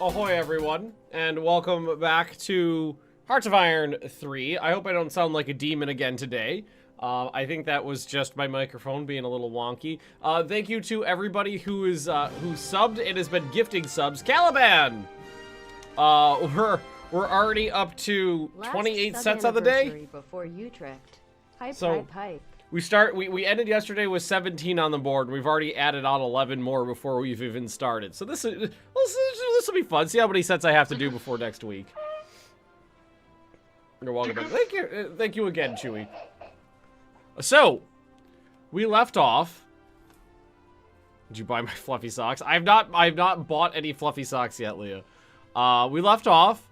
Ahoy everyone, and welcome back to Hearts of Iron 3. I hope I don't sound like a demon again today. I think that was just my microphone being a little wonky. Thank you to everybody who subbed and has been gifting subs. Caliban! We're already up to 28 sets on the day. Before Utrecht. Hype, So- hype, hype. We ended yesterday with 17 on the board, and we've already added on 11 more before we've even started. So this will be fun. See how many sets I have to do before next week. You're welcome. Thank you again, Chewy. So, we left off. Did you buy my fluffy socks? I've not bought any fluffy socks yet, Leah. We left off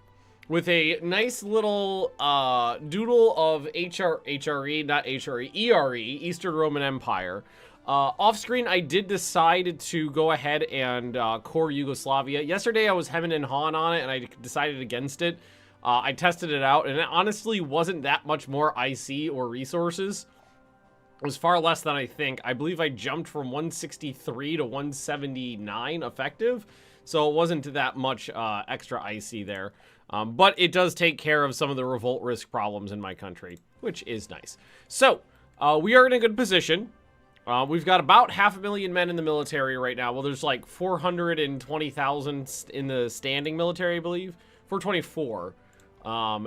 with a nice little doodle of ERE, Eastern Roman Empire. Off screen, I did decide to go ahead and core Yugoslavia. Yesterday, I was hemming and hawing on it, and I decided against it. I tested it out, and it honestly wasn't that much more IC or resources. It was far less than I think. I believe I jumped from 163 to 179 effective, so it wasn't that much extra IC there. But it does take care of some of the revolt risk problems in my country, which is nice. So, we are in a good position. We've got about 500,000 men in the military right now. Well, there's like 420,000 in the standing military, I believe. 424.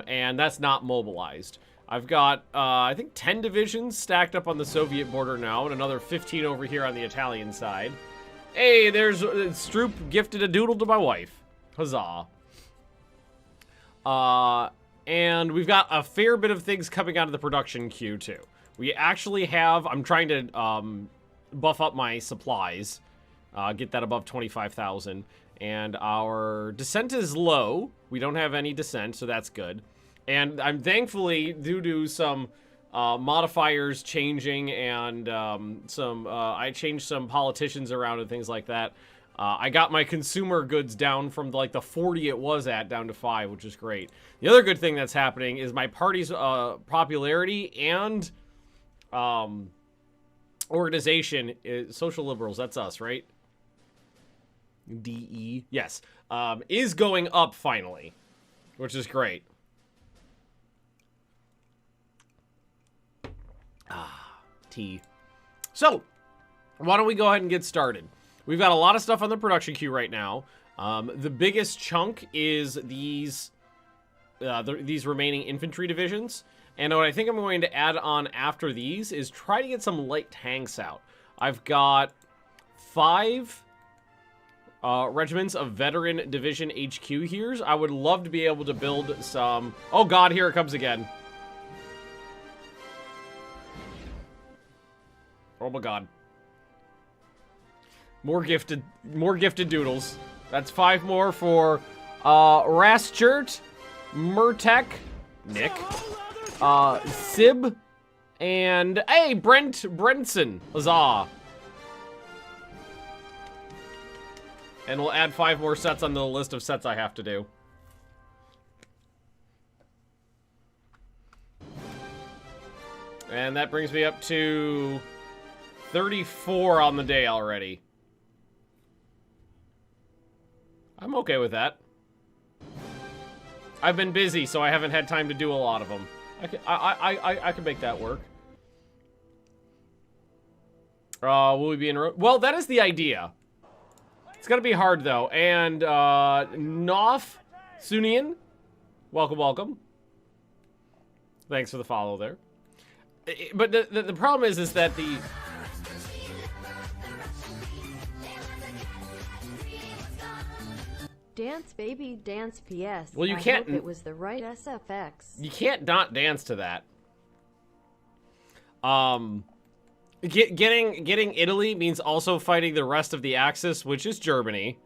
And that's not mobilized. I've got, I think 10 divisions stacked up on the Soviet border now, and another 15 over here on the Italian side. Hey, there's Stroop gifted a doodle to my wife. Huzzah. And we've got a fair bit of things coming out of the production queue, too. We actually have, I'm trying to, buff up my supplies, get that above 25,000. And our descent is low. We don't have any descent, so that's good. And I'm thankfully, due to some, modifiers changing and, I changed some politicians around and things like that. I got my consumer goods down from like the 40 it was at down to 5, which is great. The other good thing that's happening is my party's popularity and organization is social liberals. That's us, right? DE, yes, is going up finally, which is great. Tea. So, why don't we go ahead and get started? We've got a lot of stuff on the production queue right now. The biggest chunk is these remaining infantry divisions. And what I think I'm going to add on after these is try to get some light tanks out. I've got 5 regiments of veteran division HQ here. I would love to be able to build some... Oh god, here it comes again. Oh my god. More gifted doodles. That's 5 more for Rastjert, Murtek, Nick, Sib, and hey, Brentson. Huzzah. And we'll add 5 more sets on the list of sets I have to do. And that brings me up to 34 on the day already. I'm okay with that. I've been busy, so I haven't had time to do a lot of them. I can make that work. Will we be in a row? Well, that is the idea. It's gonna be hard, though. And, Nof Sunian, welcome, welcome. Thanks for the follow there. But the problem is that the... Dance, baby, dance, PS. Well, you I can't... hope it was the right SFX. You can't not dance to that. Getting Italy means also fighting the rest of the Axis, which is Germany.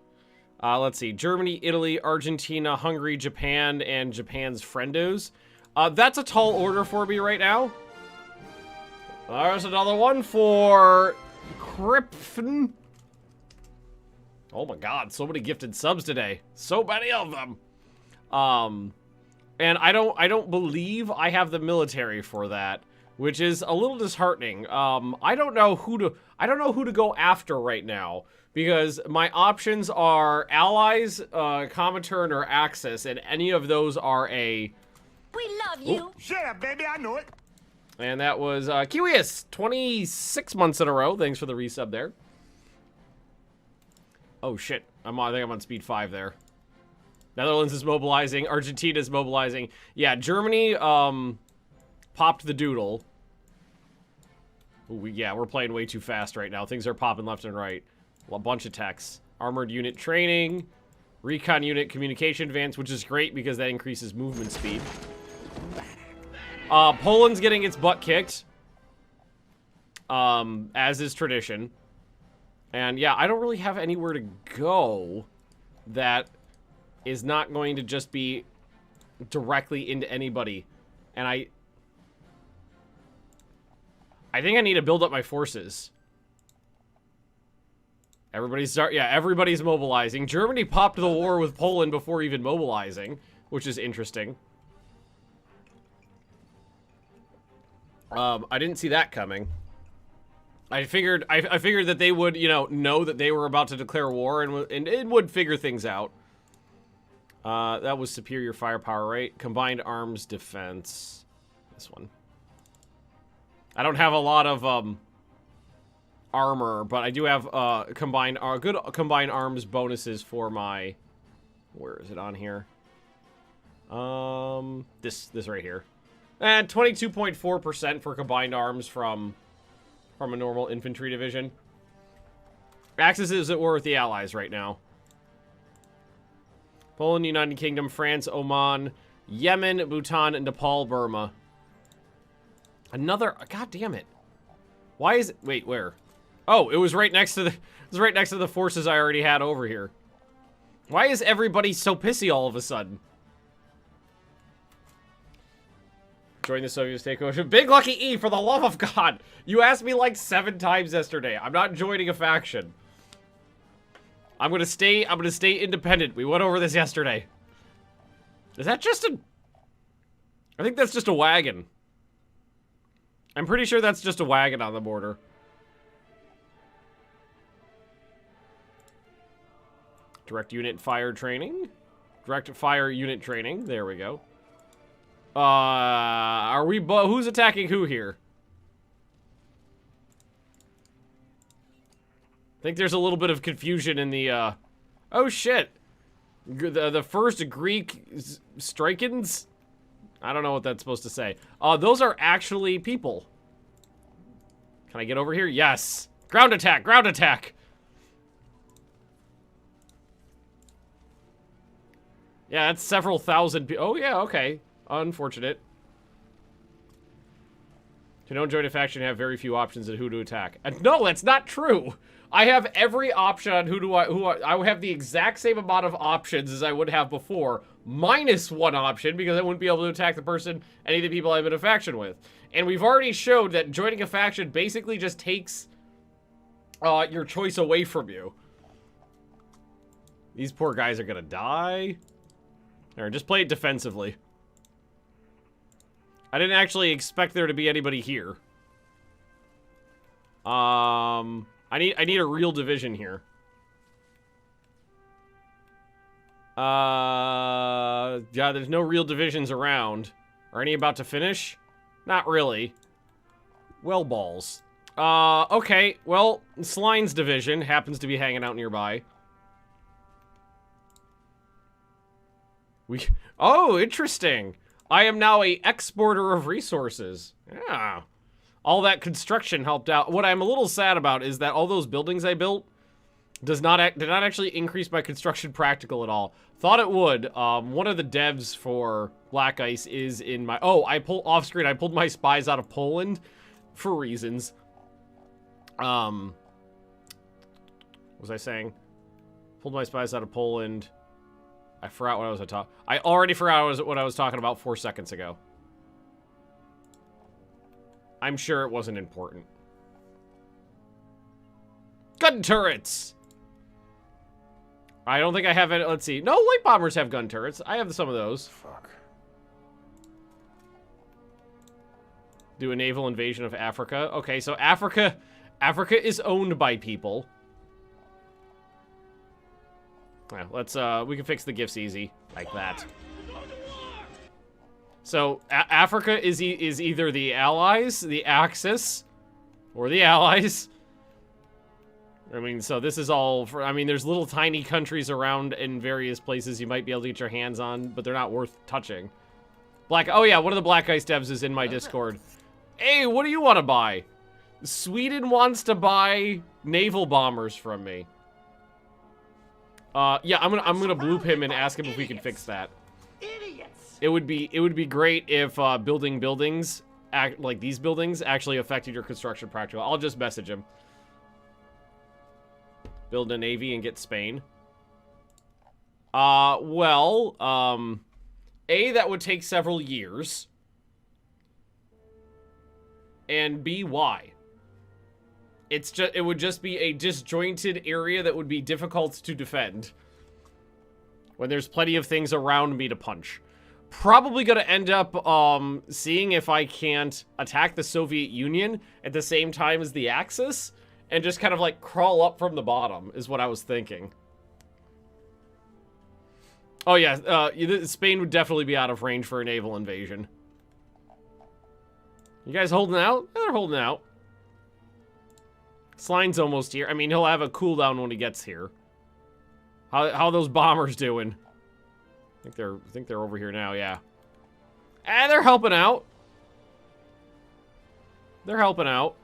Let's see. Germany, Italy, Argentina, Hungary, Japan, and Japan's friendos. That's a tall order for me right now. There's another one for Kripfen. Oh my god, so many gifted subs today. So many of them. And I don't believe I have the military for that. which is a little disheartening. I don't know who to go after right now, because my options are allies, Comintern, or Axis, and any of those are a... We love you. Yeah, baby, I know it. And that was Kiwius, 26 months in a row. Thanks for the resub there. Oh shit, I think I'm on speed 5 there. Netherlands is mobilizing. Argentina is mobilizing. Yeah, Germany popped the doodle. Ooh, yeah, we're playing way too fast right now. Things are popping left and right. A bunch of techs. Armored unit training. Recon unit communication advance, which is great because that increases movement speed. Poland's getting its butt kicked. As is tradition. And yeah, I don't really have anywhere to go that is not going to just be directly into anybody. And I think I need to build up my forces. Everybody's mobilizing. Germany popped the war with Poland before even mobilizing, which is interesting. I didn't see that coming. I figured that they would, know that they were about to declare war and it would figure things out. That was superior firepower, right? Combined arms defense. This one. I don't have a lot of armor, but I do have good combined arms bonuses for my... Where is it on here? This right here. And 22.4% for combined arms from a normal infantry division. Axis is at war with the Allies right now. Poland, United Kingdom, France, Oman, Yemen, Bhutan, and Nepal, Burma. Another... God damn it. Why is it... Wait, where? Oh, it was right next to the... It was right next to the forces I already had over here. Why is everybody so pissy all of a sudden? Join the Soviet takeover. Big Lucky E, for the love of God. You asked me like 7 times yesterday. I'm not joining a faction. I'm gonna stay independent. We went over this yesterday. Is that just a... I think that's just a wagon. I'm pretty sure that's just a wagon on the border. Direct unit fire training. Direct fire unit training. There we go. Who's attacking who here? I think there's a little bit of confusion in the, oh shit. The first Greek strikins? I don't know what that's supposed to say. Those are actually people. Can I get over here? Yes. Ground attack, ground attack. Yeah, that's several thousand people. Oh yeah, okay. Unfortunate. To don't join a faction, you have very few options on who to attack. And no, that's not true. I have every option on I have the exact same amount of options as I would have before, minus one option, because I wouldn't be able to attack any of the people I'm in a faction with. And we've already showed that joining a faction basically just takes your choice away from you. These poor guys are gonna die. Or just play it defensively. I didn't actually expect there to be anybody here. I need a real division here. Yeah, there's no real divisions around. Are any about to finish? Not really. Well, balls. Okay. Well, Sline's division happens to be hanging out nearby. Oh, interesting. I am now a exporter of resources. Yeah. All that construction helped out. What I'm a little sad about is that all those buildings I built did not actually increase my construction practical at all. Thought it would. One of the devs for Black Ice is in my... Oh, I pulled my spies out of Poland for reasons. What was I saying? Pulled my spies out of Poland. I forgot what I was talking... I already forgot what I was talking about 4 seconds ago. I'm sure it wasn't important. Gun turrets! I don't think I have any... Let's see. No, light bombers have gun turrets. I have some of those. Fuck. Do a naval invasion of Africa. Okay, so Africa is owned by people. Yeah, let's, we can fix the gifts easy. Like that. So, Africa is either the Allies, the Axis, or the Allies. I mean, so this is all for, I mean, there's little tiny countries around in various places you might be able to get your hands on, but they're not worth touching. Oh yeah, one of the Black Ice devs is in my Discord. Hey, what do you want to buy? Sweden wants to buy naval bombers from me. Yeah, I'm gonna bloop him and ask him if we can fix that. Idiots. It would be great if building buildings like these buildings actually affected your construction practical. I'll just message him. Build a navy and get Spain. Well, A, that would take several years. And B, why? It would just be a disjointed area that would be difficult to defend. When there's plenty of things around me to punch. Probably gonna end up, seeing if I can't attack the Soviet Union at the same time as the Axis. And just kind of like crawl up from the bottom, is what I was thinking. Oh yeah, Spain would definitely be out of range for a naval invasion. You guys holding out? Yeah, they're holding out. Sline's almost here. I mean, he'll have a cooldown when he gets here. How are those bombers doing? I think they're over here now, yeah. And they're helping out. They're helping out.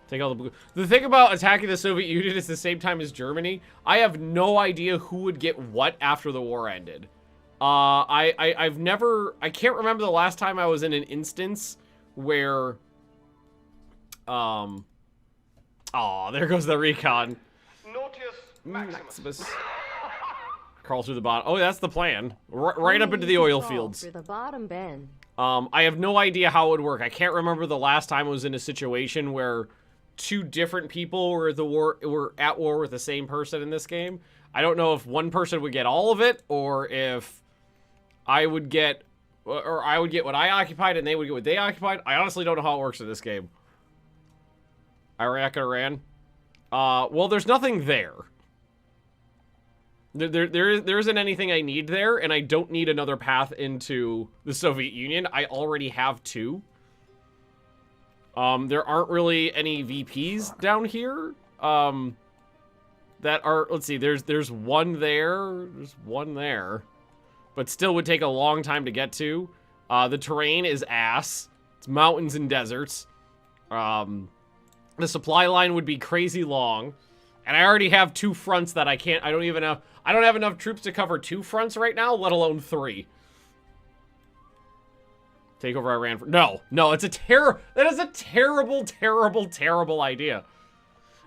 Take all the thing about attacking the Soviet Union at the same time as Germany, I have no idea who would get what after the war ended. I can't remember the last time I was in an instance where, oh, there goes the recon. Maximus. Crawl through the bottom. Oh, that's the plan. Right up into the oil fields. Through the bottom bin. I have no idea how it would work. I can't remember the last time I was in a situation where two different people were at war with the same person in this game. I don't know if one person would get all of it, or if I would get what I occupied and they would get what they occupied. I honestly don't know how it works in this game. Iraq, Iran. Well, there's nothing there. There isn't anything I need there, and I don't need another path into the Soviet Union. I already have two. There aren't really any VPs down here, that are, let's see, there's one there, there's one there, but still would take a long time to get to. The terrain is ass. It's mountains and deserts. The supply line would be crazy long, and I already have two fronts that I don't have enough troops to cover two fronts right now, let alone three. Take over Iran. No, it's that is a terrible, terrible, terrible idea.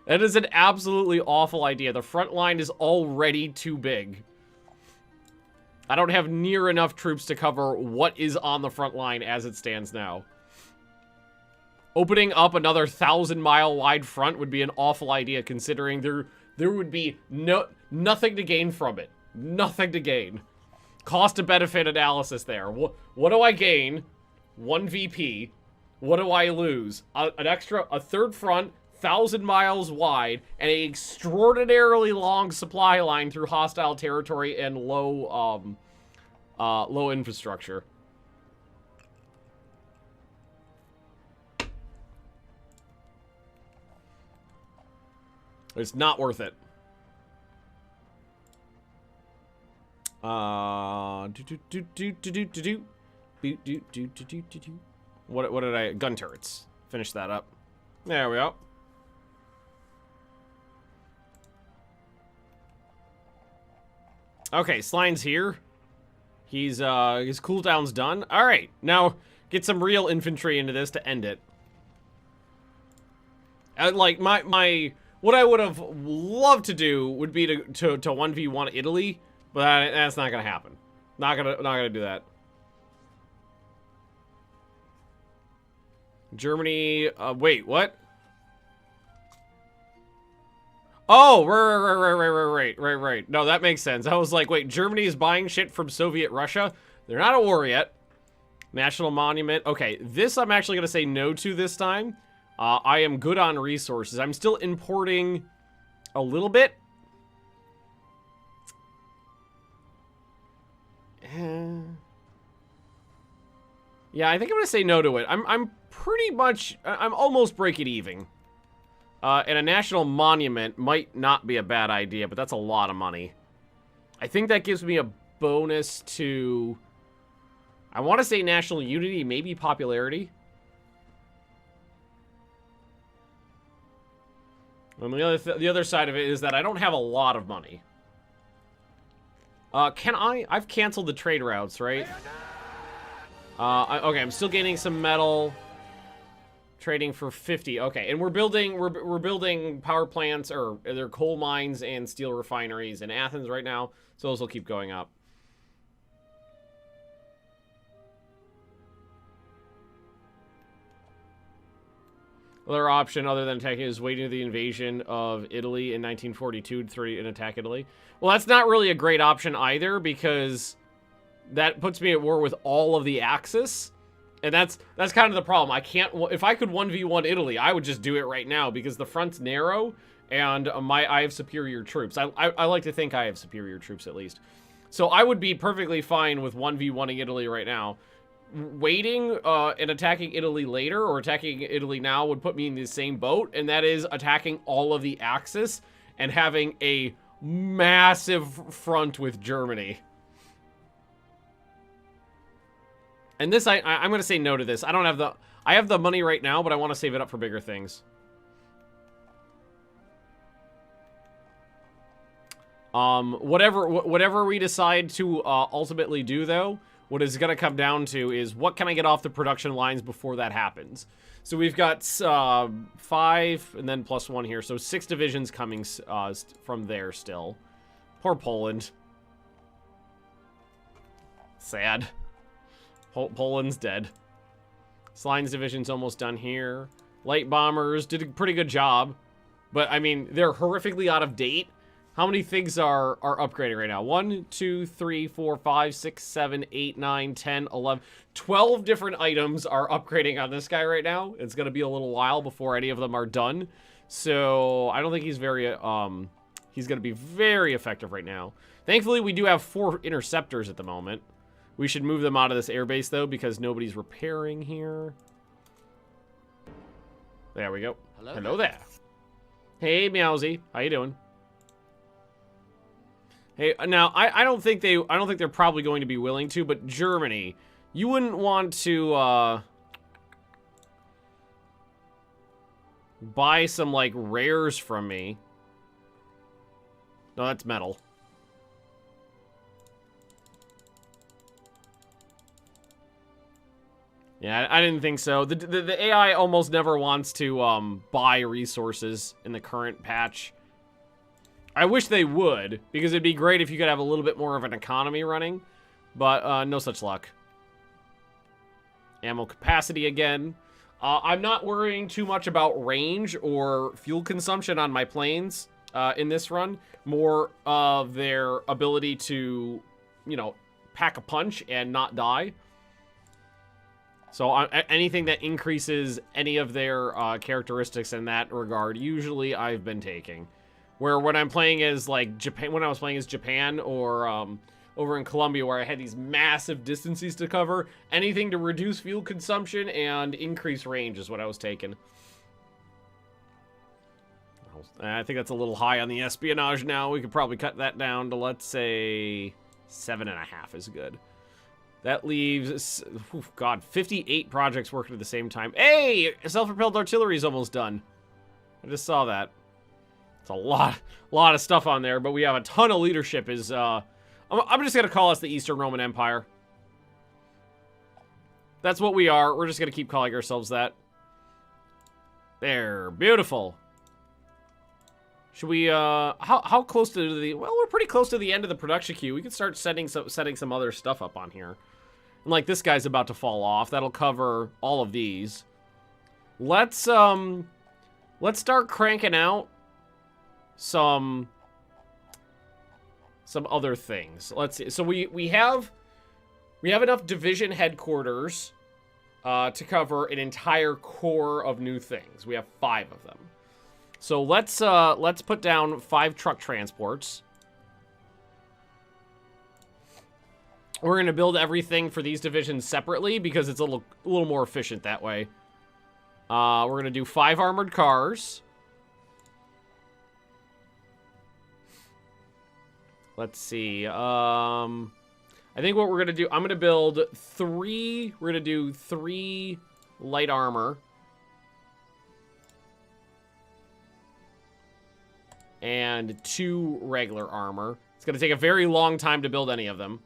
That is an absolutely awful idea. The front line is already too big. I don't have near enough troops to cover what is on the front line as it stands now. Opening up another 1,000-mile wide front would be an awful idea, considering there would be nothing to gain from it. Nothing to gain. Cost to benefit analysis there. What do I gain? One VP. What do I lose? A third front, 1,000 miles wide, and an extraordinarily long supply line through hostile territory and low infrastructure. It's not worth it. What did I... Gun turrets. Finish that up. There we go. Okay, Sline's here. His cooldown's done. Alright, now get some real infantry into this to end it. Like, what I would have loved to do would be to 1v1 Italy, but that's not gonna happen. Not gonna do that. Germany, wait, what? Oh, right. No, that makes sense. I was like, wait, Germany is buying shit from Soviet Russia? They're not at war yet. National Monument. Okay, this I'm actually going to say no to this time. I am good on resources. I'm still importing a little bit. Yeah, I think I'm going to say no to it. I'm pretty much... I'm almost breaking even. And a national monument might not be a bad idea, but that's a lot of money. I think that gives me a bonus to... I want to say national unity, maybe popularity. And the other side of it is that I don't have a lot of money. Can I? I've canceled the trade routes, right? Okay, I'm still gaining some metal. Trading for 50. Okay, and we're building power plants, or they're coal mines and steel refineries in Athens right now. So those will keep going up. Other option other than attacking is waiting for the invasion of Italy in 1942 to attack Italy. Well, that's not really a great option either, because that puts me at war with all of the Axis. And that's kind of the problem. I can't... If I could 1v1 Italy, I would just do it right now, because the front's narrow, and I have superior troops. I like to think I have superior troops, at least. So I would be perfectly fine with 1v1ing Italy right now. Waiting and attacking Italy later, or attacking Italy now, would put me in the same boat, and that is attacking all of the Axis and having a massive front with Germany. And this, I'm going to say no to this. I don't have the... I have the money right now, but I want to save it up for bigger things. Whatever we decide to ultimately do, though, what it's going to come down to is what can I get off the production lines before that happens. So we've got 5 and then +1 here. So 6 divisions coming from there still. Poor Poland. Sad. Poland's dead. Sline's division's almost done here. Light bombers did a pretty good job. But, I mean, they're horrifically out of date. How many things are upgrading right now? 1, 2, 3, 4, 5, 6, 7, 8, 9, 10, 11. 12 different items are upgrading on this guy right now. It's going to be a little while before any of them are done. So I don't think he's very... he's going to be very effective right now. Thankfully, we do have 4 interceptors at the moment. We should move them out of this airbase, though, because nobody's repairing here. There we go. Hello there. Hey, Meowsy. How you doing? Hey, now I don't think they're probably going to be willing to, but Germany, you wouldn't want to buy some like rares from me. No, that's metal. Yeah, I didn't think so. The AI almost never wants to buy resources in the current patch. I wish they would, because it'd be great if you could have a little bit more of an economy running, but no such luck. Ammo capacity again. I'm not worrying too much about range or fuel consumption on my planes in this run. More of their ability to, you know, pack a punch and not die. So anything that increases any of their characteristics in that regard, usually I've been taking. Where when I'm playing as like Japan, when I was playing as Japan, or over in Colombia, where I had these massive distances to cover, anything to reduce fuel consumption and increase range is what I was taking. I think that's a little high on the espionage now. We could probably cut that down to, let's say, 7.5 is good. That leaves, God, 58 projects working at the same time. Hey, self-propelled artillery is almost done. I just saw that. It's a lot of stuff on there, but we have a ton of leadership. I'm just going to call us the Eastern Roman Empire. That's what we are. We're just going to keep calling ourselves that. There. Beautiful. Should we, how close to the, well, we're pretty close to the end of the production queue. We could start setting some other stuff up on here. And like this guy's about to fall off. That'll cover all of these. Let's start cranking out some other things. Let's see. So we have We have enough division headquarters to cover an entire core of new things. We have 5 of them. So let's put down 5 truck transports. We're going to build everything for these divisions separately because it's a little more efficient that way. We're going to do 5 armored cars. Let's see. I think what we're going to do, I'm going to build 3. We're going to do 3 light armor. And 2 regular armor. It's going to take a very long time to build any of them.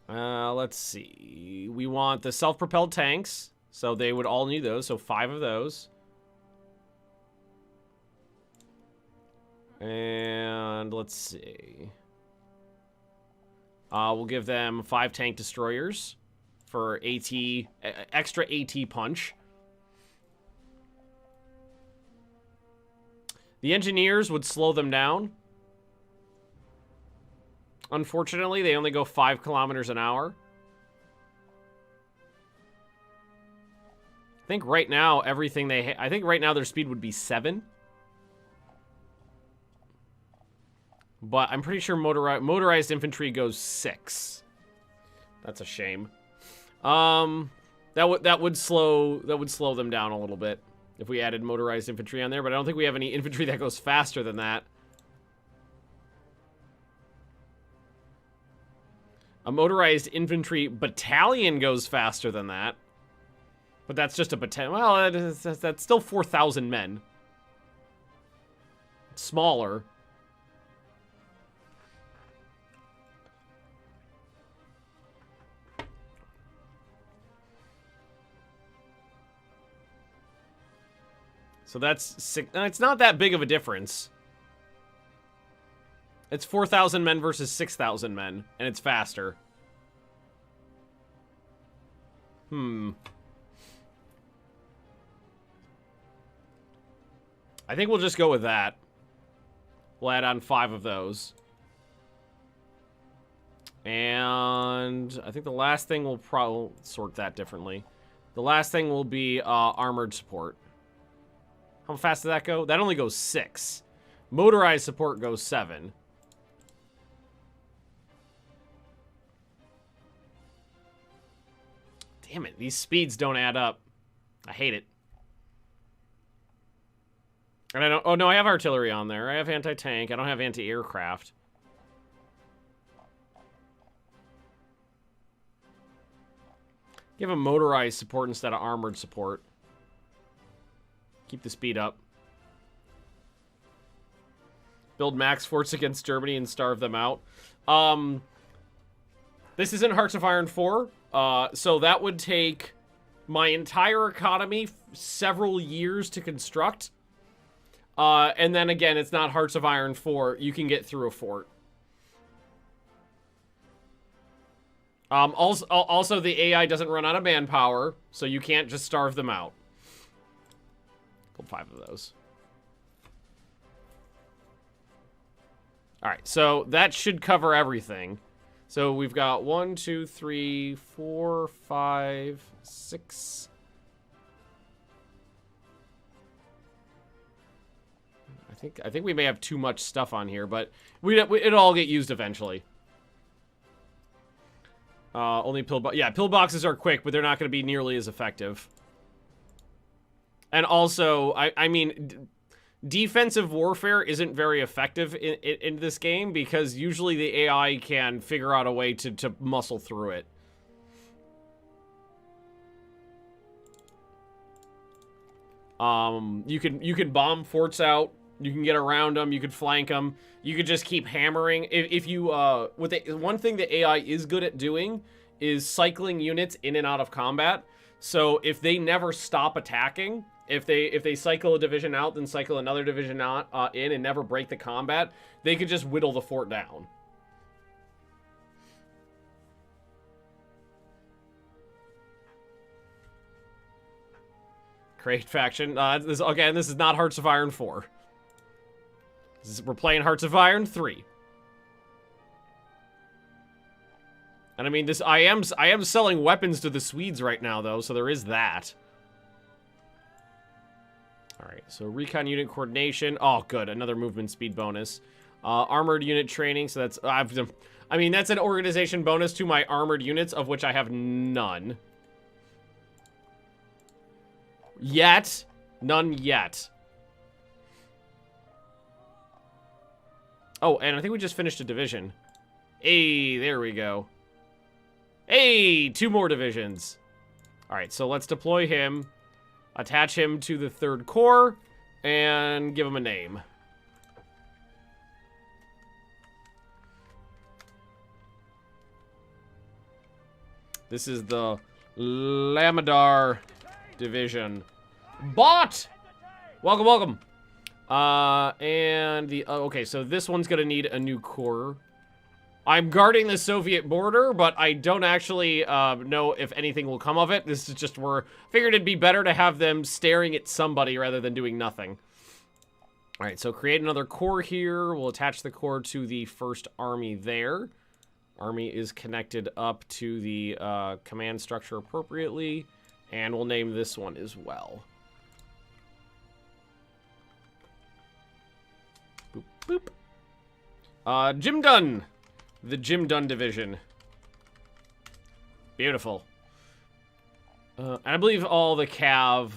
Let's see. We want the self-propelled tanks. So they would all need those. So 5 of those. And let's see. We'll give them 5 tank destroyers for AT, extra AT punch. The engineers would slow them down. Unfortunately, they only go 5 kilometers an hour. I think right now, everything I think right now their speed would be 7. But I'm pretty sure motorized infantry goes 6. That's a shame. That would slow them down a little bit if we added motorized infantry on there, but I don't think we have any infantry that goes faster than that. A motorized infantry battalion goes faster than that. But that's just a battalion. Well, that's still 4,000 men. It's smaller. So that's 6. It's not that big of a difference. It's 4,000 men versus 6,000 men, and it's faster. I think we'll just go with that. We'll add on 5 of those. And I think the last thing will probably sort that differently. The last thing will be armored support. How fast does that go? That only goes 6. Motorized support goes 7. Damn it, these speeds don't add up. I hate it. And I don't... Oh, no, I have artillery on there. I have anti-tank. I don't have anti-aircraft. Give a motorized support instead of armored support. Keep the speed up. Build max force against Germany and starve them out. This isn't Hearts of Iron 4. So that would take my entire economy several years to construct. And then again, it's not Hearts of Iron 4. You can get through a fort. Also, the AI doesn't run out of manpower, so you can't just starve them out. Build 5 of those. Alright, so that should cover everything. So we've got 1, 2, 3, 4, 5, 6. I think we may have too much stuff on here, but it'll all get used eventually. Only pillboxes are quick, but they're not going to be nearly as effective. And also, I mean, defensive warfare isn't very effective in this game because usually the AI can figure out a way to muscle through it. You can bomb forts out. You can get around them. You could flank them. You could just keep hammering. If you one thing the AI is good at doing is cycling units in and out of combat. So if they never stop attacking, if they cycle a division out, then cycle another division out, in and never break the combat, they could just whittle the fort down. Create faction. This is not Hearts of Iron 4. We're playing Hearts of Iron 3. And I mean, I am selling weapons to the Swedes right now, though, so there is that. All right, so recon unit coordination. Oh, good, another movement speed bonus. Armored unit training, so that's... I mean, that's an organization bonus to my armored units, of which I have none. Yet. None yet. Oh, and I think we just finished a division. Hey, there we go. Hey, 2 more divisions. All right, so let's deploy him, attach him to the 3rd Corps, and give him a name. This is the Lamadar Division. Bot! Welcome, welcome. And the... okay, so this one's gonna need a new corps. I'm guarding the Soviet border, but I don't actually know if anything will come of it. This is just where... figured it'd be better to have them staring at somebody rather than doing nothing. Alright, so create another corps here. We'll attach the corps to the 1st Army there. Army is connected up to the command structure appropriately. And we'll name this one as well. Boop, boop. Jim Dunn. The Jim Dunn Division. Beautiful. And I believe all the cav...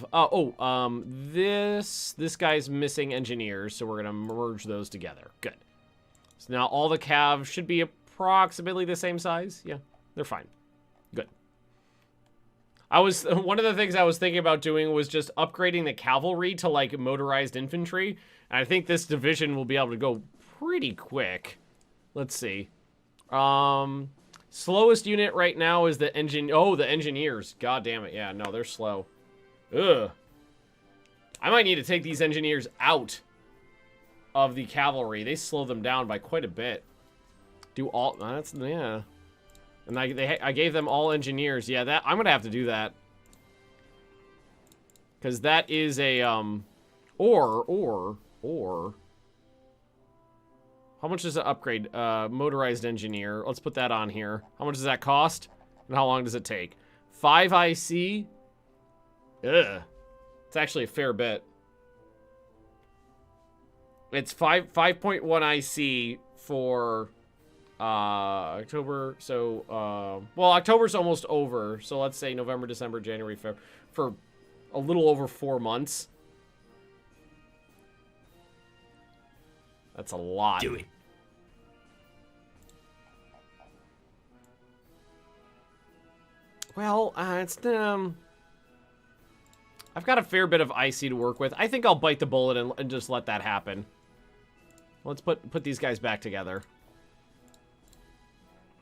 this guy's missing engineers, so we're going to merge those together. Good. So now all the cav should be approximately the same size. Yeah, they're fine. Good. One of the things I was thinking about doing was just upgrading the cavalry to, like, motorized infantry. And I think this division will be able to go pretty quick. Let's see. Slowest unit right now is the the engineers. God damn it. Yeah, no, they're slow. Ugh. I might need to take these engineers out of the cavalry. They slow them down by quite a bit. Yeah. And I gave them all engineers. Yeah, I'm gonna have to do that. Because that is a, or... How much does it upgrade? Motorized engineer. Let's put that on here. How much does that cost? And how long does it take? 5 IC? Ugh. It's actually a fair bit. It's 5.1 IC for October. So, well, October's almost over. So let's say November, December, January, February. For a little over 4 months. That's a lot. Do it. Well, it's I've got a fair bit of IC to work with. I think I'll bite the bullet and just let that happen. Let's put these guys back together.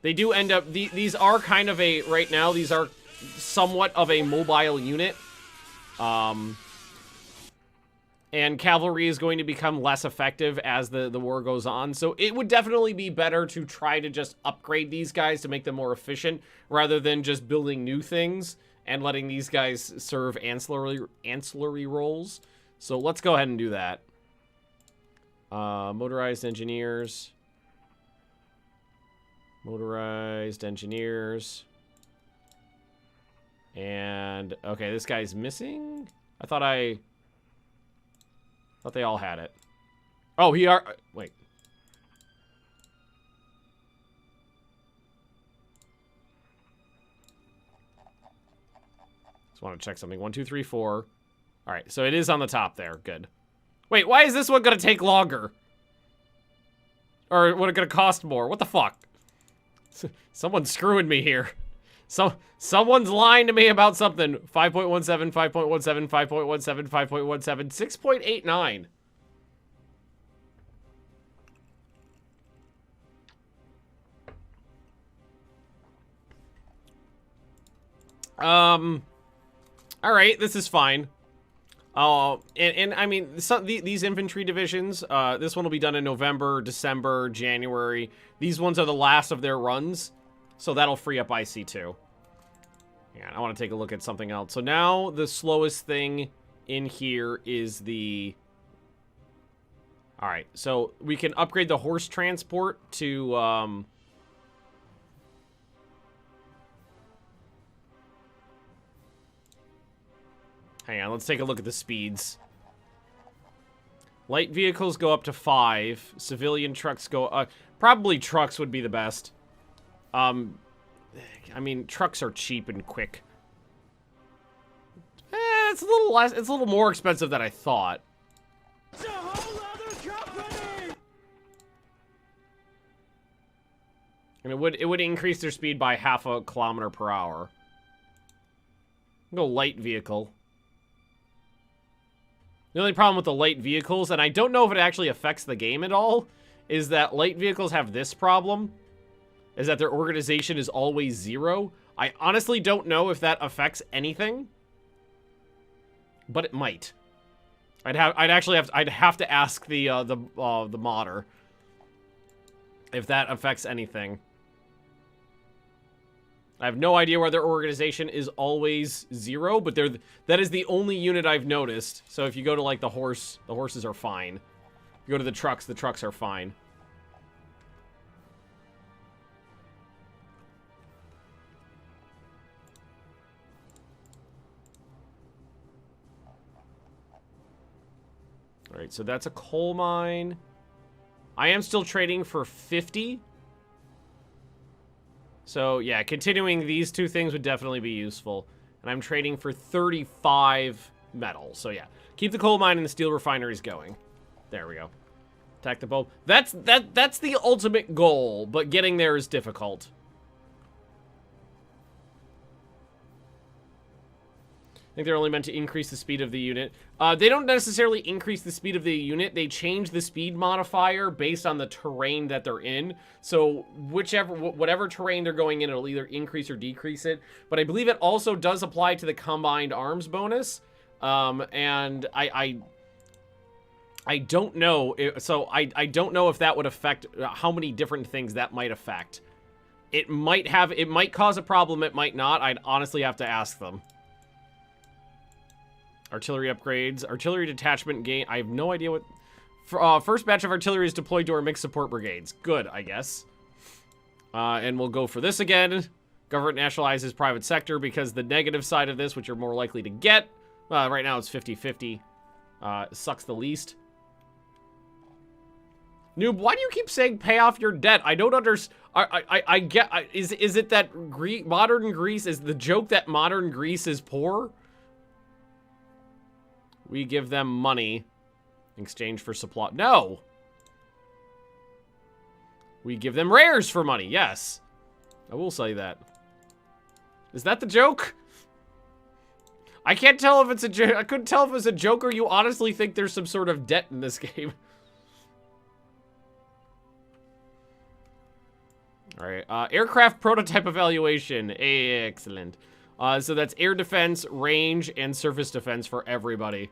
They do end up... These are kind of a... Right now, these are somewhat of a mobile unit. And cavalry is going to become less effective as the war goes on. So it would definitely be better to try to just upgrade these guys to make them more efficient rather than just building new things and letting these guys serve ancillary roles. So let's go ahead and do that. Motorized engineers. Motorized engineers. And, okay, this guy's missing? I thought they all had it. Oh, wait. Just want to check something. 1, 2, 3, 4. All right, so it is on the top there. Good. Wait, why is this one gonna take longer? Or what, it gonna cost more? What the fuck? Someone's screwing me here. Someone's lying to me about something. 5.17, 5.17, 5.17, 5.17, 6.89. All right, this is fine. And I mean, these infantry divisions, this one will be done in November, December, January. These ones are the last of their runs, so that'll free up IC2. Yeah, I want to take a look at something else. So now the slowest thing in here is the... All right, so we can upgrade the horse transport to Hang on, let's take a look at the speeds. Light vehicles go up to 5. Civilian trucks go... probably trucks would be the best. I mean, trucks are cheap and quick. It's a little less... It's a little more expensive than I thought. It's a whole other company! And it would increase their speed by half a kilometer per hour. Go light vehicle. The only problem with the light vehicles, and I don't know if it actually affects the game at all, is that light vehicles have this problem, is that their organization is always 0. I honestly don't know if that affects anything, but it might. I'd have to ask the modder if that affects anything. I have no idea why their organization is always 0, but that is the only unit I've noticed. So if you go to, like, the horses are fine. If you go to the trucks are fine. Alright, so that's a coal mine. I am still trading for 50. So, yeah, continuing these two things would definitely be useful. And I'm trading for 35 metal. So, yeah. Keep the coal mine and the steel refineries going. There we go. Attack the bulb. That's the ultimate goal, but getting there is difficult. I think they're only meant to increase the speed of the unit. They don't necessarily increase the speed of the unit. They change the speed modifier based on the terrain that they're in. So whatever terrain they're going in, it'll either increase or decrease it. But I believe it also does apply to the combined arms bonus. And I don't know. I don't know if that would affect how many different things that might affect. It might cause a problem. It might not. I'd honestly have to ask them. Artillery upgrades. Artillery detachment gain. I have no idea what... first batch of artillery is deployed to our mixed support brigades. Good, I guess. And we'll go for this again. Government nationalizes private sector because the negative side of this, which you're more likely to get... right now it's 50-50. Sucks the least. Noob, why do you keep saying pay off your debt? I don't understand. I get... Is it that modern Greece... Is the joke that modern Greece is poor? We give them money in exchange for supply. No! We give them rares for money. Yes. I will say that. Is that the joke? I can't tell if it's a joke. I couldn't tell if it's a joke or you honestly think there's some sort of debt in this game. Alright. Aircraft prototype evaluation. Excellent. So that's air defense, range, and surface defense for everybody.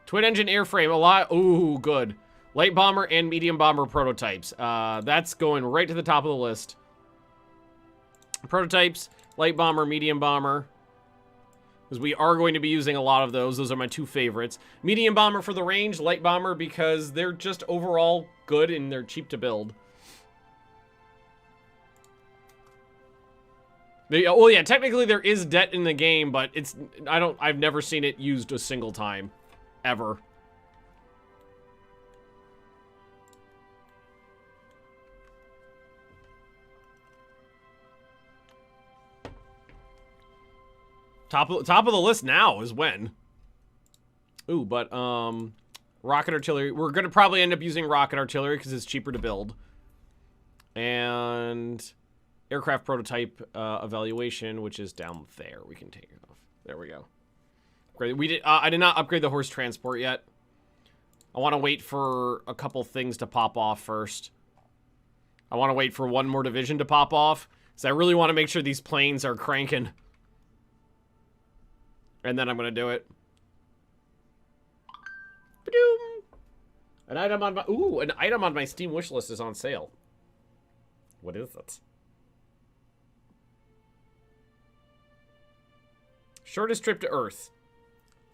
Twin engine airframe, a lot. Ooh, good. Light bomber and medium bomber prototypes. That's going right to the top of the list. Prototypes, light bomber, medium bomber. Because we are going to be using a lot of those. Those are my two favorites. Medium bomber for the range, light bomber because they're just overall good and they're cheap to build. Well, yeah, technically there is debt in the game, but I've never seen it used a single time. Ever. Top of the list now is when. Ooh, but rocket artillery. We're gonna probably end up using rocket artillery because it's cheaper to build. And aircraft prototype evaluation, which is down there. We can take it off. There we go. Great. I did not upgrade the horse transport yet. I want to wait for a couple things to pop off first. I want to wait for one more division to pop off, because I really want to make sure these planes are cranking. And then I'm going to do it. Ba-doom. An item on my Steam wishlist is on sale. What is it? Shortest trip to Earth.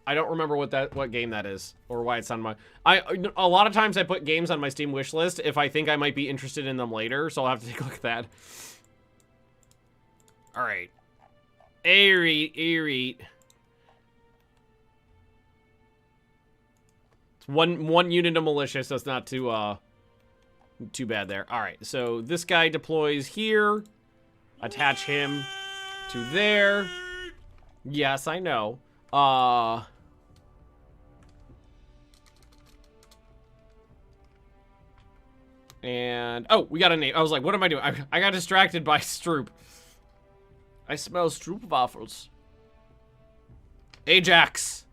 I don't remember what game that is or why it's on my... A lot of times I put games on my Steam wishlist if I think I might be interested in them later, so I'll have to take a look at that. All right. It's one unit of militia, so it's not too bad there. All right, so this guy deploys here. Attach him to there. Yes, I know. And oh, we got a name. I was like, what am I doing? I got distracted by Stroop. I smell Stroop waffles. Ajax.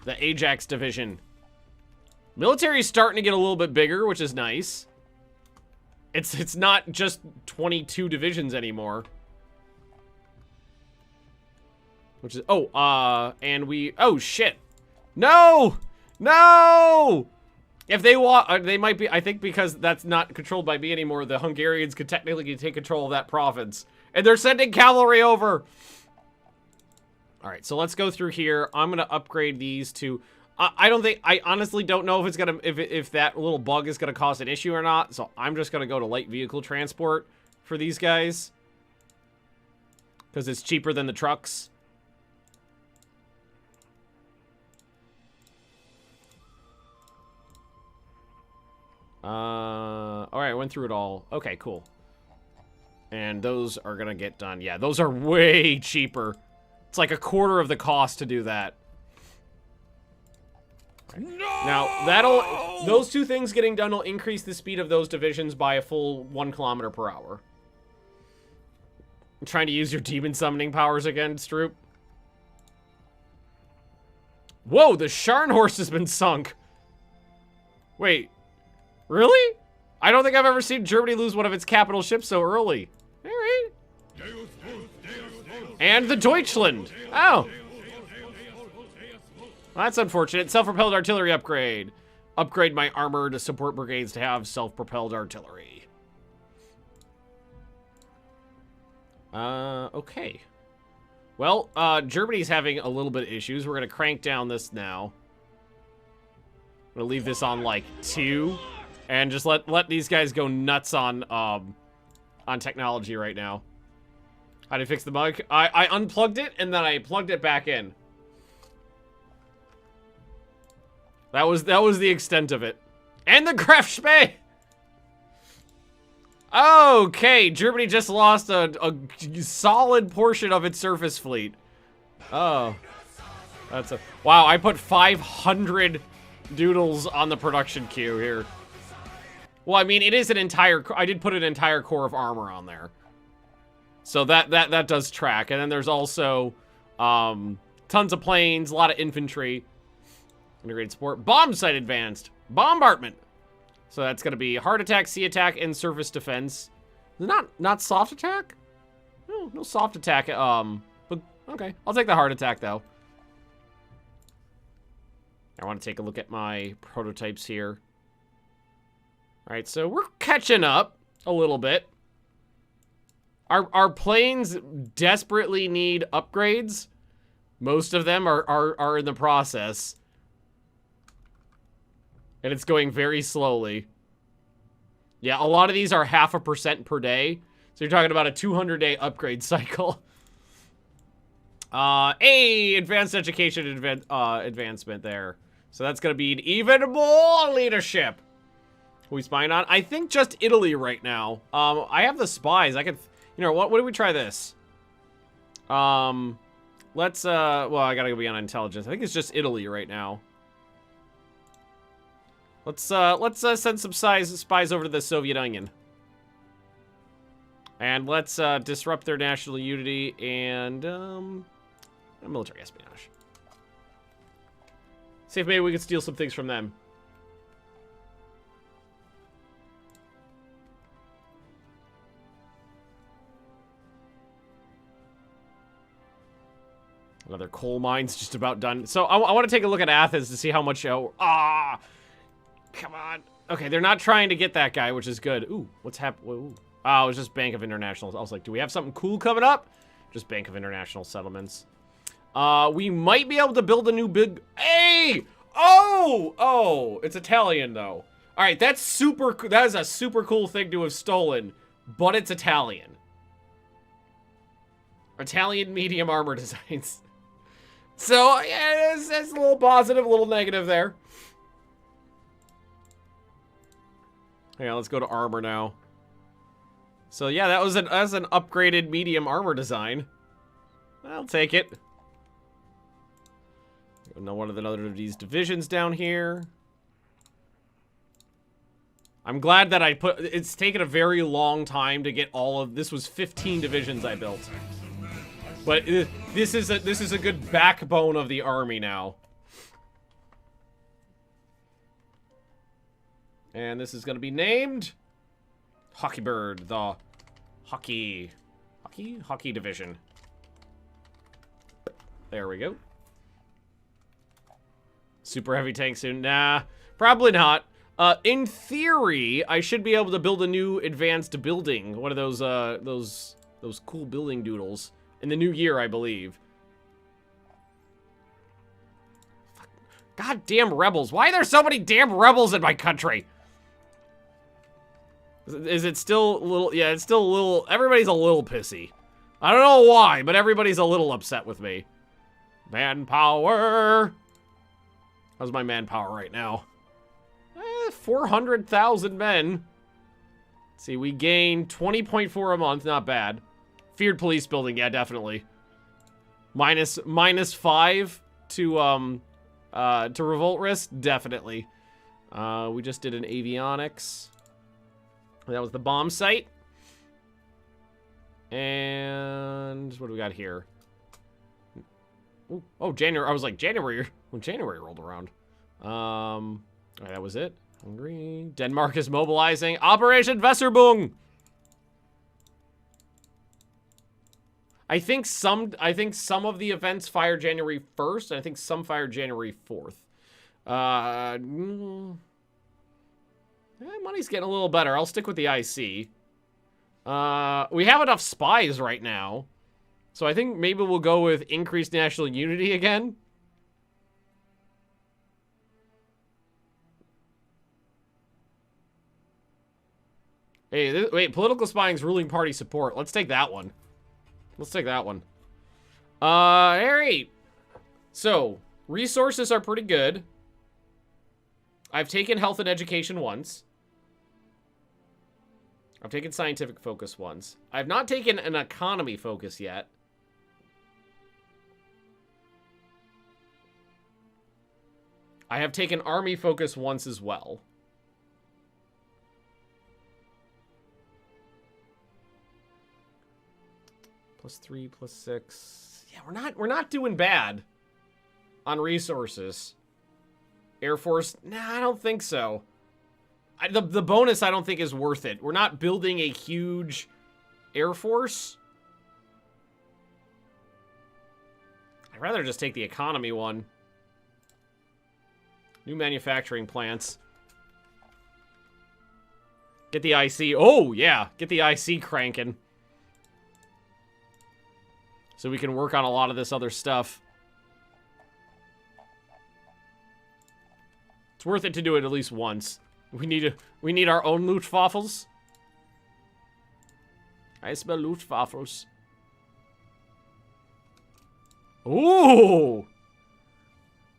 The Ajax division. Military's starting to get a little bit bigger, which is nice. It's not just 22 divisions anymore. Which is and we oh shit. No! No! If they want, they might be, I think because that's not controlled by me anymore, the Hungarians could technically take control of that province. And they're sending cavalry over! Alright, so let's go through here. I'm gonna upgrade these to, I honestly don't know if it's gonna, if that little bug is gonna cause an issue or not, so I'm just gonna go to light vehicle transport for these guys. Because it's cheaper than the trucks. Alright, I went through it all. Okay, cool. And those are gonna get done. Yeah, those are way cheaper. It's like a quarter of the cost to do that. Okay. No! Now, those two things getting done will increase the speed of those divisions by a full 1 kilometer per hour. I'm trying to use your demon summoning powers again, Stroop. Whoa, the Scharnhorst has been sunk. Wait. Really? I don't think I've ever seen Germany lose one of its capital ships so early. Alright. And the Deutschland. Oh. Well, that's unfortunate. Self-propelled artillery upgrade. Upgrade my armor to support brigades to have self-propelled artillery. Okay. Well, Germany's having a little bit of issues. We're gonna crank down this now. I'm gonna leave this on, like, 2. And just let these guys go nuts on technology right now. How do you fix the bug? I unplugged it, and then I plugged it back in. That was the extent of it. And the Grafspee! Okay, Germany just lost a solid portion of its surface fleet. Oh. That's a... Wow, I put 500 doodles on the production queue here. Well, I mean, it is an entire... I did put an entire core of armor on there. So that does track. And then there's also tons of planes, a lot of infantry. Integrated support. Bomb sight advanced. Bombardment. So that's going to be hard attack, sea attack, and surface defense. Not soft attack? No soft attack. But okay. I'll take the hard attack, though. I want to take a look at my prototypes here. Alright, so we're catching up a little bit. Our planes desperately need upgrades. Most of them are in the process. And it's going very slowly. Yeah, a lot of these are 0.5% per day. So you're talking about a 200-day upgrade cycle. Advanced education advancement there. So that's going to be even more leadership. Who we spying on? I think just Italy right now. I have the spies. I could, you know, what do we try this? Let's, well, I gotta go be on intelligence. I think it's just Italy right now. Let's send some spies over to the Soviet Union. And let's, disrupt their national unity and, military espionage. See if maybe we can steal some things from them. Another coal mine's just about done. So I want to take a look at Athens to see how much... come on. Okay, they're not trying to get that guy, which is good. Ooh, what's happening? Oh, it was just Bank of International. I was like, do we have something cool coming up? Just Bank of International Settlements. We might be able to build a new big... Hey! Oh! It's Italian, though. All right, that's super... That is a super cool thing to have stolen. but it's Italian. Italian medium armor designs. So, yeah, it's a little positive, a little negative there. Yeah, let's go to armor now. So, yeah, that was an upgraded medium armor design. I'll take it. Know one of the other of these divisions down here. I'm glad that I put... It's taken a very long time to get all of... This was 15 divisions I built. But this is a good backbone of the army now. And this is going to be named Hockey Bird, the Hockey Division. There we go. Super heavy tank soon. Nah, probably not. In theory, I should be able to build a new advanced building. One of those cool building doodles in the new year, I believe. Goddamn rebels. Why are there so many damn rebels in my country? Is it still a little... Yeah, it's still a little... Everybody's a little pissy. I don't know why, but everybody's a little upset with me. Manpower. How's my manpower right now? 400,000 men. Let's see, we gain 20.4 a month. Not bad. Feared police building. Yeah, definitely. Minus 5 to revolt risk. Definitely. We just did an avionics. That was the bomb site. And what do we got here? Ooh, oh, January. I was like, January. When January rolled around. Right, that was it. Hungary. Denmark is mobilizing. Operation Weserboom. I think some of the events fire January 1st, and I think some fire January 4th. Money's getting a little better. I'll stick with the IC. We have enough spies right now. So I think maybe we'll go with increased national unity again. Hey, wait, political spying's ruling party support. Let's take that one. Let's take that one. Alright. So, resources are pretty good. I've taken health and education once. I've taken scientific focus once. I've not taken an economy focus yet. I have taken army focus once as well. +3, +6. Yeah, we're not doing bad on resources. Air Force, nah, I don't think so. The bonus I don't think is worth it. We're not building a huge Air Force. I'd rather just take the economy one. New manufacturing plants. Get the IC. Oh, yeah. Get the IC cranking. So we can work on a lot of this other stuff. It's worth it to do it at least once. We need our own Luftwaffles. I smell Luftwaffles. Ooh!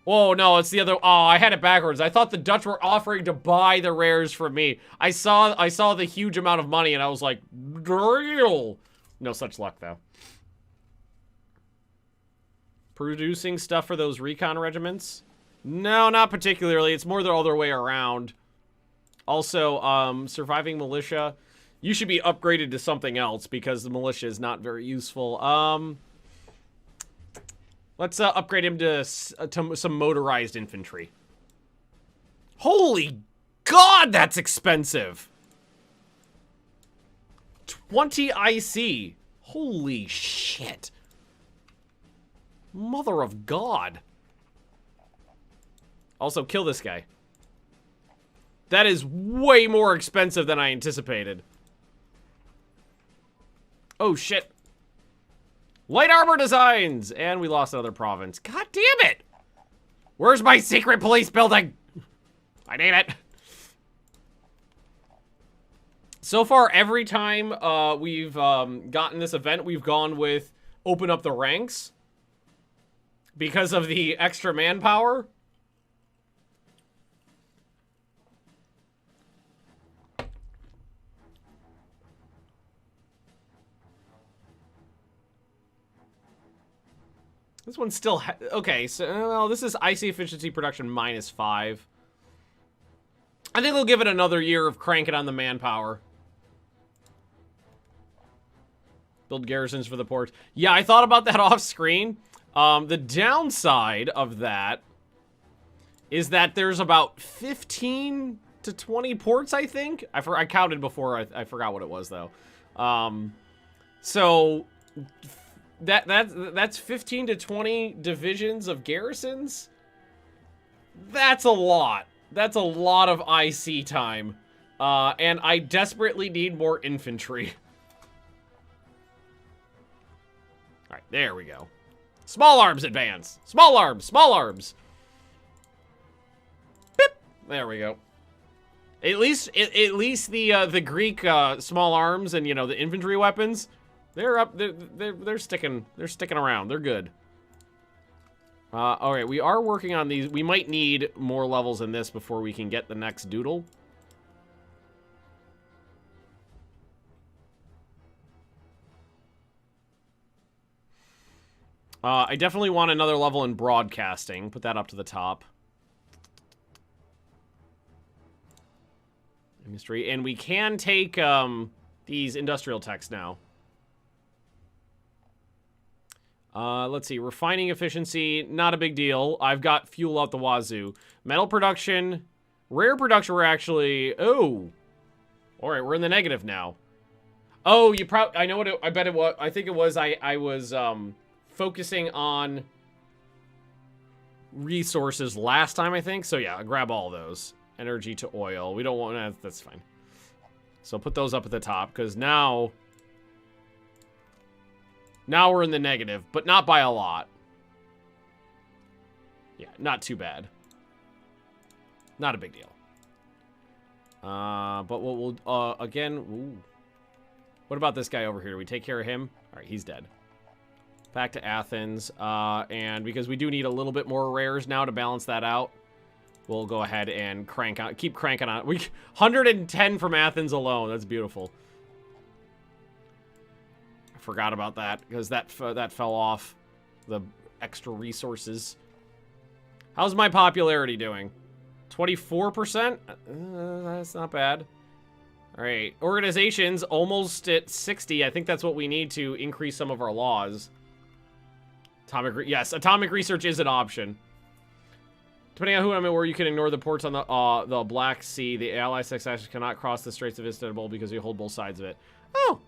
Oh, no, it's the other... Oh, I had it backwards. I thought the Dutch were offering to buy the rares from me. I saw the huge amount of money, and I was like, deal. No such luck, though. Producing stuff for those recon regiments? No, not particularly. It's more the other way around. Also, surviving militia. You should be upgraded to something else because the militia is not very useful. Let's upgrade him to some motorized infantry. Holy God, that's expensive! 20 IC. Holy shit. Mother of God. Also, kill this guy. That is way more expensive than I anticipated. Oh, shit. Light armor designs! And we lost another province. God damn it! Where's my secret police building? I need it. So far, every time we've gotten this event, we've gone with open up the ranks because of the extra manpower. This one's still... okay, so well, this is IC efficiency production -5. I think they'll give it another year of cranking on the manpower. Build garrisons for the ports. Yeah, I thought about that off screen. The downside of that is that there's about 15 to 20 ports, I think. I counted before. I forgot what it was, though. So... That's 15 to 20 divisions of garrisons. That's a lot. That's a lot of IC time. And I desperately need more infantry. Alright, there we go. Small arms advance. Small arms, small arms. Beep. There we go. At least the Greek small arms and, you know, the infantry weapons, they're up. They're sticking around. They're good. All right, we are working on these. We might need more levels in this before we can get the next doodle. I definitely want another level in broadcasting. Put that up to the top. Industry, and we can take these industrial techs now. Let's see. Refining efficiency, not a big deal. I've got fuel out the wazoo. Metal production, rare production, we're actually... oh. Alright, we're in the negative now. Oh, you probably... I know what it... I bet it was... I think it was... I was, focusing on resources last time, I think. So, yeah, grab all those. Energy to oil. We don't want... that's fine. So, put those up at the top, because now... now we're in the negative, but not by a lot. Yeah, not too bad. Not a big deal. But we'll again... ooh. What about this guy over here? Do we take care of him? Alright, he's dead. Back to Athens. And because we do need a little bit more rares now to balance that out, we'll go ahead and crank on... keep cranking on. 110 from Athens alone. That's beautiful. Forgot about that because that fell off the extra resources. How's my popularity doing? 24%? That's not bad. All right, organizations almost at 60. I think that's what we need to increase some of our laws. Yes, atomic research is an option. Depending on who I'm at, where you can ignore the ports on the Black Sea. The Allied successors cannot cross the Straits of Istanbul because you hold both sides of it. Oh.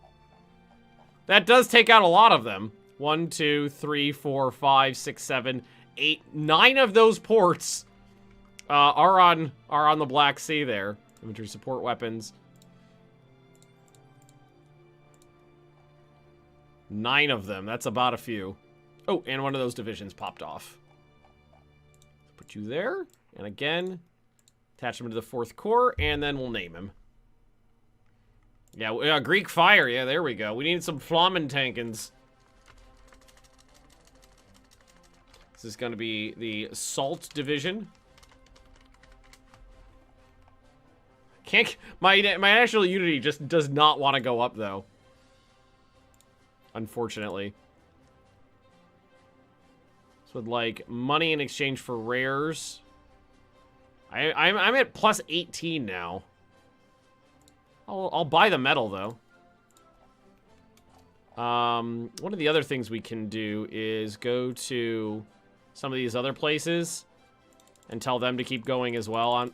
That does take out a lot of them. 1, 2, 3, 4, 5, 6, 7, 8, 9 of those ports are on the Black Sea there. Infantry support weapons. 9 of them. That's about a few. Oh, and one of those divisions popped off. Put you there. And again, attach him to the 4th Corps, and then we'll name him. Yeah, Greek fire. Yeah, there we go. We need some Flamen tankins. This is going to be the Salt Division. Can't... My national unity just does not want to go up, though. Unfortunately. So with, like, money in exchange for rares. I'm at plus 18 now. I'll buy the metal, though. One of the other things we can do is go to some of these other places and tell them to keep going as well.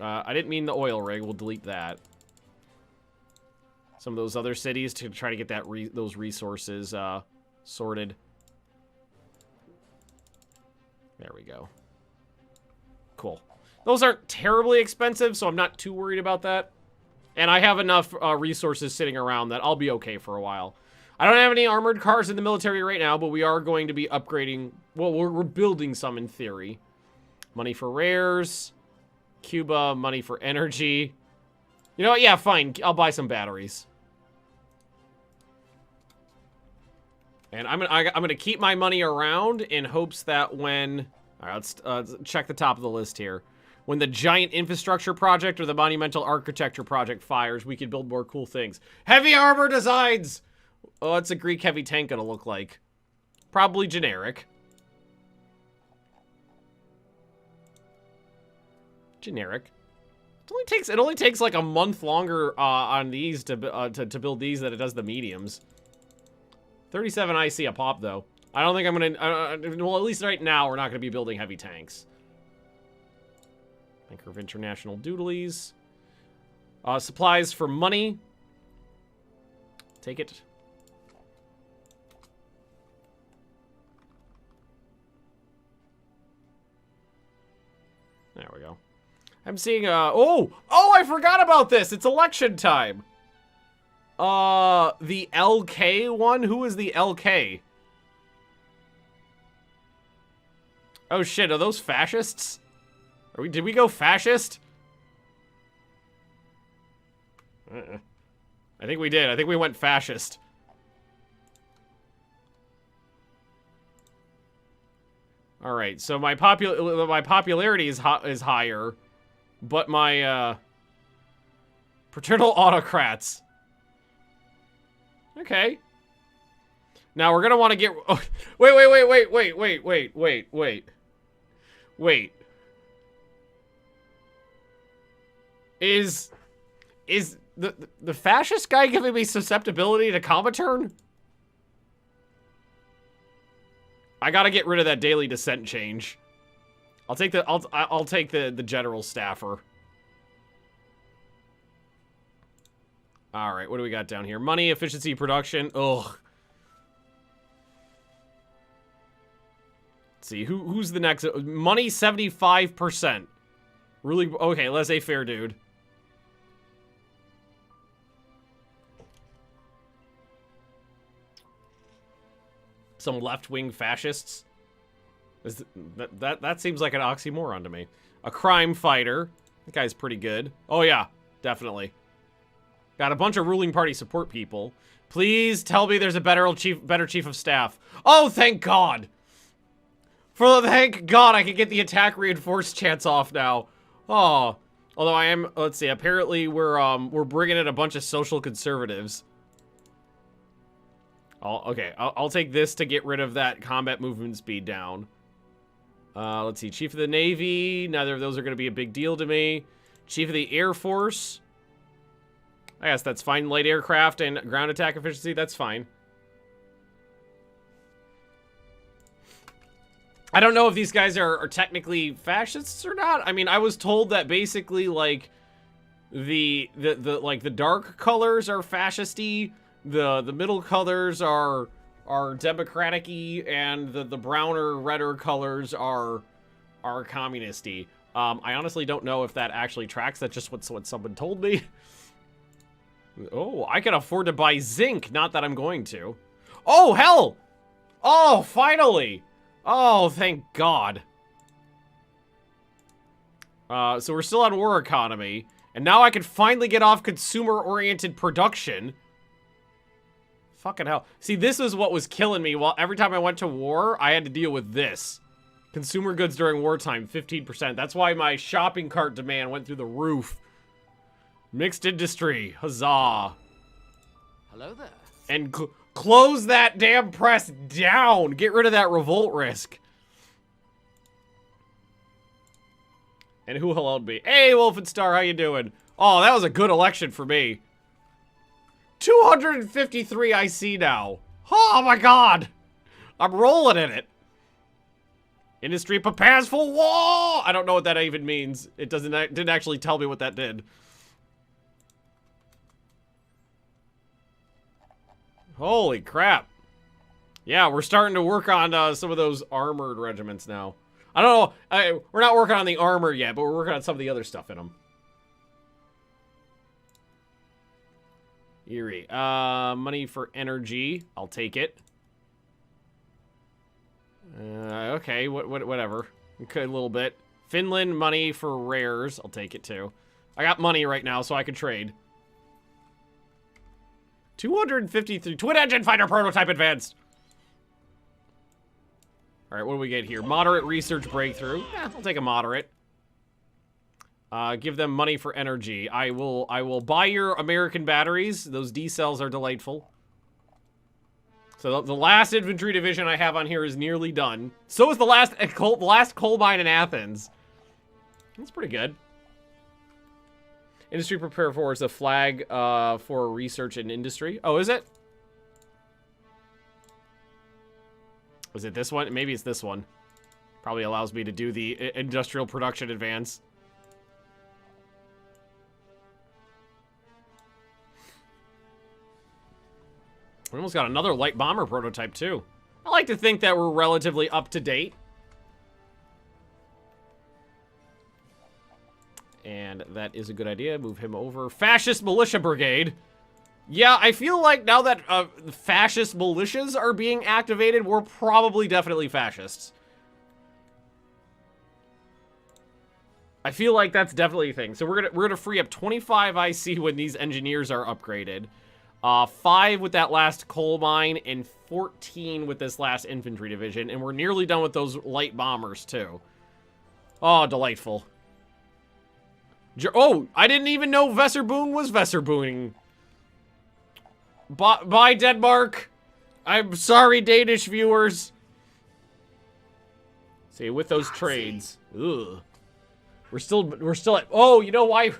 I didn't mean the oil rig. We'll delete that. Some of those other cities to try to get that those resources sorted. There we go. Cool. Those aren't terribly expensive, so I'm not too worried about that. And I have enough resources sitting around that I'll be okay for a while. I don't have any armored cars in the military right now, but we are going to be upgrading. Well, we're building some in theory. Money for rares. Cuba, money for energy. You know what? Yeah, fine. I'll buy some batteries. And I'm gonna keep my money around in hopes that when... All right, let's check the top of the list here. When the giant infrastructure project or the monumental architecture project fires, we can build more cool things. Heavy armor designs! Oh, what's a Greek heavy tank gonna look like? Probably generic. Generic. It only takes like a month longer on these to build these than it does the mediums. 37 IC a pop though. I don't think I'm gonna. Well, at least right now we're not gonna be building heavy tanks. Banker of International Doodlies. Supplies for money. Take it. There we go. I'm seeing, oh, I forgot about this. It's election time. The LK one? Who is the LK? Oh shit, are those fascists? Did we go fascist? I think we did. I think we went fascist. All right, so my popularity is higher, but my paternal autocrats. Okay. Now we're gonna want to get. Oh, wait. Is the fascist guy giving me susceptibility to Comaturn? I gotta get rid of that daily descent change. I'll take the general staffer. All right, what do we got down here? Money, efficiency, production. Ugh. Let's see who's the next. Money 75%. Really okay. Laissez-faire, dude. Some left-wing fascists. That seems like an oxymoron to me. A crime fighter. That guy's pretty good. Oh yeah, definitely. Got a bunch of ruling party support people. Please tell me there's a better chief of staff. Oh, thank God. Thank God I can get the attack reinforced chance off now. Oh, although I am. Let's see. Apparently we're bringing in a bunch of social conservatives. I'll take this to get rid of that combat movement speed down. Let's see. Chief of the Navy. Neither of those are going to be a big deal to me. Chief of the Air Force. I guess that's fine. Light aircraft and ground attack efficiency. That's fine. I don't know if these guys are technically fascists or not. I mean, I was told that basically like the dark colors are fascisty. The middle colors are democratic-y, and the browner, redder colors are communisty. I honestly don't know if that actually tracks. That's just what someone told me. Oh, I can afford to buy zinc. Not that I'm going to. Oh, hell! Oh, finally! Oh, thank God. So we're still on war economy, and now I can finally get off consumer-oriented production. Fucking hell. See, this is what was killing me. Well, every time I went to war, I had to deal with this. Consumer goods during wartime, 15%. That's why my shopping cart demand went through the roof. Mixed industry. Huzzah. Hello there. And close that damn press down. Get rid of that revolt risk. And who helloed me? Hey, Wolfenstar, how you doing? Oh, that was a good election for me. 253 IC now. Oh my God. I'm rolling in it. Industry prepares for war. I don't know what that even means. It didn't actually tell me what that did. Holy crap. Yeah, we're starting to work on some of those armored regiments now. I don't know. We're not working on the armor yet, but we're working on some of the other stuff in them. Eerie. Money for energy. I'll take it. Okay, whatever. Okay, a little bit. Finland, money for rares. I'll take it too. I got money right now, so I can trade. 253 twin engine fighter prototype advanced. All right, what do we get here? Moderate research breakthrough. Yeah, I'll take a moderate. Give them money for energy. I will buy your American batteries. Those D cells are delightful. So the last infantry division I have on here is nearly done. So is the last coal mine in Athens. That's pretty good. Industry prepare for is a flag for research and industry. Oh, is it? Was it this one? Maybe it's this one. Probably allows me to do the industrial production advance. We almost got another light bomber prototype, too. I like to think that we're relatively up to date. And that is a good idea. Move him over. Fascist Militia Brigade. Yeah, I feel like now that fascist militias are being activated, we're probably definitely fascists. I feel like that's definitely a thing. So we're gonna free up 25 IC when these engineers are upgraded. 5 with that last coal mine, and 14 with this last infantry division. And we're nearly done with those light bombers, too. Oh, delightful. Oh, I didn't even know Vesserboon was Vesserbooning. Bye, Denmark. I'm sorry, Danish viewers. See, with those trades. Ugh. We're still at... Oh, you know why...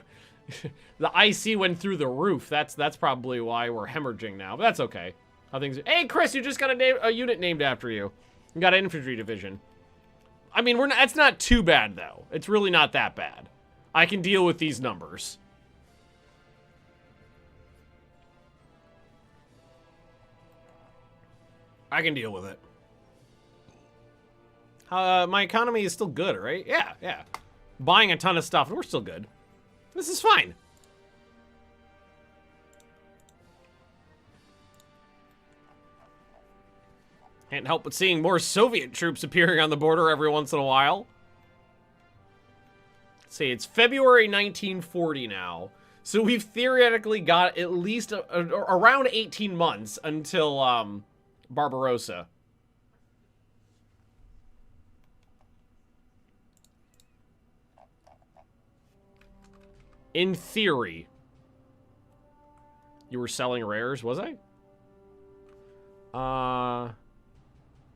The IC went through the roof. That's probably why we're hemorrhaging now. But that's okay. How things... Hey, Chris, you just got a unit named after you. You got an infantry division. I mean, that's not too bad, though. It's really not that bad. I can deal with these numbers. I can deal with it. My economy is still good, right? Yeah. Buying a ton of stuff, and we're still good. This is fine. Can't help but seeing more Soviet troops appearing on the border every once in a while. Let's see, it's February 1940 now. So we've theoretically got at least around 18 months until Barbarossa. In theory. You were selling rares, was I?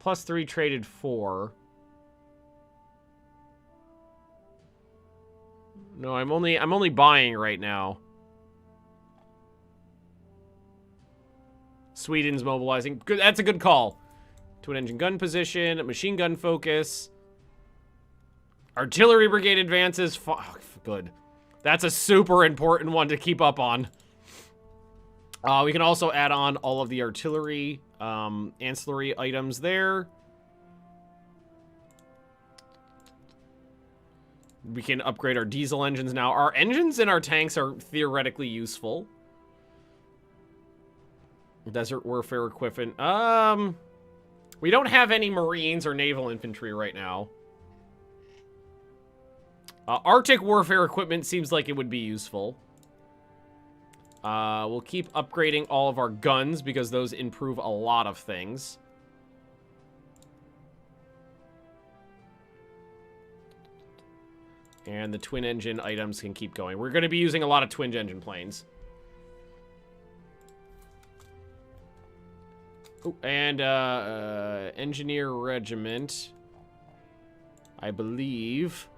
+3 traded 4. No, I'm only buying right now. Sweden's mobilizing. Good, that's a good call. Twin engine gun position, machine gun focus. Artillery brigade advances. Fuck, good. That's a super important one to keep up on. We can also add on all of the artillery ancillary items there. We can upgrade our diesel engines now. Our engines and our tanks are theoretically useful. Desert warfare equipment. We don't have any Marines or naval infantry right now. Arctic warfare equipment seems like it would be useful. We'll keep upgrading all of our guns because those improve a lot of things. And the twin engine items can keep going. We're going to be using a lot of twin engine planes. Oh, and engineer regiment, I believe,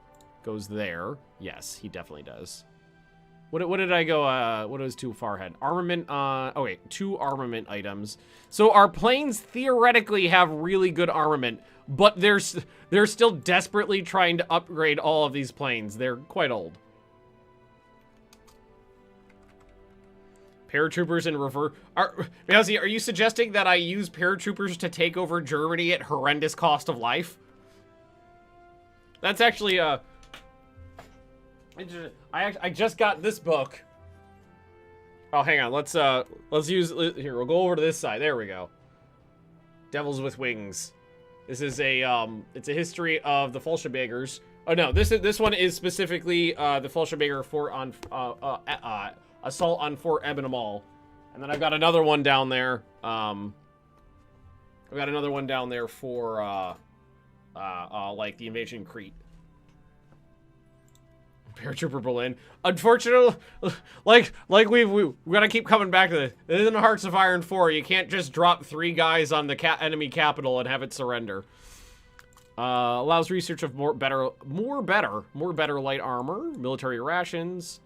goes there. Yes, he definitely does. What did I go, what was too far ahead? Armament, oh wait, 2 armament items. So our planes theoretically have really good armament, but they're still desperately trying to upgrade all of these planes. They're quite old. Paratroopers in reverse. Mousie, are you suggesting that I use paratroopers to take over Germany at horrendous cost of life? That's actually, I just got this book. Oh, hang on. Let's use, here, we'll go over to this side. There we go. Devils with Wings. This is a, it's a history of the Bolsheviks, Oh no, this one is specifically the Fallschirmjäger fort on assault on Fort Ebenemal, and then I've got another one down there. I've got another one down there for like the invasion Crete. Paratrooper Berlin. Unfortunately, like we gotta keep coming back to this. This isn't Hearts of Iron 4. You can't just drop 3 guys on the enemy capital and have it surrender. Allows research of more better light armor, military rations,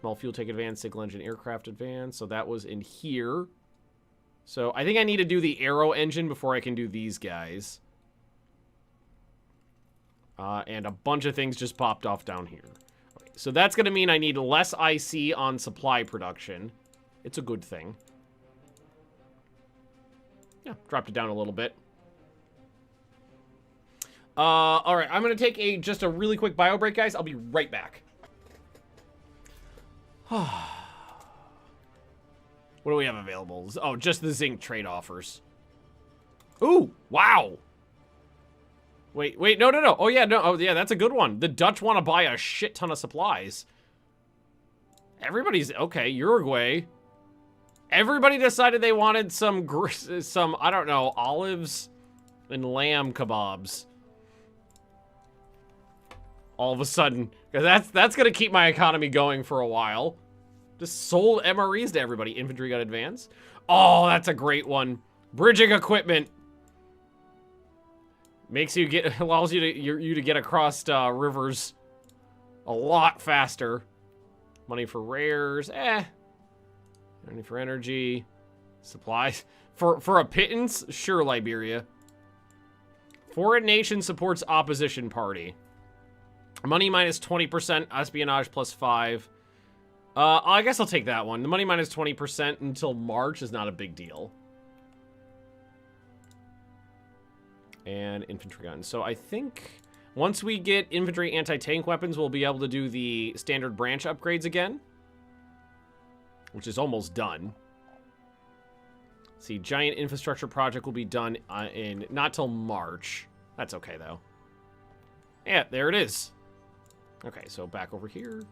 small fuel tank advance, single engine aircraft advance. So that was in here. So I think I need to do the Arrow engine before I can do these guys. And a bunch of things just popped off down here. Okay, so that's going to mean I need less IC on supply production. It's a good thing. Yeah, dropped it down a little bit. All right, I'm going to take just a really quick bio break, guys. I'll be right back. What do we have available? Oh, just the zinc trade offers. Ooh, wow. Wait, no. Oh, yeah, no. Oh, yeah, that's a good one. The Dutch want to buy a shit ton of supplies. Everybody's... Okay, Uruguay. Everybody decided they wanted some, I don't know, olives and lamb kebabs. All of a sudden. Because that's going to keep my economy going for a while. Just sold MREs to everybody. Infantry got advance. Oh, that's a great one. Bridging equipment. Makes you get, allows you to get across rivers a lot faster. Money for rares, Money for energy, supplies for a pittance, sure. Liberia. Foreign nation supports opposition party. Money minus 20%, espionage plus 5. I guess I'll take that one. The money minus 20% until March is not a big deal. And infantry guns. So I think once we get infantry anti-tank weapons, we'll be able to do the standard branch upgrades again. Which is almost done. See, giant infrastructure project will be done in not till March. That's okay, though. Yeah, there it is. Okay, so back over here.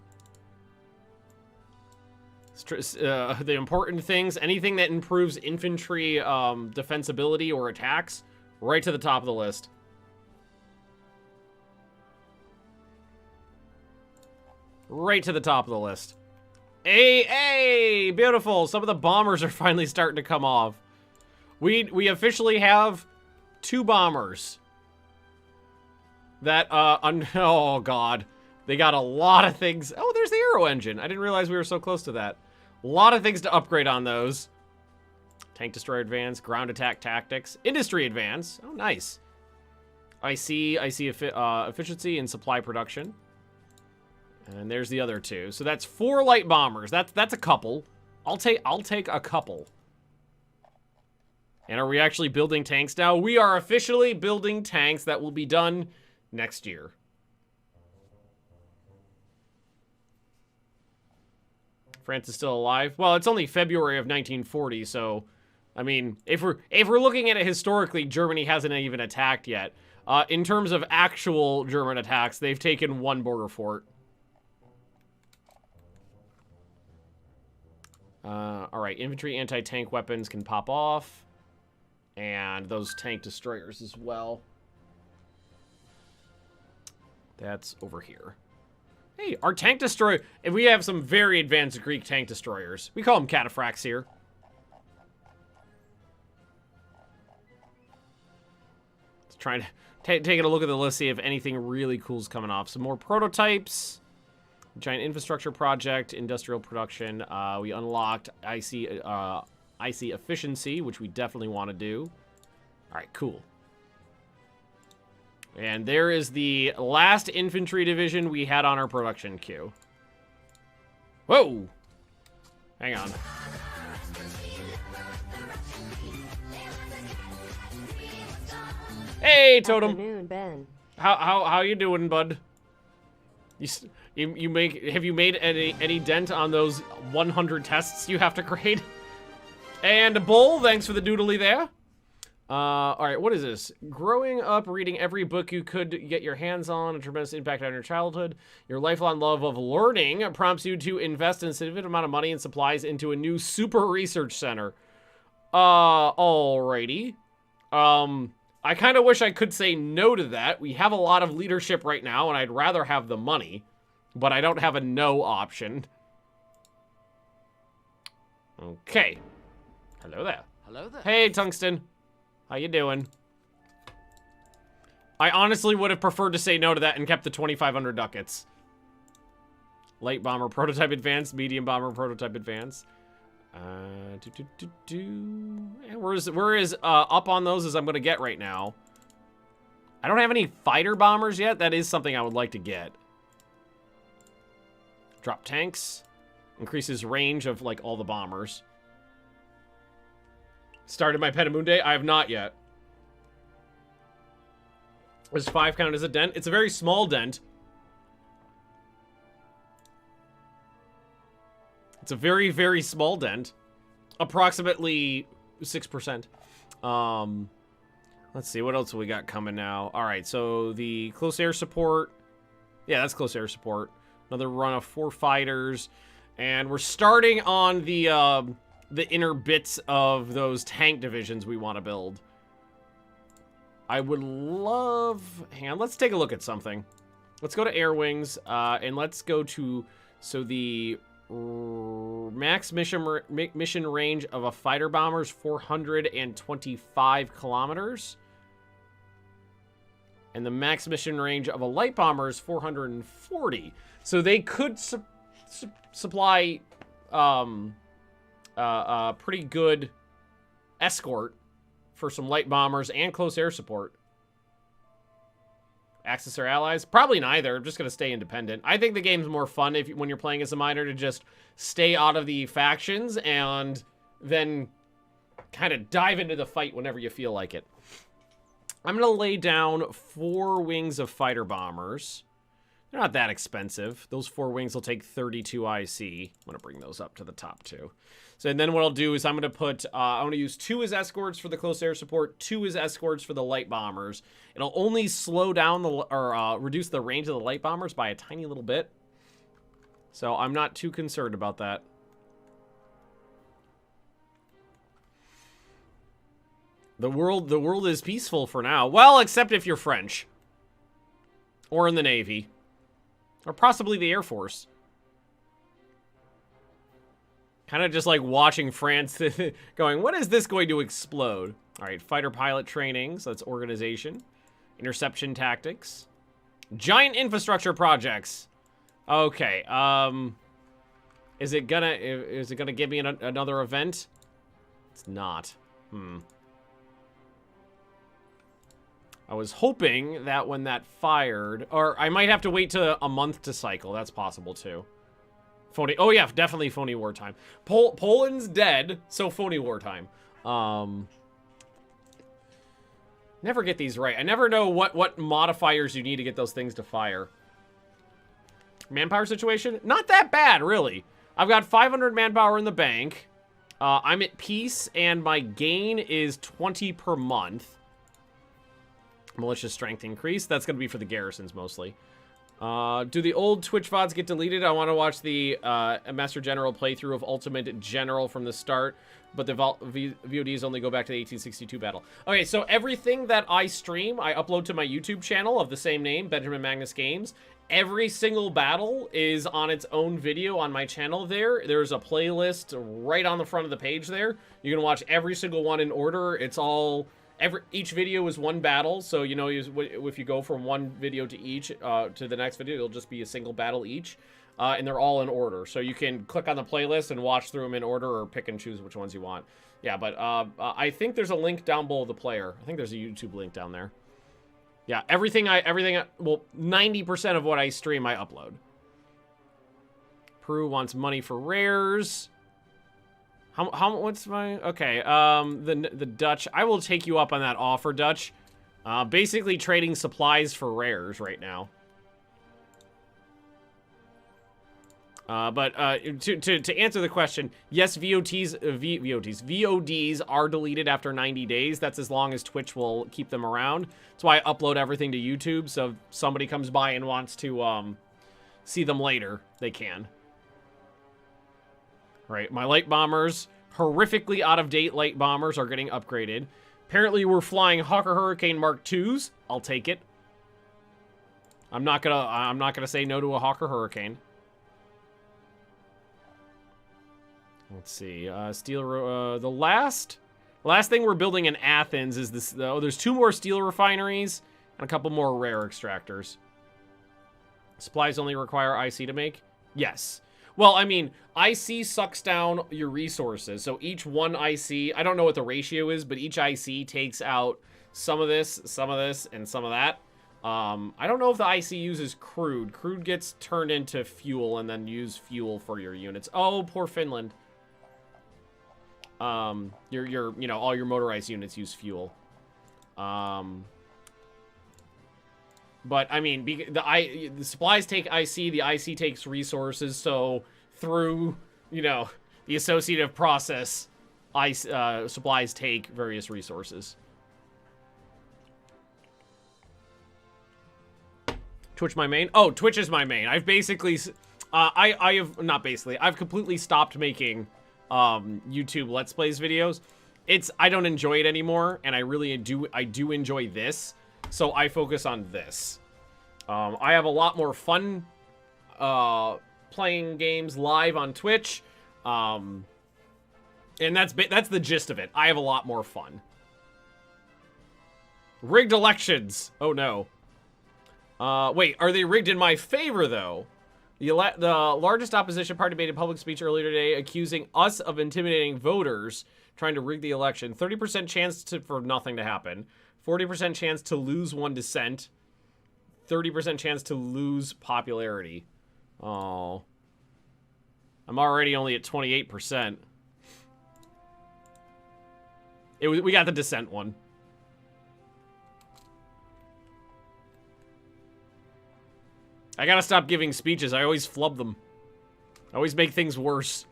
The important things, anything that improves infantry defensibility or attacks, right to the top of the list. Right to the top of the list. Hey, beautiful. Some of the bombers are finally starting to come off. We officially have 2 bombers. That, oh god. They got a lot of things. Oh, there's the Arrow engine. I didn't realize we were so close to that. A lot of things to upgrade on those. Tank destroyer advance, ground attack tactics, industry advance. Oh, nice. I see efficiency and supply production. And there's the other 2. So that's 4 light bombers. That's a couple. I'll take a couple. And are we actually building tanks now? We are officially building tanks that will be done next year. France is still alive. Well, it's only February of 1940, so I mean, if we're looking at it historically, Germany hasn't even attacked yet. In terms of actual German attacks, they've taken 1 border fort. All right, infantry anti-tank weapons can pop off, and those tank destroyers as well. That's over here. Hey, our tank destroyer, and we have some very advanced Greek tank destroyers. We call them cataphracts here. Let's try to taking a look at the list, see if anything really cool's coming off. Some more prototypes. Giant infrastructure project, industrial production. We unlocked IC efficiency, which we definitely want to do. All right, cool. And there is the last infantry division we had on our production queue. Whoa! Hang on. Hey, Totem. Afternoon, Ben. How you doing, bud? Have you made any dent on those 100 tests you have to grade? And Bull, thanks for the doodly there. All right, what is this? Growing up, reading every book you could get your hands on, a tremendous impact on your childhood. Your lifelong love of learning prompts you to invest a significant amount of money and supplies into a new super research center. Alrighty. I kind of wish I could say no to that. We have a lot of leadership right now, and I'd rather have the money, but I don't have a no option. Okay. Hello there. Hello there. Hey, Tungsten. How you doing? I honestly would have preferred to say no to that and kept the 2,500 ducats. Light bomber prototype advanced, medium bomber prototype advanced. We're as up on those as I'm gonna get right now. I don't have any fighter bombers yet. That is something I would like to get. Drop tanks. Increases range of, like, all the bombers. Started my Petamunde? I have not yet. Does 5 count as a dent? It's a very small dent. It's a very, very small dent. Approximately 6%. Let's see, what else we got coming now? Alright, so the close air support. Yeah, that's close air support. Another run of 4 fighters. And we're starting on the inner bits of those tank divisions we want to build. I would love... Hang on, let's take a look at something. Let's go to air wings, and let's go to... So the max mission range of a fighter bomber is 425 kilometers. And the max mission range of a light bomber is 440. So they could supply... pretty good escort for some light bombers and close air support. Axis or allies? Probably neither. I'm just going to stay independent. I think the game's more fun when you're playing as a miner to just stay out of the factions and then kind of dive into the fight whenever you feel like it. I'm going to lay down 4 wings of fighter bombers. They're not that expensive. Those 4 wings will take 32 IC. I'm going to bring those up to the top too. So, and then what I'll do is I'm going to put, I'm going to use 2 as escorts for the close air support, 2 as escorts for the light bombers. It'll only slow down or reduce the range of the light bombers by a tiny little bit. So I'm not too concerned about that. The world is peaceful for now. Well, except if you're French. Or in the Navy. Or possibly the Air Force. Kind of just like watching France going, what is this going to explode? All right, fighter pilot training. So that's organization. Interception tactics. Giant infrastructure projects. Okay, is it gonna give me another event? It's not. I was hoping that when that fired, or I might have to wait to a month to cycle. That's possible too. Phony. Oh yeah, definitely phony wartime. Poland's dead, so phony wartime. Never get these right. I never know what modifiers you need to get those things to fire. Manpower situation? Not that bad, really. I've got 500 manpower in the bank. I'm at peace, and my gain is 20 per month. Militia strength increase. That's going to be for the garrisons, mostly. Do the old Twitch VODs get deleted? I want to watch the Master General playthrough of Ultimate General from the start, but the VODs only go back to the 1862 battle. Okay, so everything that I stream, I upload to my YouTube channel of the same name, Benjamin Magnus Games. Every single battle is on its own video on my channel there. There's a playlist right on the front of the page there. You can watch every single one in order. It's all... Each video is one battle, so, you know, if you go from one video to each, to the next video, it'll just be a single battle each, and they're all in order. So you can click on the playlist and watch through them in order, or pick and choose which ones you want. Yeah, but I think there's a link down below the player. I think there's a YouTube link down there. Yeah, well, 90% of what I stream, I upload. Peru wants money for rares. What's my, okay, the Dutch, I will take you up on that offer, Dutch. Basically trading supplies for rares right now. To answer the question, yes, VODs are deleted after 90 days. That's as long as Twitch will keep them around. That's why I upload everything to YouTube, so if somebody comes by and wants to see them later, they can. Right, my light bombers, horrifically out-of-date light bombers are getting upgraded. Apparently, we're flying Hawker Hurricane Mark IIs. I'll take it. I'm not gonna say no to a Hawker Hurricane. Let's see. The last thing we're building in Athens is this. Oh, there's 2 more steel refineries and a couple more rare extractors. Supplies only require IC to make? Yes. Well, I mean, IC sucks down your resources. So each one IC, I don't know what the ratio is, but each IC takes out some of this, and some of that. I don't know if the IC uses crude. Crude gets turned into fuel and then use fuel for your units. Oh, poor Finland. All your motorized units use fuel. But, I mean, the supplies take IC, the IC takes resources, so through, the associative process, supplies take various resources. Twitch my main? Oh, Twitch is my main. I've basically, I've completely stopped making, YouTube Let's Plays videos. I don't enjoy it anymore, and I do enjoy this. So I focus on this. I have a lot more fun playing games live on Twitch. And that's the gist of it. I have a lot more fun. Rigged elections. Oh no. Wait, are they rigged in my favor though? The largest opposition party made a public speech earlier today accusing us of intimidating voters trying to rig the election. 30% chance for nothing to happen. 40% chance to lose one dissent. 30% chance to lose popularity. Oh. I'm already only at 28%. We got the dissent one. I gotta stop giving speeches. I always flub them. I always make things worse.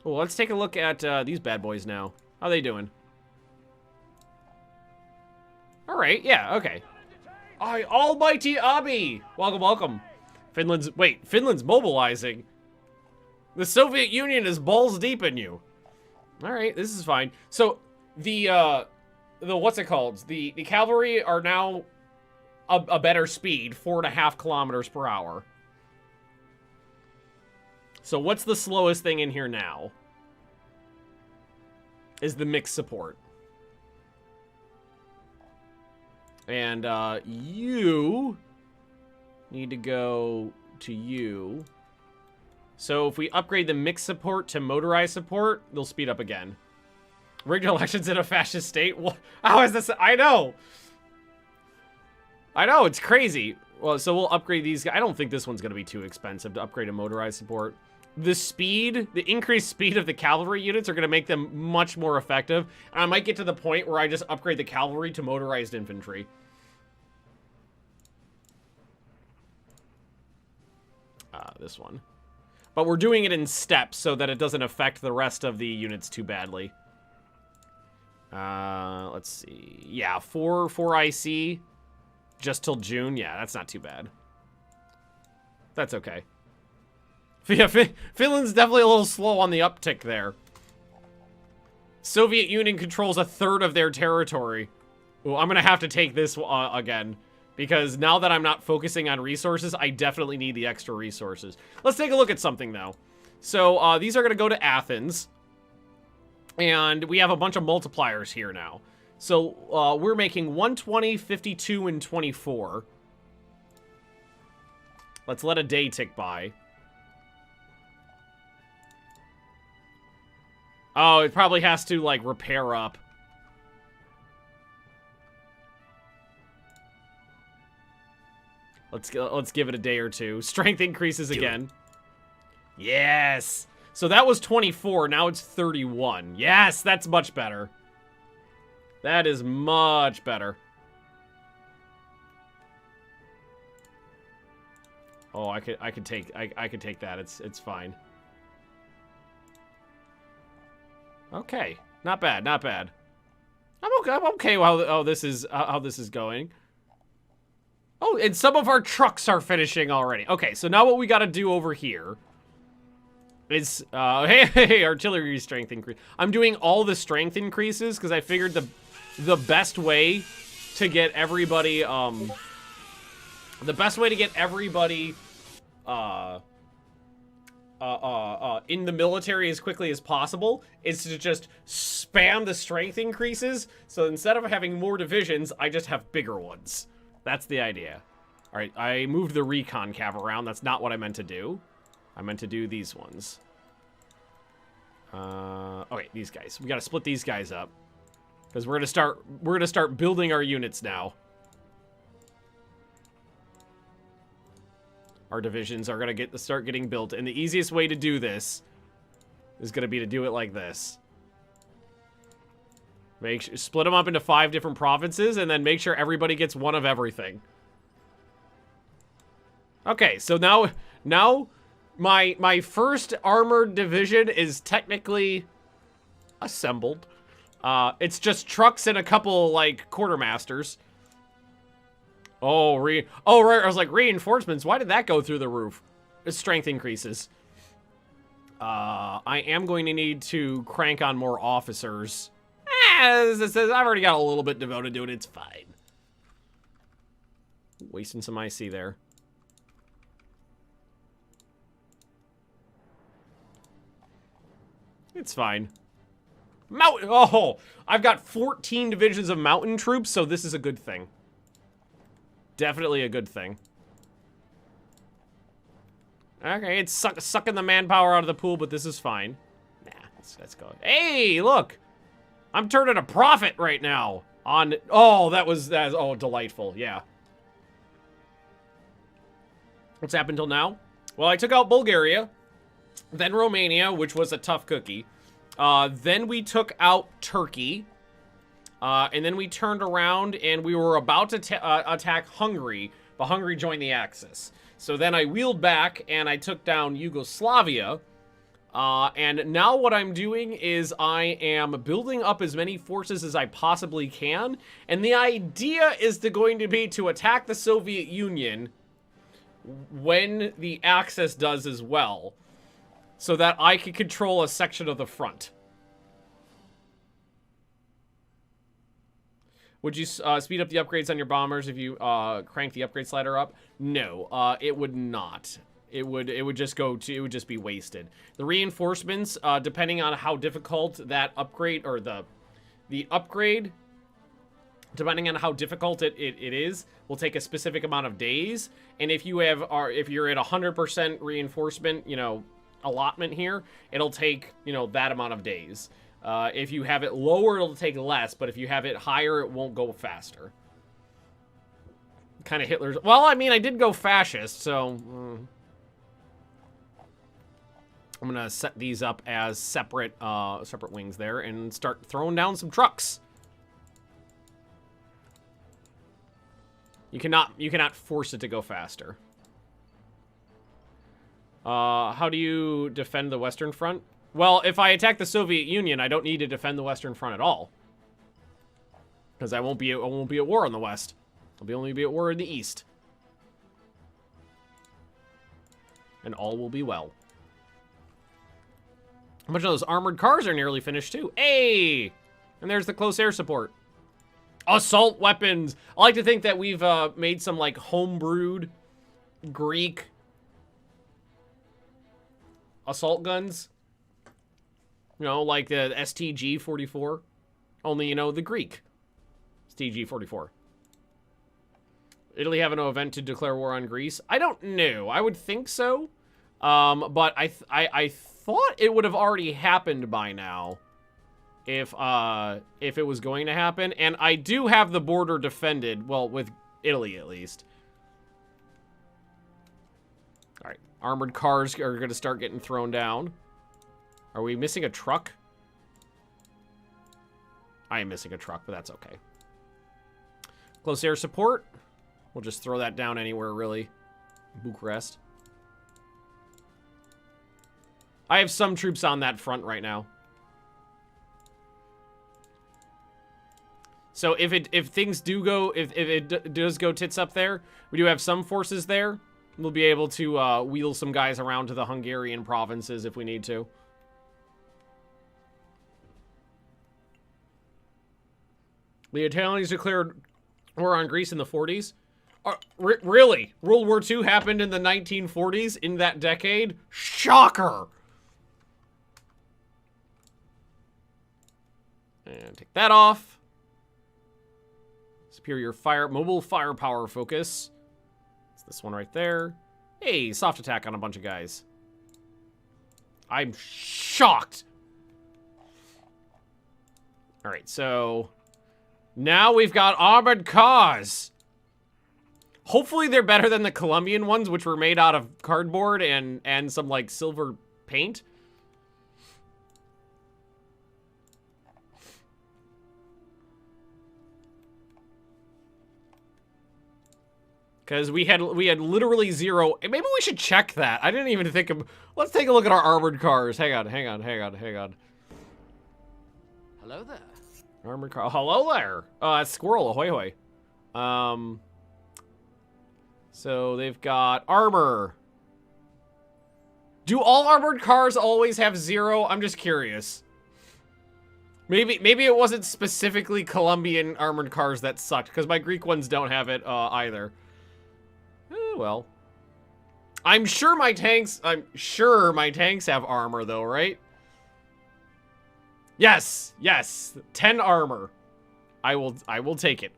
Well, let's take a look at these bad boys now. How they doing? Alright, yeah, okay. Almighty Abi! Welcome, welcome. Finland's mobilizing. The Soviet Union is balls deep in you. Alright, this is fine. So, the what's it called? The cavalry are now a better speed, 4.5 kilometers per hour. So what's the slowest thing in here now? Is the mixed support. And you need to go to you. So if we upgrade the mixed support to motorized support, they'll speed up again. Rigged elections in a fascist state? What? How is this? I know, it's crazy. Well, so we'll upgrade these. I don't think this one's going to be too expensive to upgrade a motorized support. The increased speed of the cavalry units are going to make them much more effective. And I might get to the point where I just upgrade the cavalry to motorized infantry. This one. But we're doing it in steps so that it doesn't affect the rest of the units too badly. Let's see. Yeah, 4 IC. Just till June? Yeah, that's not too bad. That's okay. Yeah, Finland's definitely a little slow on the uptick there. Soviet Union controls 1/3 of their territory. Ooh, I'm gonna have to take this again. Because now that I'm not focusing on resources, I definitely need the extra resources. Let's take a look at something, though. So, these are gonna go to Athens. And we have a bunch of multipliers here now. So, we're making 120, 52, and 24. Let's let a day tick by. Oh, it probably has to, like, repair up. Let's give it a day or two. Strength increases again. Yes! So that was 24, now it's 31. Yes, that's much better. That is much better. Oh, I could take that. It's fine. Okay, not bad, not bad. I'm okay how this is going. Oh, and some of our trucks are finishing already. Okay, so now what we got to do over here is hey, artillery strength increase. I'm doing all the strength increases because I figured the best way to get everybody in the military as quickly as possible is to just spam the strength increases. So instead of having more divisions, I just have bigger ones. That's the idea. All right, I moved the recon cav around. That's not what I meant to do. I meant to do these ones. Okay, these guys. We got to split these guys up because we're gonna start building our units now. Our divisions are gonna start getting built, and the easiest way to do this is gonna be to do it like this. Split them up into 5 different provinces, and then make sure everybody gets one of everything. Okay, so now my first armored division is technically assembled. It's just trucks and a couple like quartermasters. Oh, right. I was like, reinforcements. Why did that go through the roof? It's strength increases. I am going to need to crank on more officers. As it says, I've already got a little bit devoted to it. It's fine. Wasting some IC there. It's fine. Oh, I've got 14 divisions of mountain troops, so this is a good thing. Definitely a good thing. Okay, it's sucking the manpower out of the pool, but this is fine. Nah, let's go. Hey, look! I'm turning a profit right now on... Oh, that's delightful, yeah. What's happened till now? Well, I took out Bulgaria, then Romania, which was a tough cookie. Then we took out Turkey. And then we turned around and we were about to attack Hungary, but Hungary joined the Axis. So then I wheeled back and I took down Yugoslavia. And now what I'm doing is I am building up as many forces as I possibly can. And the idea is going to be to attack the Soviet Union when the Axis does as well, so that I can control a section of the front. Would you speed up the upgrades on your bombers if you crank the upgrade slider up? No, it would not. It would just be wasted. The reinforcements, depending on how difficult that upgrade or the upgrade, depending on how difficult it is, will take a specific amount of days. And if you're at 100% reinforcement, allotment here, it'll take that amount of days. If you have it lower, it'll take less, but if you have it higher, it won't go faster. Kind of Hitler's... Well, I mean, I did go fascist, so... I'm gonna set these up as separate wings there and start throwing down some trucks. You cannot force it to go faster. How do you defend the Western Front? Well, if I attack the Soviet Union, I don't need to defend the Western Front at all, because I won't be at war in the West. I'll only be at war in the East, and all will be well. A bunch of those armored cars are nearly finished too. Hey, and there's the close air support. Assault weapons. I like to think that we've made some like homebrewed Greek assault guns. Like the STG-44. Only, the Greek STG-44. Italy have no event to declare war on Greece? I don't know. I would think so. But I thought it would have already happened by now if it was going to happen. And I do have the border defended, well, with Italy at least. All right. Armored cars are going to start getting thrown down. Are we missing a truck? I am missing a truck, but that's okay. Close air support. We'll just throw that down anywhere, really. Bucharest. I have some troops on that front right now. So if things do go, if it does go tits up there, we do have some forces there. We'll be able to wheel some guys around to the Hungarian provinces if we need to. The Italians declared war on Greece in the 40s. Really? World War II happened in the 1940s, in that decade? Shocker! And take that off. Superior mobile firepower focus. It's this one right there. Hey, soft attack on a bunch of guys. I'm shocked. All right, so now we've got armored cars. Hopefully they're better than the Colombian ones, which were made out of cardboard and some like silver paint. Because we had literally zero. Maybe we should check that. I didn't even think of. Let's take a look at our armored cars. Hang on. Hello there. Armored car. Hello there. Squirrel. Ahoy hoy. So they've got armor. Do all armored cars always have 0? I'm just curious. Maybe it wasn't specifically Colombian armored cars that sucked, because my Greek ones don't have it either. Well. I'm sure my tanks have armor though, right? Yes. 10 armor. I will take it.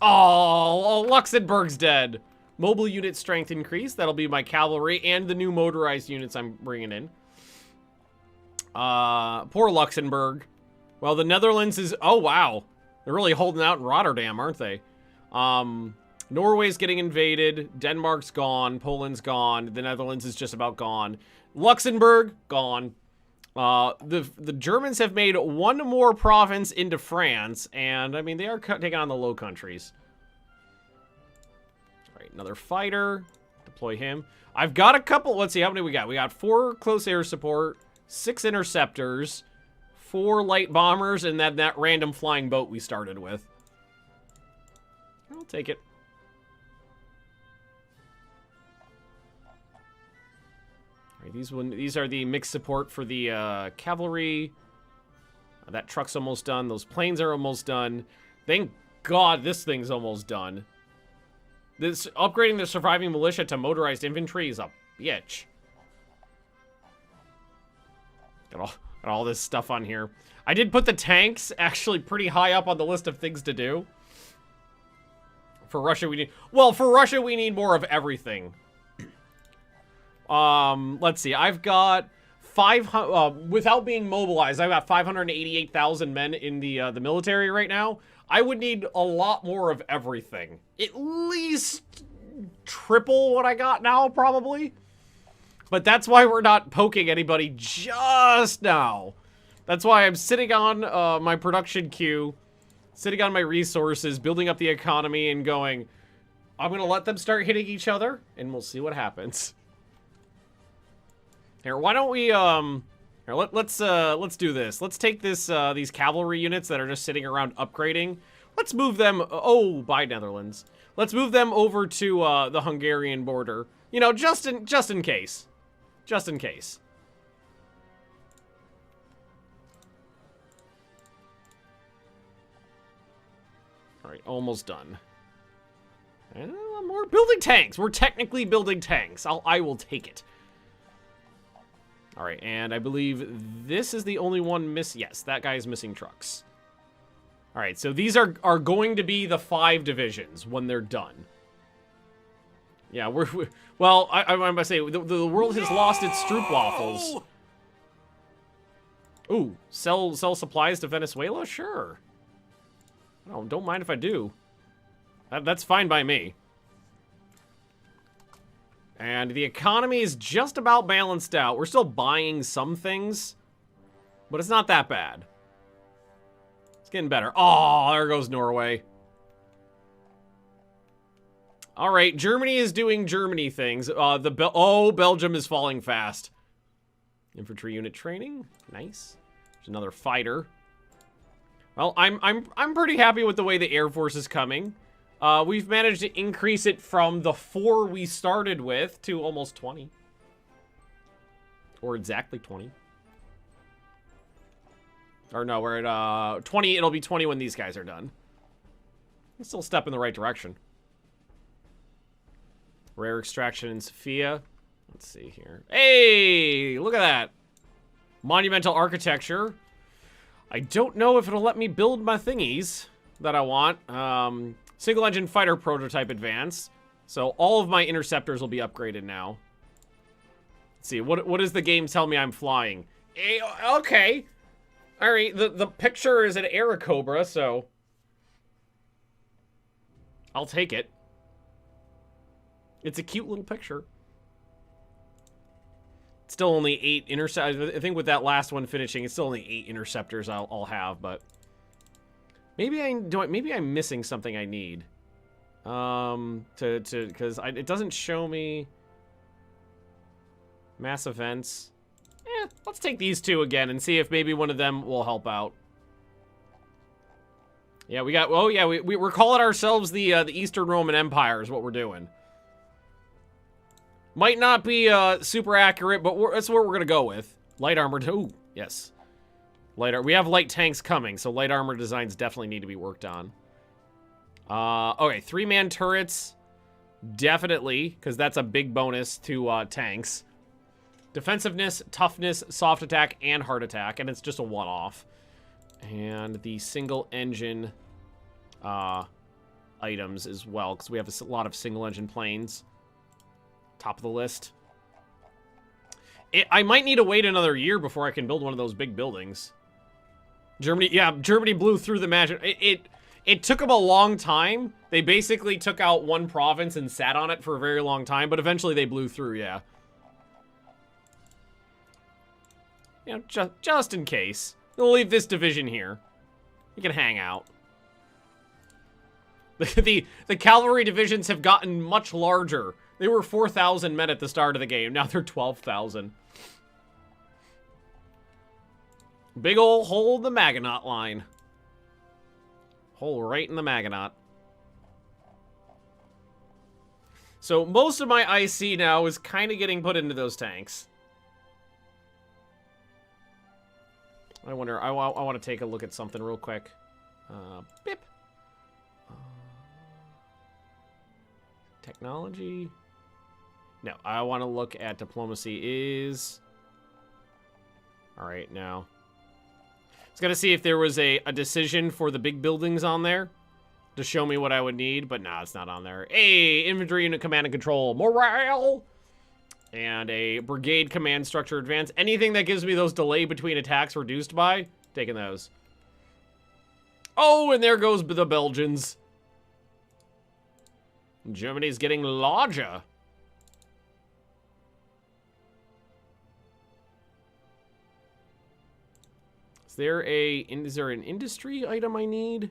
Oh, Luxembourg's dead. Mobile unit strength increase. That'll be my cavalry and the new motorized units I'm bringing in. Poor Luxembourg. Well, the Netherlands is... Oh, wow. They're really holding out in Rotterdam, aren't they? Norway's getting invaded. Denmark's gone. Poland's gone. The Netherlands is just about gone. Luxembourg, gone. The Germans have made one more province into France, and I mean they are taking on the Low Countries. All right, another fighter. Deploy him. I've got a couple. Let's see how many we got. We got 4 close air support, 6 interceptors, 4 light bombers, and then that random flying boat we started with. I'll take it. These are the mixed support for the cavalry. That truck's almost done. Those planes are almost done. Thank God this thing's almost done. This upgrading the surviving militia to motorized infantry is a bitch. Got all this stuff on here. I did put the tanks actually pretty high up on the list of things to do. For Russia, we need more of everything. Let's see. I've got 500 without being mobilized. I've got 588,000 men in the military right now. I would need a lot more of everything. At least triple what I got now, probably. But that's why we're not poking anybody just now. That's why I'm sitting on my production queue, sitting on my resources, building up the economy, and going, I'm gonna let them start hitting each other, and we'll see what happens. Here, why don't we, here, let's do this. Let's take this, these cavalry units that are just sitting around upgrading. Let's move them, oh, by Netherlands. Let's move them over to, the Hungarian border. You know, just in case. Just in case. All right, almost done. And we're building tanks. We're technically building tanks. I will take it. All right, and I believe this is the only one yes, that guy is missing trucks. All right, so these are going to be the 5 divisions when they're done. Yeah, well, I'm going to say, the world has lost its stroopwafels. Ooh, sell supplies to Venezuela? Sure. Don't mind if I do. That's fine by me. And the economy is just about balanced out. We're still buying some things, but it's not that bad. It's getting better. Oh, there goes Norway. All right, Germany is doing Germany things. Belgium is falling fast. Infantry unit training, nice. There's another fighter. Well, I'm pretty happy with the way the Air Force is coming. We've managed to increase it from the 4 we started with to almost 20. Or exactly 20. Or no, we're at 20. It'll be 20 when these guys are done. It's still a step in the right direction. Rare extraction in Sofia. Let's see here. Hey, look at that. Monumental architecture. I don't know if it'll let me build my thingies that I want. Single engine fighter prototype advance. So all of my interceptors will be upgraded now. Let's see, what does the game tell me I'm flying? Okay. All right, the picture is an Airacobra, so I'll take it. It's a cute little picture. Still only 8 interceptors. I think with that last one finishing, it's still only 8 interceptors I'll have, but maybe I'm missing something I need. Because it doesn't show me mass events. Let's take these 2 again and see if maybe one of them will help out. Yeah, we got. Oh yeah, we're calling ourselves the Eastern Roman Empire is what we're doing. Might not be super accurate, but that's what we're gonna go with. Light armor. Ooh, yes. We have light tanks coming, so light armor designs definitely need to be worked on. Okay, 3-man turrets, definitely, because that's a big bonus to tanks. Defensiveness, toughness, soft attack, and hard attack, and it's just a one-off. And the single engine items as well, because we have a lot of single engine planes. Top of the list. I might need to wait another year before I can build one of those big buildings. Germany blew through the magic. It took them a long time. They basically took out one province and sat on it for a very long time, but eventually they blew through, yeah. You know, just in case. We'll leave this division here. You can hang out. The cavalry divisions have gotten much larger. They were 4,000 men at the start of the game. Now they're 12,000. Big ol' hole in the Maginot line. Hole right in the Maginot. So most of my IC now is kind of getting put into those tanks. I wonder, I want to take a look at something real quick. Bip. Technology. No, I want to look at diplomacy is... Alright, now. I was going to see if there was a decision for the big buildings on there to show me what I would need, but nah, it's not on there. Hey, infantry unit command and control. Morale! And a brigade command structure advance. Anything that gives me those delay between attacks reduced by, taking those. Oh, and there goes the Belgians. Germany's getting larger. Is there an industry item I need?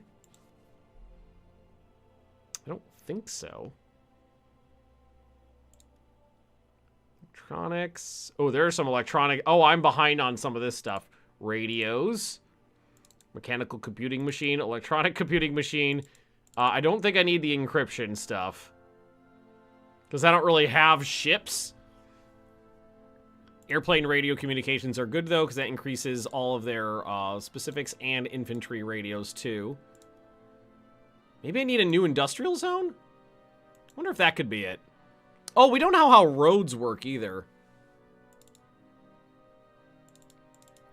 I don't think so. Electronics. Oh, there's some electronic. Oh, I'm behind on some of this stuff. Radios. Mechanical computing machine. Electronic computing machine. I don't think I need the encryption stuff. Because I don't really have ships. Airplane radio communications are good, though, because that increases all of their specifics and infantry radios, too. Maybe I need a new industrial zone? I wonder if that could be it. Oh, we don't know how roads work, either.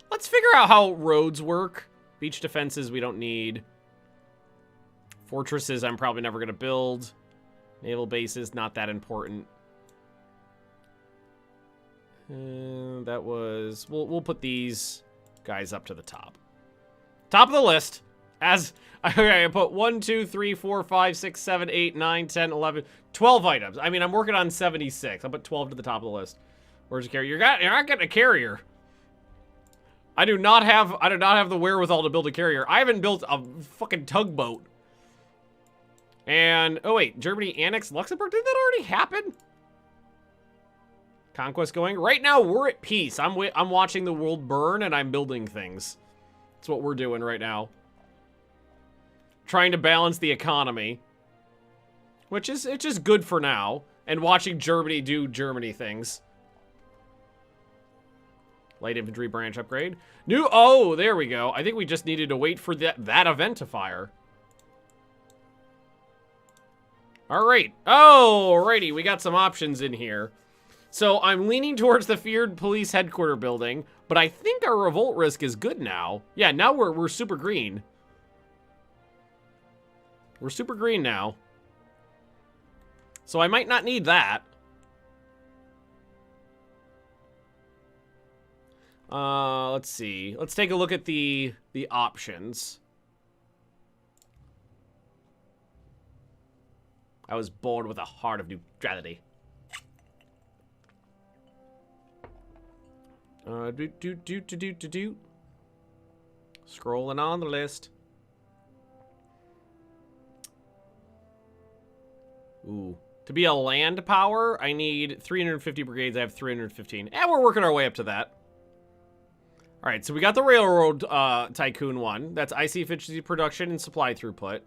Let's figure out how roads work. Beach defenses we don't need. Fortresses I'm probably never going to build. Naval bases, not that important. That was... We'll put these guys up to the top. Top of the list. Okay, I put 1, 2, 3, 4, 5, 6, 7, 8, 9, 10, 11, 12 items. I mean, I'm working on 76. I'll put 12 to the top of the list. Where's the carrier? You're not getting a carrier. I do not have the wherewithal to build a carrier. I haven't built a fucking tugboat. And, oh wait, Germany annexed Luxembourg? Did that already happen? Conquest going. Right now, we're at peace. I'm watching the world burn, and I'm building things. That's what we're doing right now. Trying to balance the economy. Which is, it's just good for now. And watching Germany do Germany things. Light infantry branch upgrade. New, oh, there we go. I think we just needed to wait for that event to fire. All right. Alrighty, we got some options in here. So I'm leaning towards the feared police headquarters building, but I think our revolt risk is good now. Yeah, now we're super green. We're super green now. So I might not need that. Let's see. Let's take a look at the options. I was born with a heart of neutrality. Scrolling on the list. Ooh. To be a land power, I need 350 brigades. I have 315. And we're working our way up to that. All right, so we got the Railroad Tycoon one. That's IC efficiency, production, and supply throughput.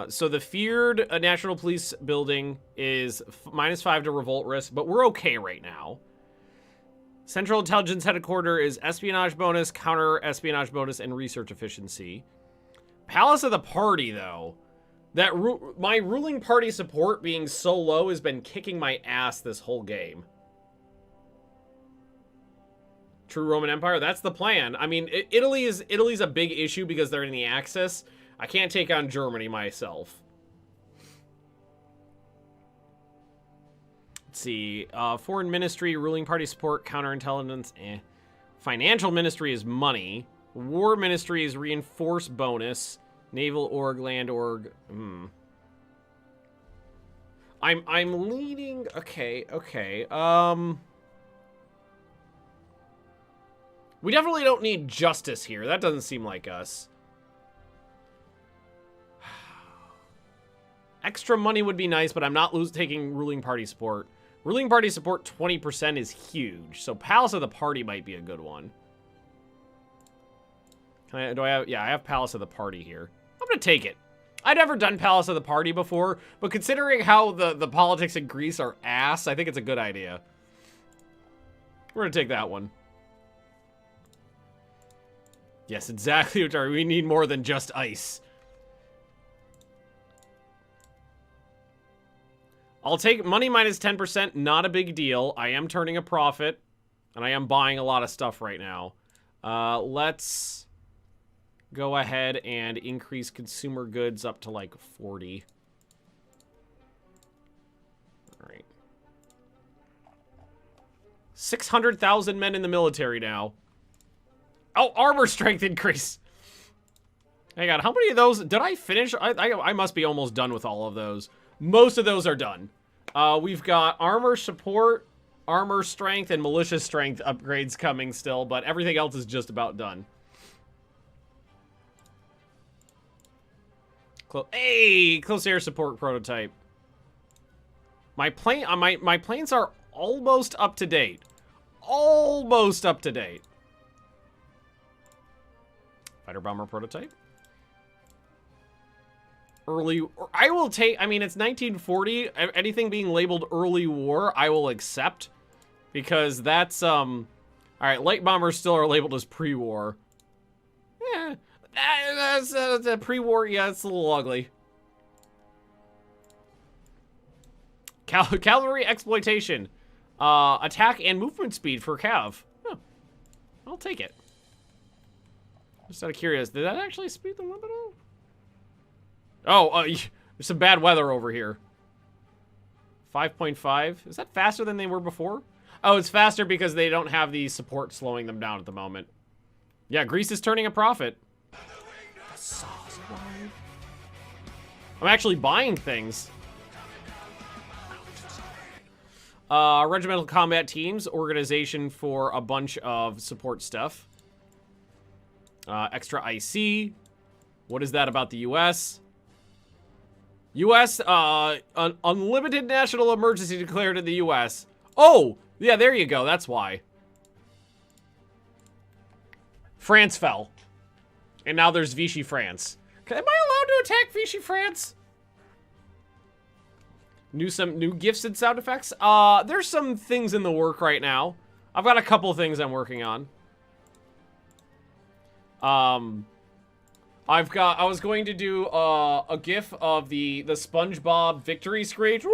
So the feared National Police building is -5 to revolt risk, but we're okay right now. Central Intelligence Headquarters is espionage bonus, counter espionage bonus, and research efficiency. Palace of the Party, though. My ruling party support being so low has been kicking my ass this whole game. True Roman Empire, that's the plan. I mean, Italy's a big issue because they're in the Axis. I can't take on Germany myself. Let's see. Foreign Ministry, ruling party support, counterintelligence, eh. Financial Ministry is money. War Ministry is reinforced bonus. Naval org, land org. I'm leading. Okay. We definitely don't need justice here. That doesn't seem like us. Extra money would be nice, but I'm not taking ruling party support. Ruling party support 20% is huge, so Palace of the Party might be a good one. I have Palace of the Party here. I'm gonna take it. I'd never done Palace of the Party before, but considering how the politics in Greece are ass, I think it's a good idea. We're gonna take that one. Yes, exactly, Utari. We need more than just ice. I'll take money minus 10%, not a big deal. I am turning a profit, and I am buying a lot of stuff right now. Let's go ahead and increase consumer goods up to like 40. All right. 600,000 men in the military now. Oh, armor strength increase. Hang on, how many of those did I finish? I must be almost done with all of those. Most of those are done. We've got armor support, armor strength, and militia strength upgrades coming still, but everything else is just about done. Close air support prototype. My planes are almost up to date. Almost up to date. Fighter bomber prototype. I will take, I mean, it's 1940. Anything being labeled early war, I will accept. Because that's, all right, light bombers still are labeled as pre-war. Yeah, that's pre-war, yeah, it's a little ugly. Cavalry exploitation. Attack and movement speed for Cav. Huh. I'll take it. Just out of curiosity, did that actually speed them up at all? Oh, there's some bad weather over here. 5.5. Is that faster than they were before? Oh, it's faster because they don't have the support slowing them down at the moment. Yeah, Greece is turning a profit. I'm actually buying things. Regimental combat teams, organization for a bunch of support stuff. Extra IC. What is that about the US? U.S. An unlimited national emergency declared in the U.S. Oh, yeah, there you go. That's why. France fell. And now there's Vichy France. Am I allowed to attack Vichy France? New gifts and sound effects? There's some things in the work right now. I've got a couple things I'm working on. I was going to do a gif of the SpongeBob victory screech,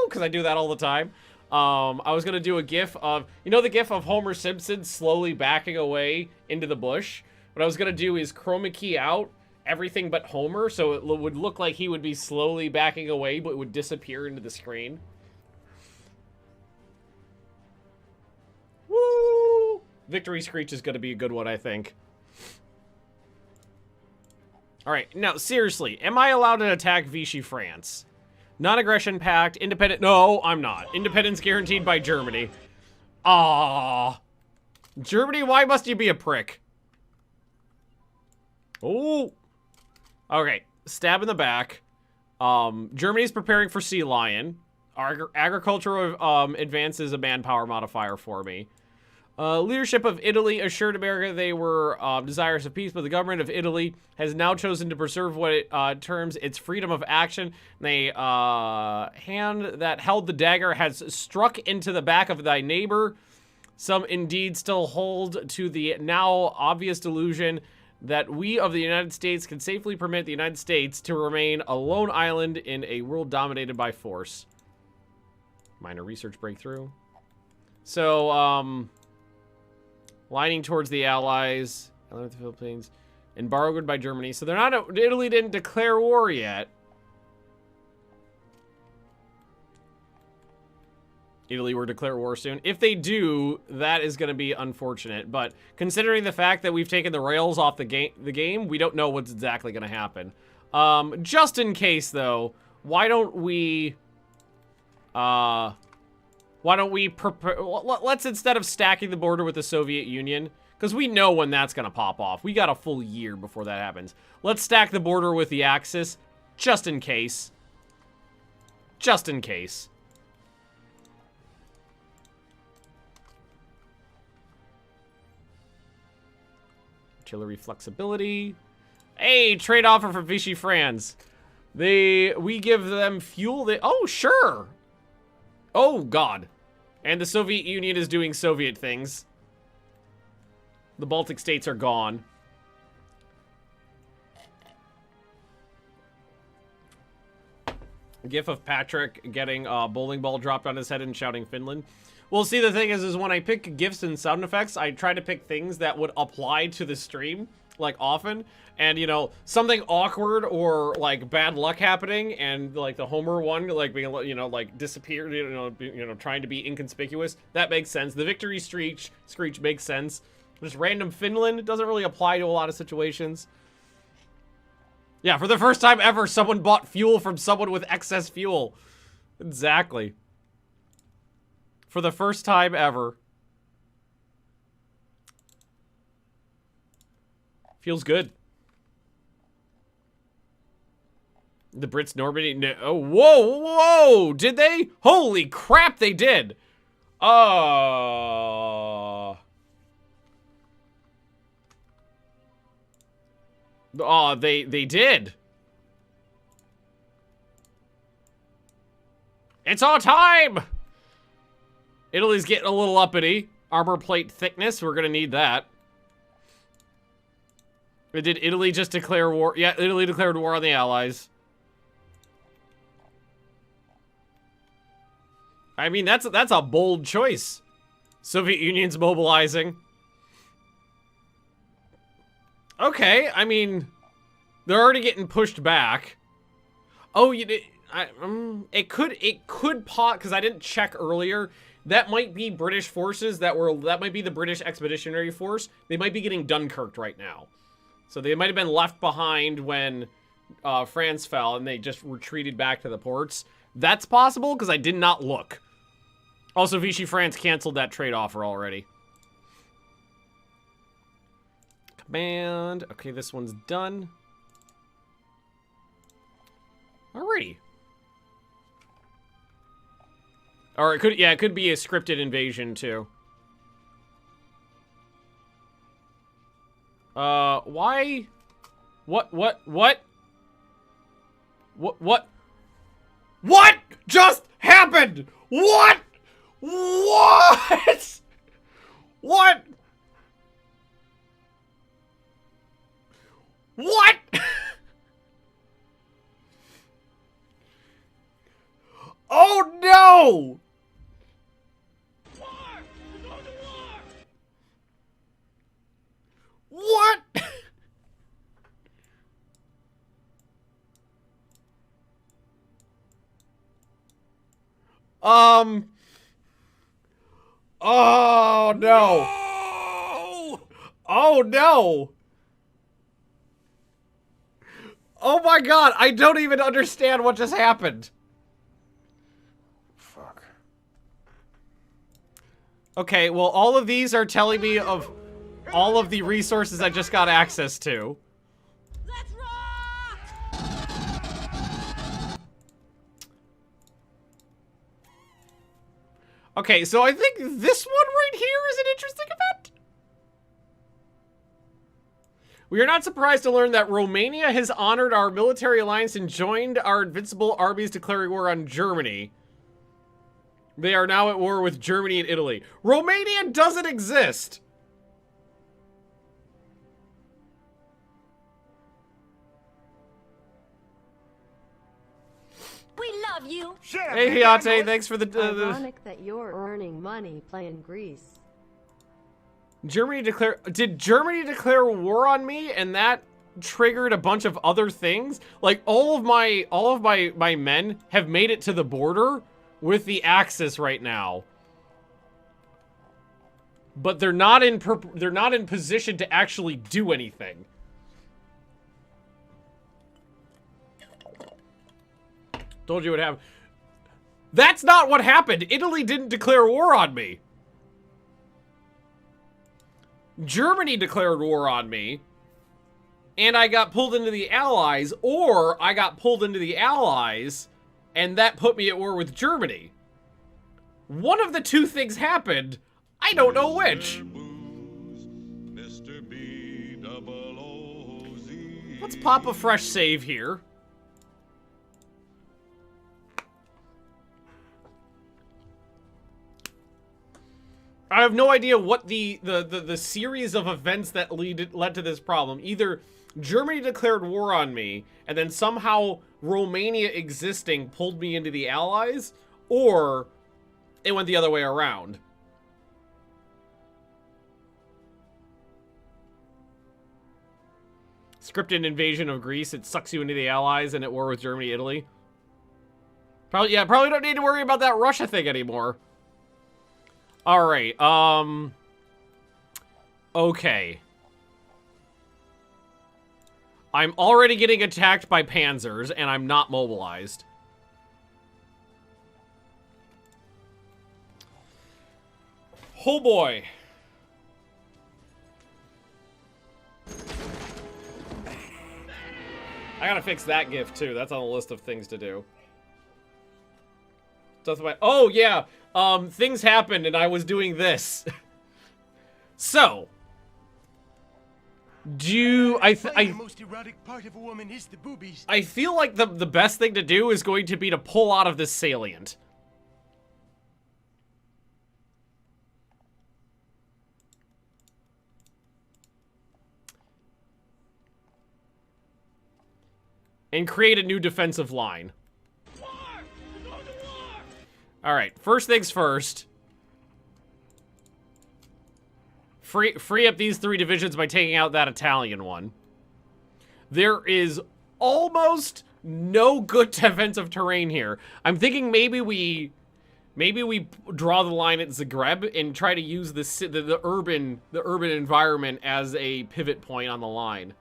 because I do that all the time. I was gonna do a gif of, you know, the gif of Homer Simpson slowly backing away into the bush. What I was gonna do is chroma key out everything but Homer, so it would look like he would be slowly backing away, but it would disappear into the screen. Woo! Victory screech is gonna be a good one, I think. Alright, now, seriously, am I allowed to attack Vichy France? Non-aggression pact, independent... No, I'm not. Independence guaranteed by Germany. Ah, Germany, why must you be a prick? Oh. Okay, stab in the back. Germany's preparing for Sea Lion. Agricultural advances a manpower modifier for me. Leadership of Italy assured America they were desirous of peace, but the government of Italy has now chosen to preserve what it terms its freedom of action. The hand that held the dagger has struck into the back of thy neighbor. Some indeed still hold to the now obvious delusion that we of the United States can safely permit the United States to remain a lone island in a world dominated by force. Minor research breakthrough. So, lining towards the Allies, the Philippines, embargoed by Germany. So they're not, Italy didn't declare war yet. Italy will declare war soon. If they do, that is going to be unfortunate. But considering the fact that we've taken the rails off the game, we don't know what's exactly going to happen. Just in case, though, why don't we prepare? Let's, instead of stacking the border with the Soviet Union, because we know when that's going to pop off. We got a full year before that happens. Let's stack the border with the Axis, just in case. Just in case. Artillery flexibility. Hey, trade offer for Vichy France. We give them fuel. Oh, sure. Oh, God. And the Soviet Union is doing Soviet things. The Baltic states are gone. GIF of Patrick getting a bowling ball dropped on his head and shouting Finland. Well, see, the thing is when I pick GIFs and sound effects, I try to pick things that would apply to the stream, like, often. And, you know, something awkward or, like, bad luck happening, and, like, the Homer one, like, being, you know, like, disappeared, you know, trying to be inconspicuous. That makes sense. The victory screech makes sense. Just random Finland doesn't really apply to a lot of situations. Yeah, for the first time ever, someone bought fuel from someone with excess fuel. Exactly. For the first time ever. Feels good. The Brits, Normandy, no, oh, whoa, whoa, did they? Holy crap, they did. Oh, they did. It's our time. Italy's getting a little uppity. Armor plate thickness, we're gonna need that. Did Italy just declare war? Yeah, Italy declared war on the Allies. I mean, that's a bold choice. Soviet Union's mobilizing. Okay, I mean, they're already getting pushed back. Oh, it could pop, because I didn't check earlier. That might be British forces that might be the British Expeditionary Force. They might be getting Dunkirked right now. So they might have been left behind when France fell and they just retreated back to the ports. That's possible because I did not look. Also, Vichy France canceled that trade offer already. Command. Okay, this one's done. Alrighty. Or it could, yeah, it could be a scripted invasion too. Why? What? What just happened? What? What? What? What? Oh no! What? Oh no. No! Oh no. Oh my god, I don't even understand what just happened. Fuck. Okay, well, all of these are telling me of all of the resources I just got access to. Let's rock! Okay, so I think this one right here is an interesting event. We are not surprised to learn that Romania has honored our military alliance and joined our invincible armies declaring war on Germany. They are now at war with Germany and Italy. Romania doesn't exist. We love you. Hey, Hiate, thanks for the... Ironic that you're earning money playing Greece. Germany declare... Did Germany declare war on me and that triggered a bunch of other things? Like, all of my men have made it to the border with the Axis right now. But they're not in position to actually do anything. Told you what happened. That's not what happened. Italy didn't declare war on me. Germany declared war on me. And I got pulled into the Allies, or I got pulled into the Allies, and that put me at war with Germany. One of the two things happened. I don't know which. Let's pop a fresh save here. I have no idea what the series of events that led to this problem. Either Germany declared war on me, and then somehow Romania existing pulled me into the Allies, or it went the other way around. Scripted invasion of Greece, it sucks you into the Allies and at war with Germany, Italy. Probably don't need to worry about that Russia thing anymore. Alright, okay. I'm already getting attacked by panzers, and I'm not mobilized. Oh boy. I gotta fix that gift too. That's on the list of things to do. Oh yeah, things happened and I was doing this. So, the most erotic part of a woman is the boobies. I feel like the best thing to do is going to be to pull out of this salient. And create a new defensive line. Alright, first things first. Free up these 3 divisions by taking out that Italian one. There is almost no good defensive terrain here. I'm thinking maybe we draw the line at Zagreb and try to use the urban environment as a pivot point on the line.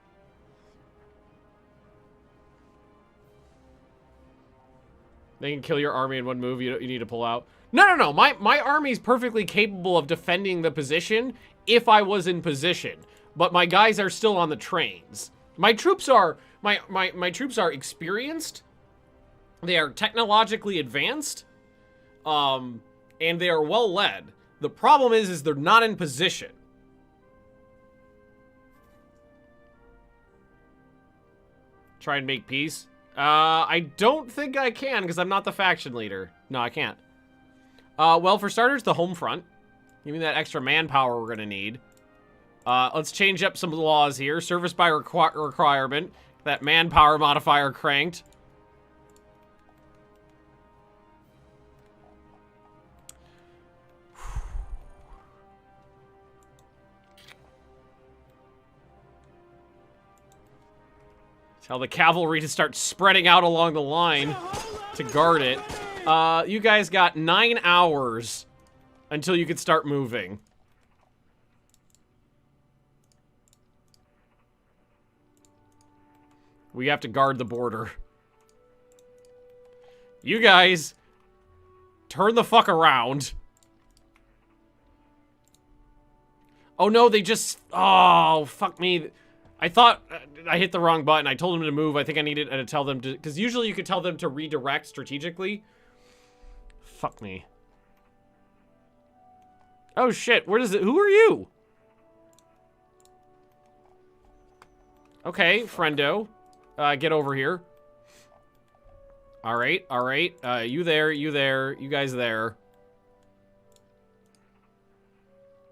They can kill your army in one move. You need to pull out. No. My army's perfectly capable of defending the position if I was in position. But my guys are still on the trains. My troops are my troops are experienced, They are technologically advanced, and they are well led. The problem is they're not in position. Try and make peace. I don't think I can because I'm not the faction leader. No, I can't. Well, for starters, the home front. Give me that extra manpower we're gonna need. Let's change up some laws here. Service by requirement. That manpower modifier cranked. Tell the cavalry to start spreading out along the line to guard it. You guys got 9 hours until you could start moving. We have to guard the border. You guys, turn the fuck around. Oh no, they just... Oh, fuck me. I thought I hit the wrong button. I told them to move. I think I needed to tell them to... Because usually you could tell them to redirect strategically. Fuck me. Oh shit, where does it... Who are you? Okay, friendo. Get over here. Alright, alright. You there, you guys there.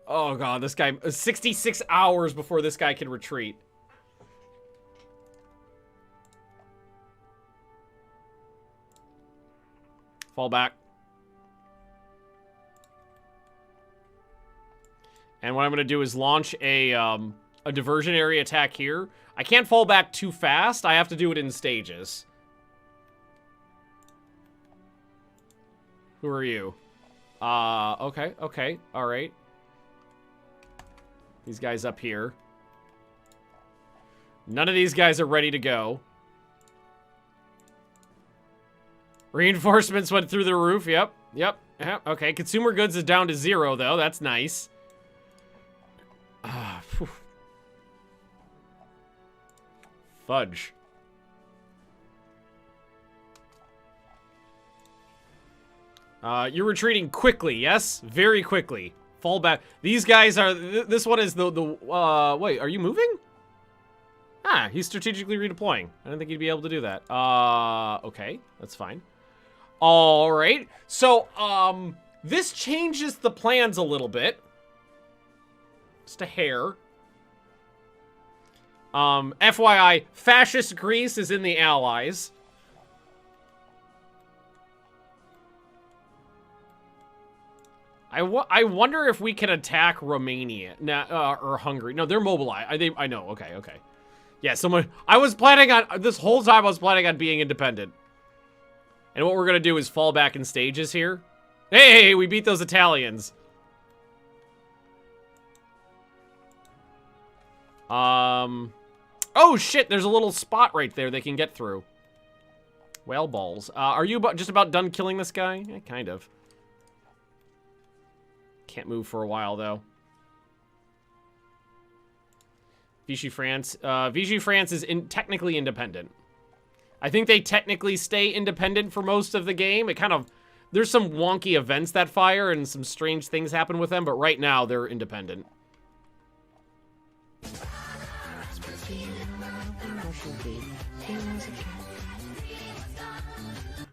Oh god, this guy... 66 hours before this guy can retreat. Fall back. And what I'm gonna do is launch a diversionary attack here. I can't fall back too fast. I have to do it in stages. Who are you? Okay, okay, alright. These guys up here. None of these guys are ready to go. Reinforcements went through the roof. Yep. Okay, consumer goods is down to 0, though. That's nice. Fudge. You're retreating quickly, yes? Very quickly. Fall back. These guys are... This one is the wait, are you moving? Ah, he's strategically redeploying. I didn't think he'd be able to do that. Okay. That's fine. Alright. So, this changes the plans a little bit. Just a hair. FYI, fascist Greece is in the Allies. I wonder if we can attack Romania or Hungary. No, they're mobilized. I know. Okay. Yeah, someone. I was planning on this whole time. I was planning on being independent. And what we're gonna do is fall back in stages here. Hey, we beat those Italians. Oh shit! There's a little spot right there they can get through. Whale balls. Are you just about done killing this guy? Yeah, kind of. Can't move for a while, though. Vichy France. Vichy France is technically independent. I think they technically stay independent for most of the game. It kind of... There's some wonky events that fire and some strange things happen with them, but right now they're independent.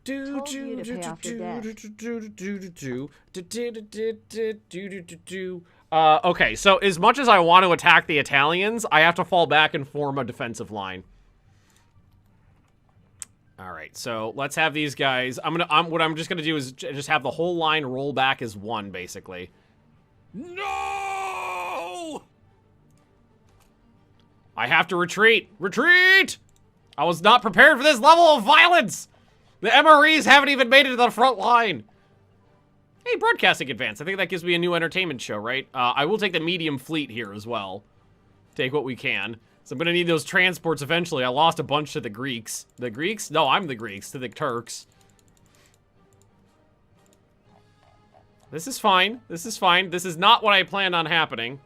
Told you to pay off your debt. Okay, so as much as I want to attack the Italians, I have to fall back and form a defensive line. All right, so let's have these guys. What I'm just gonna do is just have the whole line roll back as one, basically. No! I have to retreat. Retreat! I was not prepared for this level of violence. The MREs haven't even made it to the front line. Hey, broadcasting advance. I think that gives me a new entertainment show, right? I will take the medium fleet here as well. Take what we can. So I'm gonna need those transports eventually. I lost a bunch to the Greeks. The Greeks? No, I'm the Greeks. To the Turks. This is fine. This is fine. This is not what I planned on happening.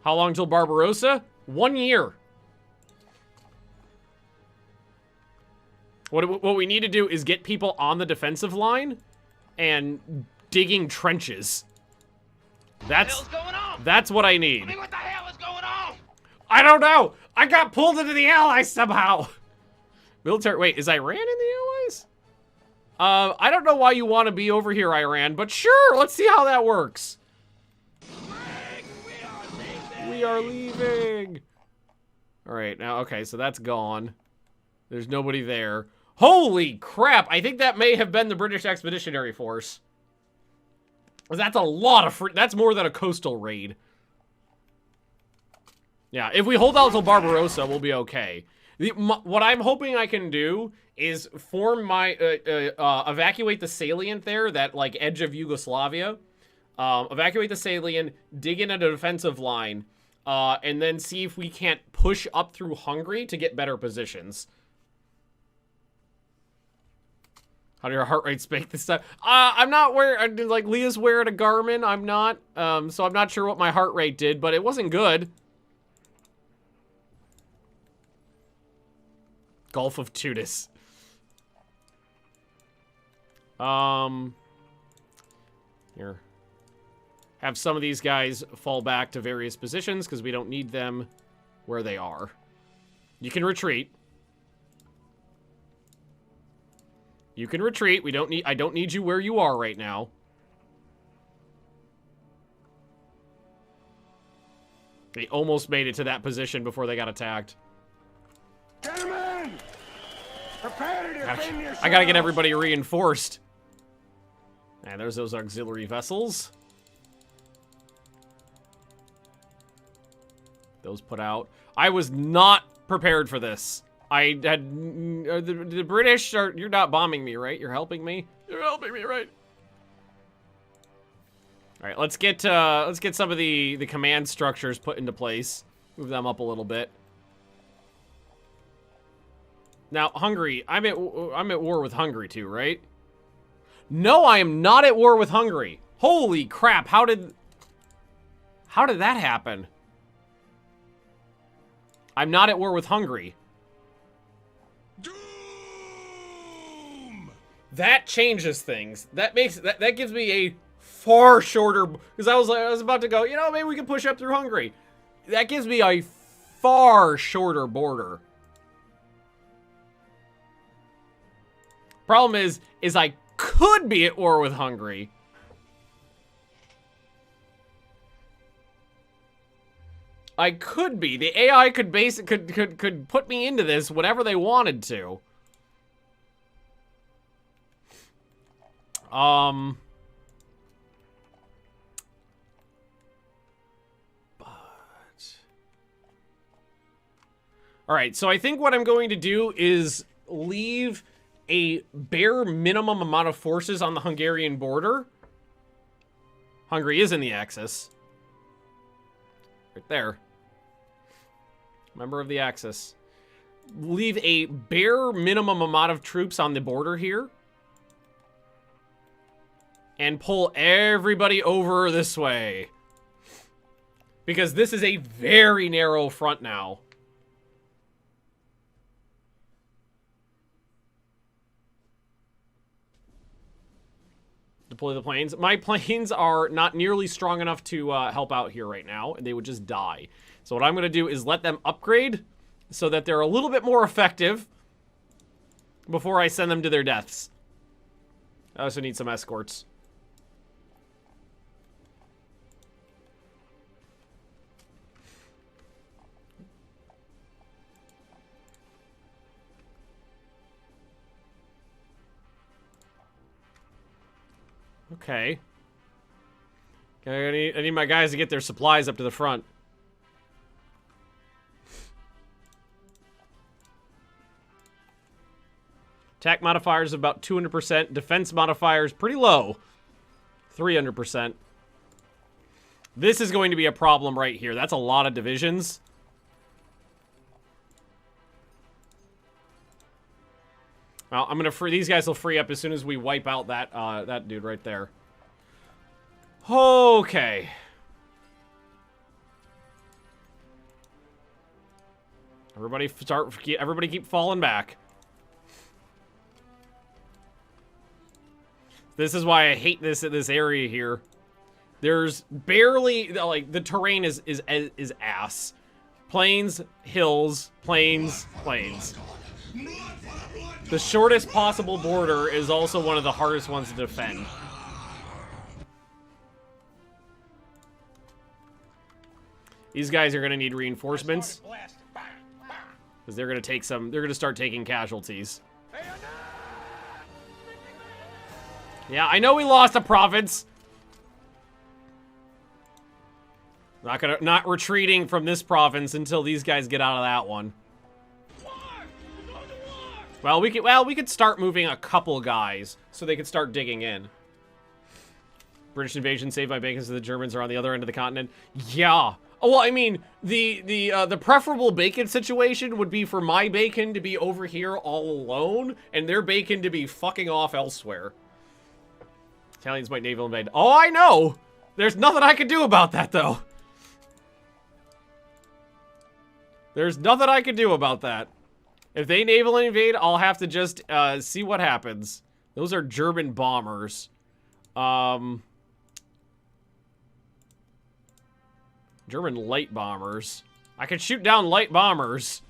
How long till Barbarossa? 1 year. What we need to do is get people on the defensive line and digging trenches. That's what I need. I mean, what the hell is going on? I don't know. I got pulled into the Allies somehow. Military. Wait, is Iran in the Allies? I don't know why you want to be over here, Iran, but sure. Let's see how that works. We are leaving. All right, now, okay, so that's gone. There's nobody there. Holy crap, I think that may have been the British Expeditionary Force. That's a lot of that's more than a coastal raid. Yeah, if we hold out till Barbarossa, we'll be okay. What I'm hoping I can do is form my, evacuate the salient there, that, like, edge of Yugoslavia. Evacuate the salient, dig in a defensive line, and then see if we can't push up through Hungary to get better positions. How do your heart rate spike this time? I'm not wearing, like, Leah's wearing a Garmin. I'm not, so I'm not sure what my heart rate did, but it wasn't good. Gulf of Tunis. Here. Have some of these guys fall back to various positions because we don't need them where they are. You can retreat. You can retreat. I don't need you where you are right now. They almost made it to that position before they got attacked. Gentlemen, prepare to defend yourselves. I gotta get everybody reinforced. And there's those auxiliary vessels. Those put out. I was not prepared for this. I had the British are. You're not bombing me, right? You're helping me. You're helping me, right? All right, let's get some of the command structures put into place. Move them up a little bit. Now, Hungary. I'm at war with Hungary too, right? No, I am not at war with Hungary. Holy crap! How did that happen? I'm not at war with Hungary. Doom! That changes things. That gives me a far shorter, because I was about to go, you know, maybe we can push up through Hungary. That gives me a far shorter border. Problem is I could be at war with Hungary. I could be. The AI could could put me into this whenever they wanted to. But all right, so I think what I'm going to do is leave a bare minimum amount of forces on the Hungarian border. Hungary is in the Axis. Right there. Member of the Axis. Leave a bare minimum amount of troops on the border here. And pull everybody over this way. Because this is a very narrow front now. Deploy the planes. My planes are not nearly strong enough to help out here right now, and they would just die. So what I'm going to do is let them upgrade so that they're a little bit more effective before I send them to their deaths. I also need some escorts. Okay. I need my guys to get their supplies up to the front. Attack modifiers about 200%. Defense modifiers pretty low. 300%. This is going to be a problem right here. That's a lot of divisions. Well, I'm gonna free these guys. Will free up as soon as we wipe out that that dude right there. Okay. Everybody keep falling back. This is why I hate this area here. There's barely, like, the terrain is ass. Plains, hills, plains, plains. The shortest possible border is also one of the hardest ones to defend. These guys are going to need reinforcements. Because they're going to take some, they're going to start taking casualties. Yeah, I know we lost a province. Not retreating from this province until these guys get out of that one. Well, we could start moving a couple guys so they could start digging in. British invasion saved my bacon, so the Germans are on the other end of the continent. Yeah. Oh, well, I mean, the preferable bacon situation would be for my bacon to be over here all alone, and their bacon to be fucking off elsewhere. Italians might naval invade. Oh, I know! There's nothing I can do about that, though. There's nothing I can do about that. If they naval invade, I'll have to just see what happens. Those are German bombers. German light bombers. I can shoot down light bombers.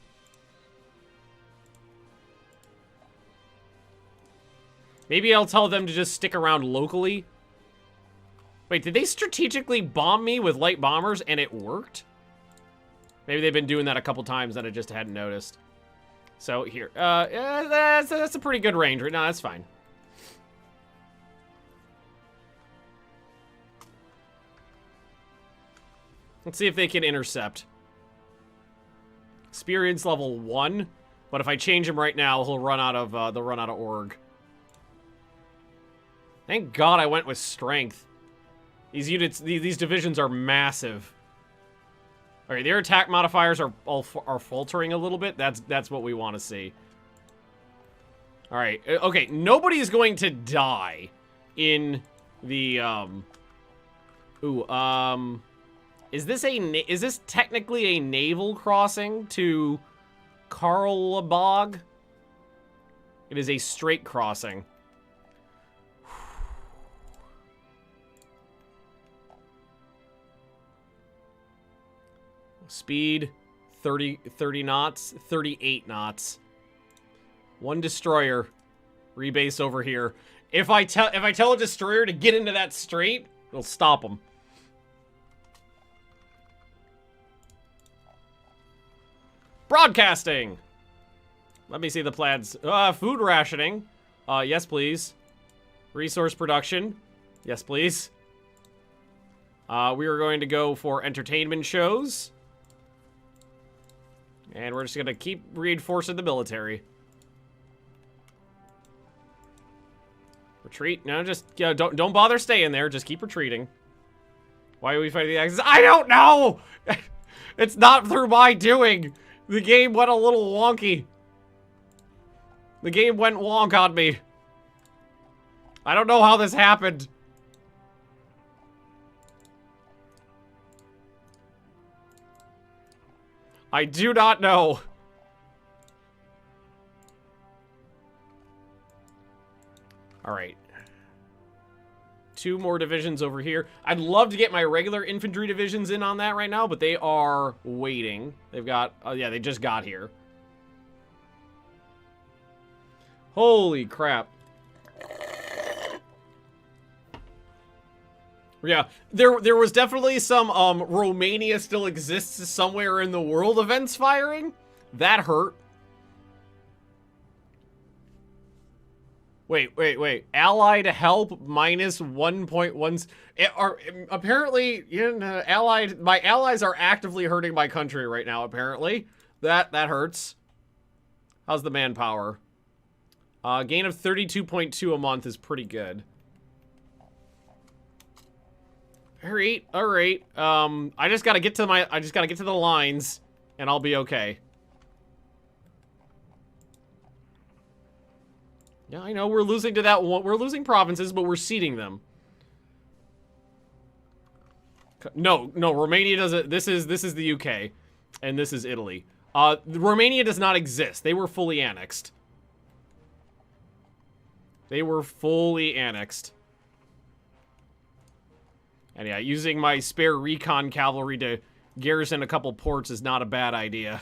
Maybe I'll tell them to just stick around locally. Wait, did they strategically bomb me with light bombers and it worked? Maybe they've been doing that a couple times and I just hadn't noticed. So here, that's a pretty good range right now. That's fine. Let's see if they can intercept. Experience level 1, but if I change him right now, he'll run out of they'll run out of org. Thank God I went with strength. These units, these divisions are massive. All right, their attack modifiers are faltering a little bit. That's what we want to see. All right, okay. Nobody is going to die in the Is this technically a naval crossing to Karlabag? It is a straight crossing. Speed 30 knots, 38 knots. One destroyer. Rebase over here. If I tell a destroyer to get into that strait, it'll stop them. Broadcasting. Let me see the plans. Food rationing. Yes, please. Resource production. Yes, please. We are going to go for entertainment shows. And we're just going to keep reinforcing the military. Retreat. No, just don't bother staying there. Just keep retreating. Why are we fighting the Axis? I don't know! It's not through my doing. The game went a little wonky. The game went wonk on me. I don't know how this happened. I do not know. All right. 2 more divisions over here. I'd love to get my regular infantry divisions in on that right now, but they are waiting. They've got, yeah, they just got here. Holy crap. Yeah, there was definitely some Romania still exists somewhere in the world events firing. That hurt. Wait. Allied help minus 1.1. Apparently, you know, my allies are actively hurting my country right now, apparently. That hurts. How's the manpower? Gain of 32.2 a month is pretty good. All right. I just gotta get to the lines, and I'll be okay. Yeah, I know we're losing to that one. We're losing provinces, but we're ceding them. No, Romania doesn't. This is the UK, and this is Italy. Romania does not exist. They were fully annexed. They were fully annexed. And yeah, using my spare recon cavalry to garrison a couple ports is not a bad idea.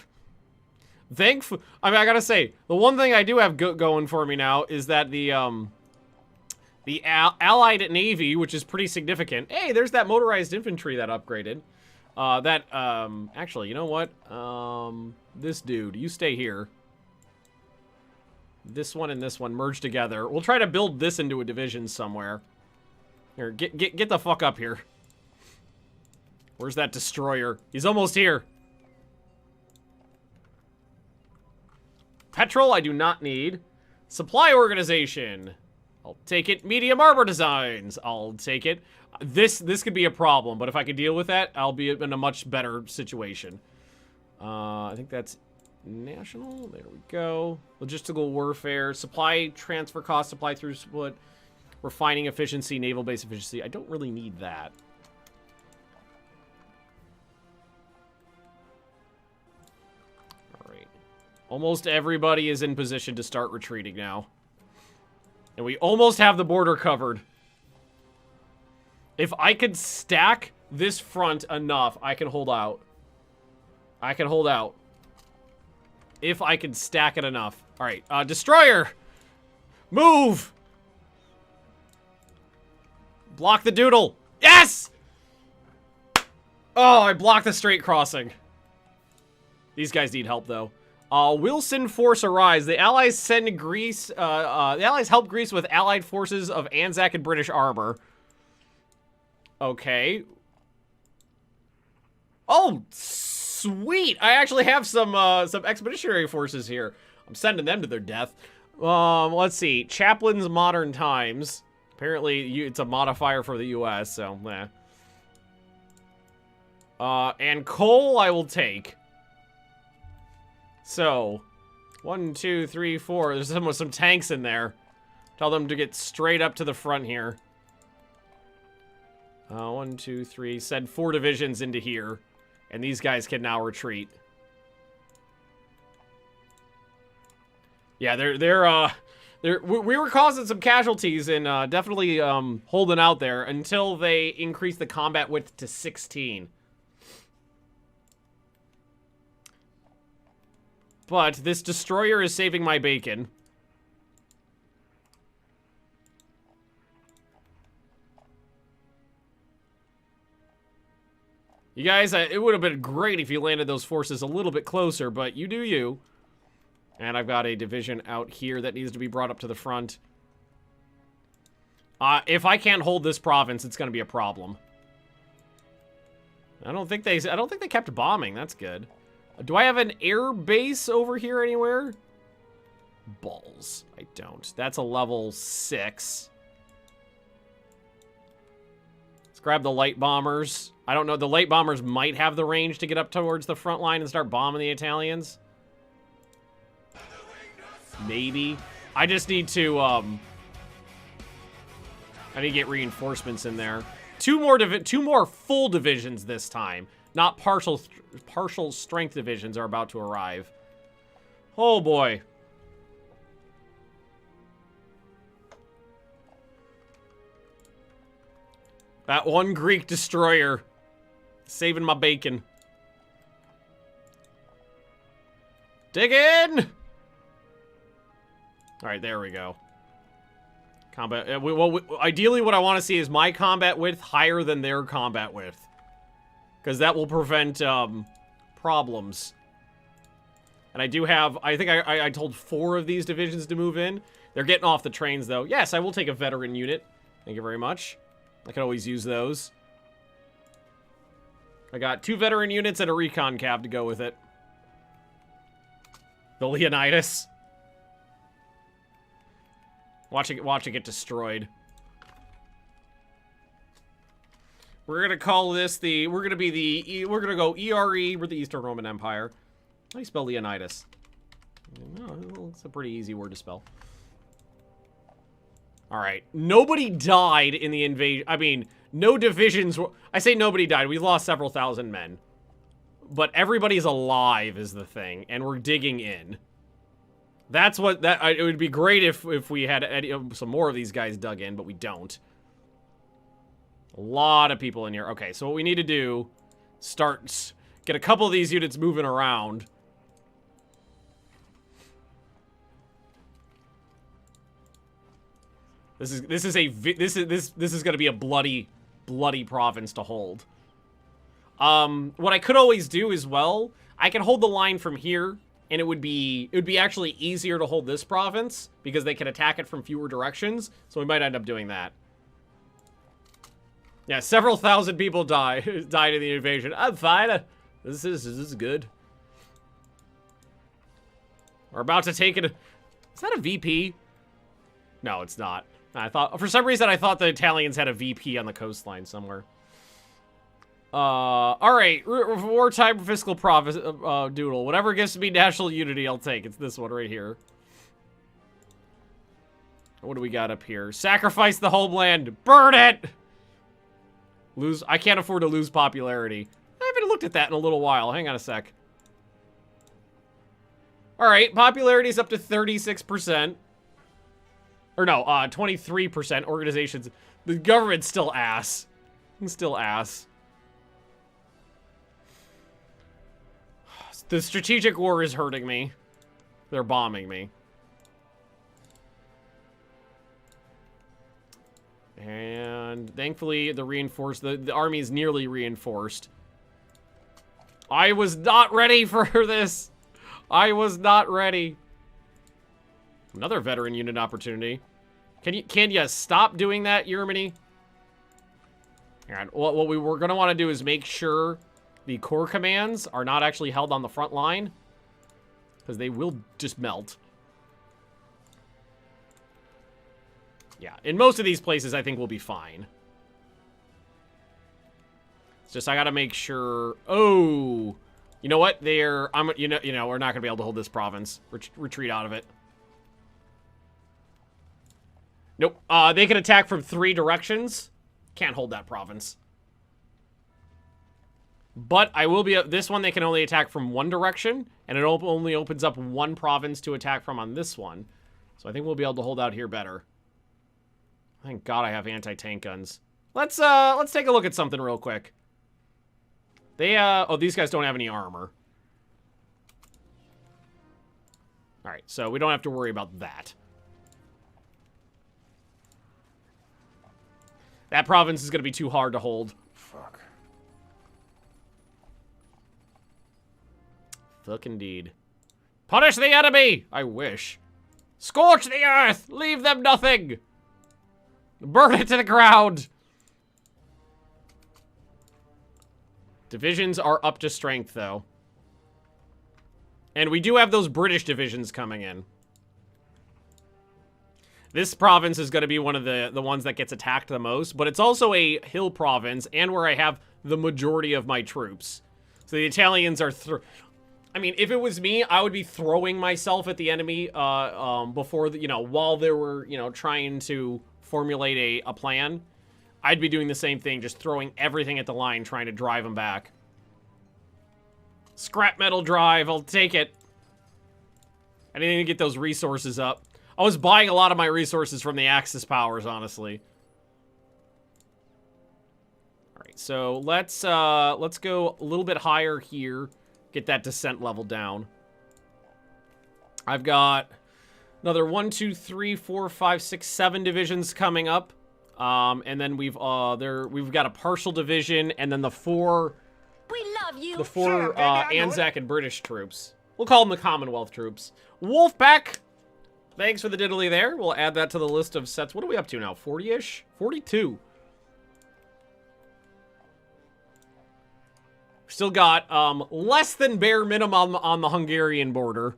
I mean, I gotta say, the one thing I do have going for me now is that the Allied Navy, which is pretty significant. Hey, there's that motorized infantry that upgraded. Actually, you know what? This dude, you stay here. This one and this one merge together. We'll try to build this into a division somewhere. Here, get the fuck up here. Where's that destroyer? He's almost here. Petrol, I do not need. Supply organization. I'll take it. Medium armor designs. I'll take it. This could be a problem, but if I could deal with that, I'll be in a much better situation. I think that's national. There we go. Logistical warfare. Supply transfer cost. Supply throughput. Refining efficiency. Naval base efficiency. I don't really need that. Alright. Almost everybody is in position to start retreating now. And we almost have the border covered. If I could stack this front enough, I can hold out. I can hold out. If I can stack it enough. Alright, destroyer! Move! Block the doodle. Yes! Oh, I blocked the straight crossing. These guys need help, though. Wilson force arise. The Allies send Greece, the Allies help Greece with allied forces of Anzac and British armor. Okay. Oh, sweet! I actually have some expeditionary forces here. I'm sending them to their death. Let's see. Chaplain's Modern Times. Apparently, it's a modifier for the U.S., so, and coal I will take. So, 1, 2, 3, 4. There's some tanks in there. Tell them to get straight up to the front here. 1, 2, 3. Send 4 divisions into here. And these guys can now retreat. Yeah, we were causing some casualties and definitely holding out there until they increased the combat width to 16. But this destroyer is saving my bacon. You guys, it would have been great if you landed those forces a little bit closer, but you do you. And I've got a division out here that needs to be brought up to the front. If I can't hold this province, it's going to be a problem. I don't think they kept bombing. That's good. Do I have an air base over here anywhere? Balls. I don't. That's a level 6. Let's grab the light bombers. I don't know. The light bombers might have the range to get up towards the front line and start bombing the Italians. Maybe. I just need to, I need to get reinforcements in there. Two more full divisions this time. Not partial strength divisions are about to arrive. Oh boy. That one Greek destroyer. Saving my bacon. Dig in! Alright, there we go. Combat. Ideally, what I want to see is my combat width higher than their combat width. Because that will prevent problems. And I do have, I think I told 4 of these divisions to move in. They're getting off the trains, though. Yes, I will take a veteran unit. Thank you very much. I can always use those. I got 2 veteran units and a recon cav to go with it. The Leonidas. Watch it get destroyed. We're gonna call this the. We're gonna go ERE. We're the Eastern Roman Empire. How do you spell Leonidas? No, it's a pretty easy word to spell. All right. Nobody died in the invasion. I mean, no divisions. I say nobody died. We lost several thousand men, but everybody's alive is the thing, and we're digging in. That's what it would be great if we had some more of these guys dug in, but we don't. A lot of people in here. Okay, so what we need to do, get a couple of these units moving around. This is going to be a bloody province to hold. What I could always do as well, I can hold the line from here, and it would be actually easier to hold this province because they can attack it from fewer directions. So we might end up doing that. Yeah, several thousand people died in the invasion. I'm fine. This is good. We're about to take it. Is that a VP? No, it's not. I thought, for some reason, I thought the Italians had a VP on the coastline somewhere. All right, wartime fiscal profit doodle. Whatever gives me national unity, I'll take. It's this one right here. What do we got up here? Sacrifice the homeland. Burn it. I can't afford to lose popularity. I haven't looked at that in a little while. Hang on a sec. All right, popularity's up to 36%. Or no, 23%. Organizations. The government's still ass. Still ass. The strategic war is hurting me. They're bombing me. And thankfully, the army is nearly reinforced. I was not ready for this. I was not ready. Another veteran unit opportunity. Can you stop doing that, Germany? Alright, what we were going to want to do is make sure the core commands are not actually held on the front line, because they will just melt. Yeah, in most of these places, I think we'll be fine. It's just I gotta make sure. Oh, you know what? We're not gonna be able to hold this province. Retreat out of it. Nope. They can attack from 3 directions. Can't hold that province. But I will be... This one, they can only attack from 1 direction, and it only opens up 1 province to attack from on this one. So I think we'll be able to hold out here better. Thank God I have anti-tank guns. Let's take a look at something real quick. Oh, these guys don't have any armor. Alright, so we don't have to worry about that. That province is going to be too hard to hold. Fuck. Fuck indeed. Punish the enemy! I wish. Scorch the earth! Leave them nothing! Burn it to the ground! Divisions are up to strength, though. And we do have those British divisions coming in. This province is going to be one of the ones that gets attacked the most, but it's also a hill province and where I have the majority of my troops. So the Italians are... I mean, if it was me, I would be throwing myself at the enemy before, while they were, trying to formulate a plan. I'd be doing the same thing, just throwing everything at the line, trying to drive them back. Scrap metal drive, I'll take it. Anything to get those resources up. I was buying a lot of my resources from the Axis powers, honestly. All right, so let's go a little bit higher here. Get that descent level down. I've got another 1, 2, 3, 4, 5, 6, 7 divisions coming up. And then we've got a partial division, and then the 4 Anzac and British troops. We'll call them the Commonwealth troops. Wolfpack! Thanks for the diddly there. We'll add that to the list of sets. What are we up to now? 40-ish? 42. Still got less than bare minimum on the Hungarian border.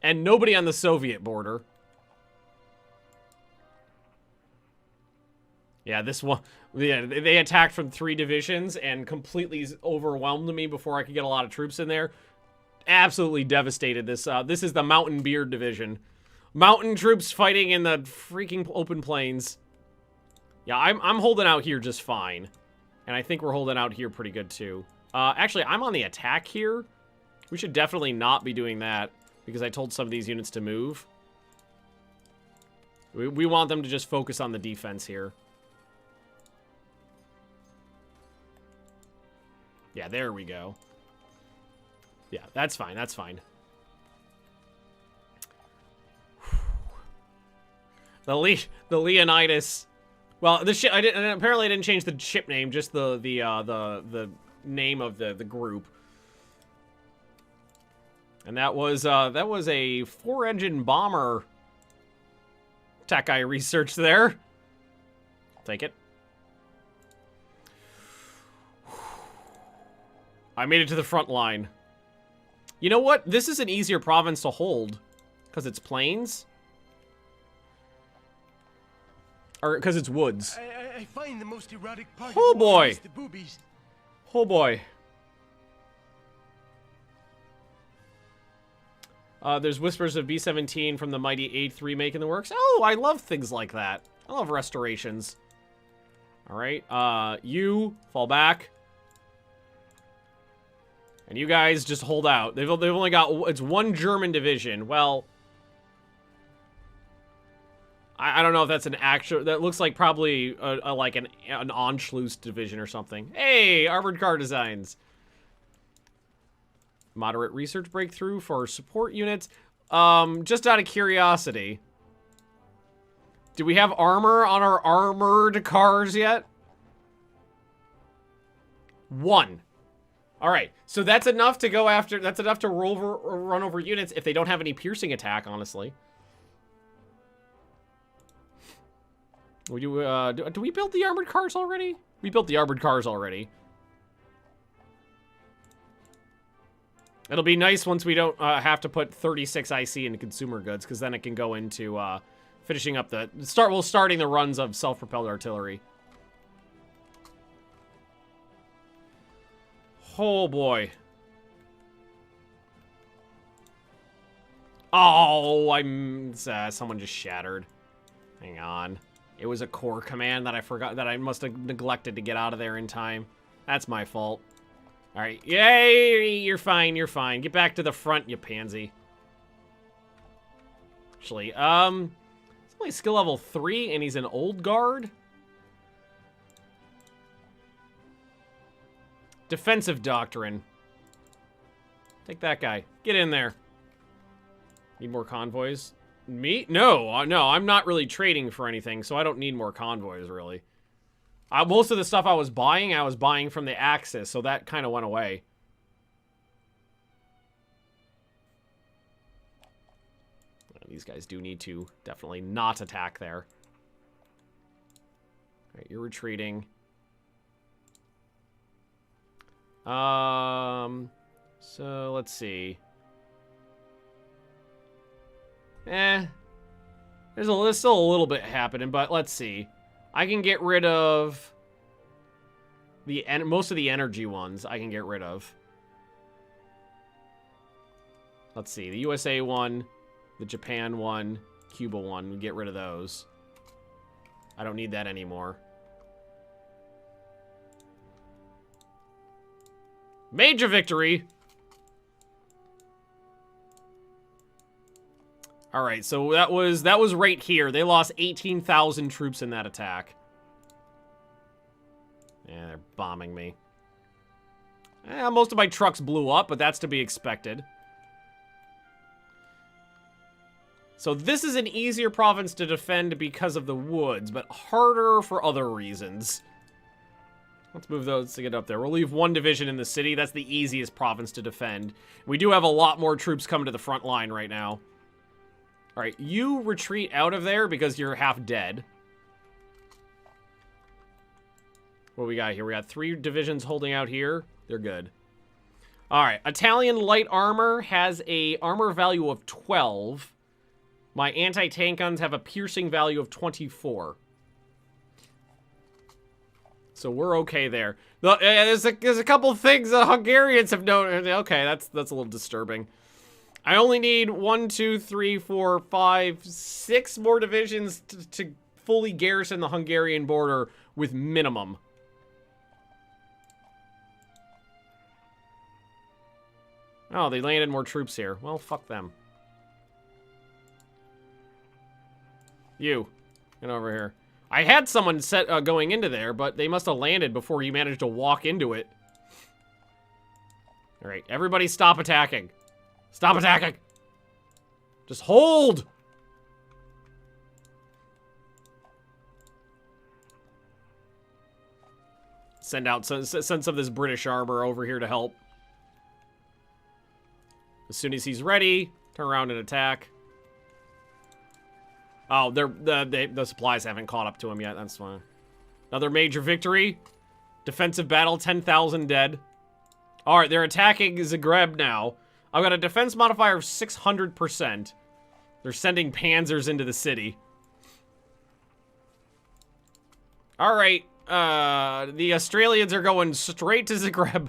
And nobody on the Soviet border. Yeah, this one... Yeah, they attacked from 3 divisions and completely overwhelmed me before I could get a lot of troops in there. Absolutely devastated this. This is the Mountain Beard Division. Mountain troops fighting in the freaking open plains. Yeah, I'm holding out here just fine. And I think we're holding out here pretty good, too. Actually, I'm on the attack here. We should definitely not be doing that, because I told some of these units to move. We want them to just focus on the defense here. Yeah, there we go. Yeah, that's fine. That's fine. The Leonidas. Well, the ship. Apparently, I didn't change the ship name. Just the name of the group. And that was a 4-engine bomber tech I researched there. Take it. I made it to the front line. You know what? This is an easier province to hold. Because it's plains. Or because it's woods. I find the most erotic part Oh of woman boy. is the boobies. Oh boy. There's whispers of B-17 from the mighty 8th remake in the works. Oh, I love things like that. I love restorations. All right. You fall back. And you guys just hold out. They've only got, it's one German division. Well, I don't know if that's an actual, that looks like probably like an Anschluss division or something. Hey, armored car designs. Moderate research breakthrough for support units. Just out of curiosity, do we have armor on our armored cars yet? 1. All right, so that's enough to go after. That's enough to run over units if they don't have any piercing attack. Honestly, we do we build the armored cars already? We built the armored cars already. It'll be nice once we don't have to put 36 IC into consumer goods, because then it can go into finishing up the starting the runs of self-propelled artillery. Oh boy. Oh, someone just shattered. Hang on. It was a core command that I forgot, that I must have neglected to get out of there in time. That's my fault. All right. Yay, you're fine, you're fine. Get back to the front, you pansy. Actually, it's only skill level 3 and he's an old guard. Defensive doctrine. Take that guy. Get in there. Need more convoys? Me? No, no, I'm not really trading for anything, so I don't need more convoys, really. Most of the stuff I was buying from the Axis, so that kind of went away. These guys do need to definitely not attack there. All right, you're retreating. So let's see. There's still a little bit happening, but let's see. I can get rid of most of the energy ones. I can get rid of. Let's see. The USA one, the Japan one, Cuba one. We get rid of those. I don't need that anymore. Major victory. All right, so that was right here. They lost 18,000 troops in that attack. Yeah, they're bombing me. Most of my trucks blew up, but that's to be expected. So this is an easier province to defend because of the woods, but harder for other reasons. Let's move those to get up there. We'll leave one division in the city. That's the easiest province to defend. We do have a lot more troops coming to the front line right now. All right, you retreat out of there because you're half dead. What we got here? We got 3 divisions holding out here. They're good. All right, Italian light armor has a armor value of 12. My anti-tank guns have a piercing value of 24. So we're okay there. There's a couple things the Hungarians have known. Okay, that's a little disturbing. I only need 1, 2, 3, 4, 5, 6 more divisions to fully garrison the Hungarian border with minimum. Oh, they landed more troops here. Well, fuck them. You, get over here. I had someone set going into there, but they must have landed before you managed to walk into it. All right, everybody stop attacking. Stop attacking. Just hold. Send some of this British armor over here to help. As soon as he's ready, turn around and attack. Oh, the supplies haven't caught up to him yet. That's fine. Another major victory. Defensive battle, 10,000 dead. All right, they're attacking Zagreb now. I've got a defense modifier of 600%. They're sending panzers into the city. All right, the Australians are going straight to Zagreb.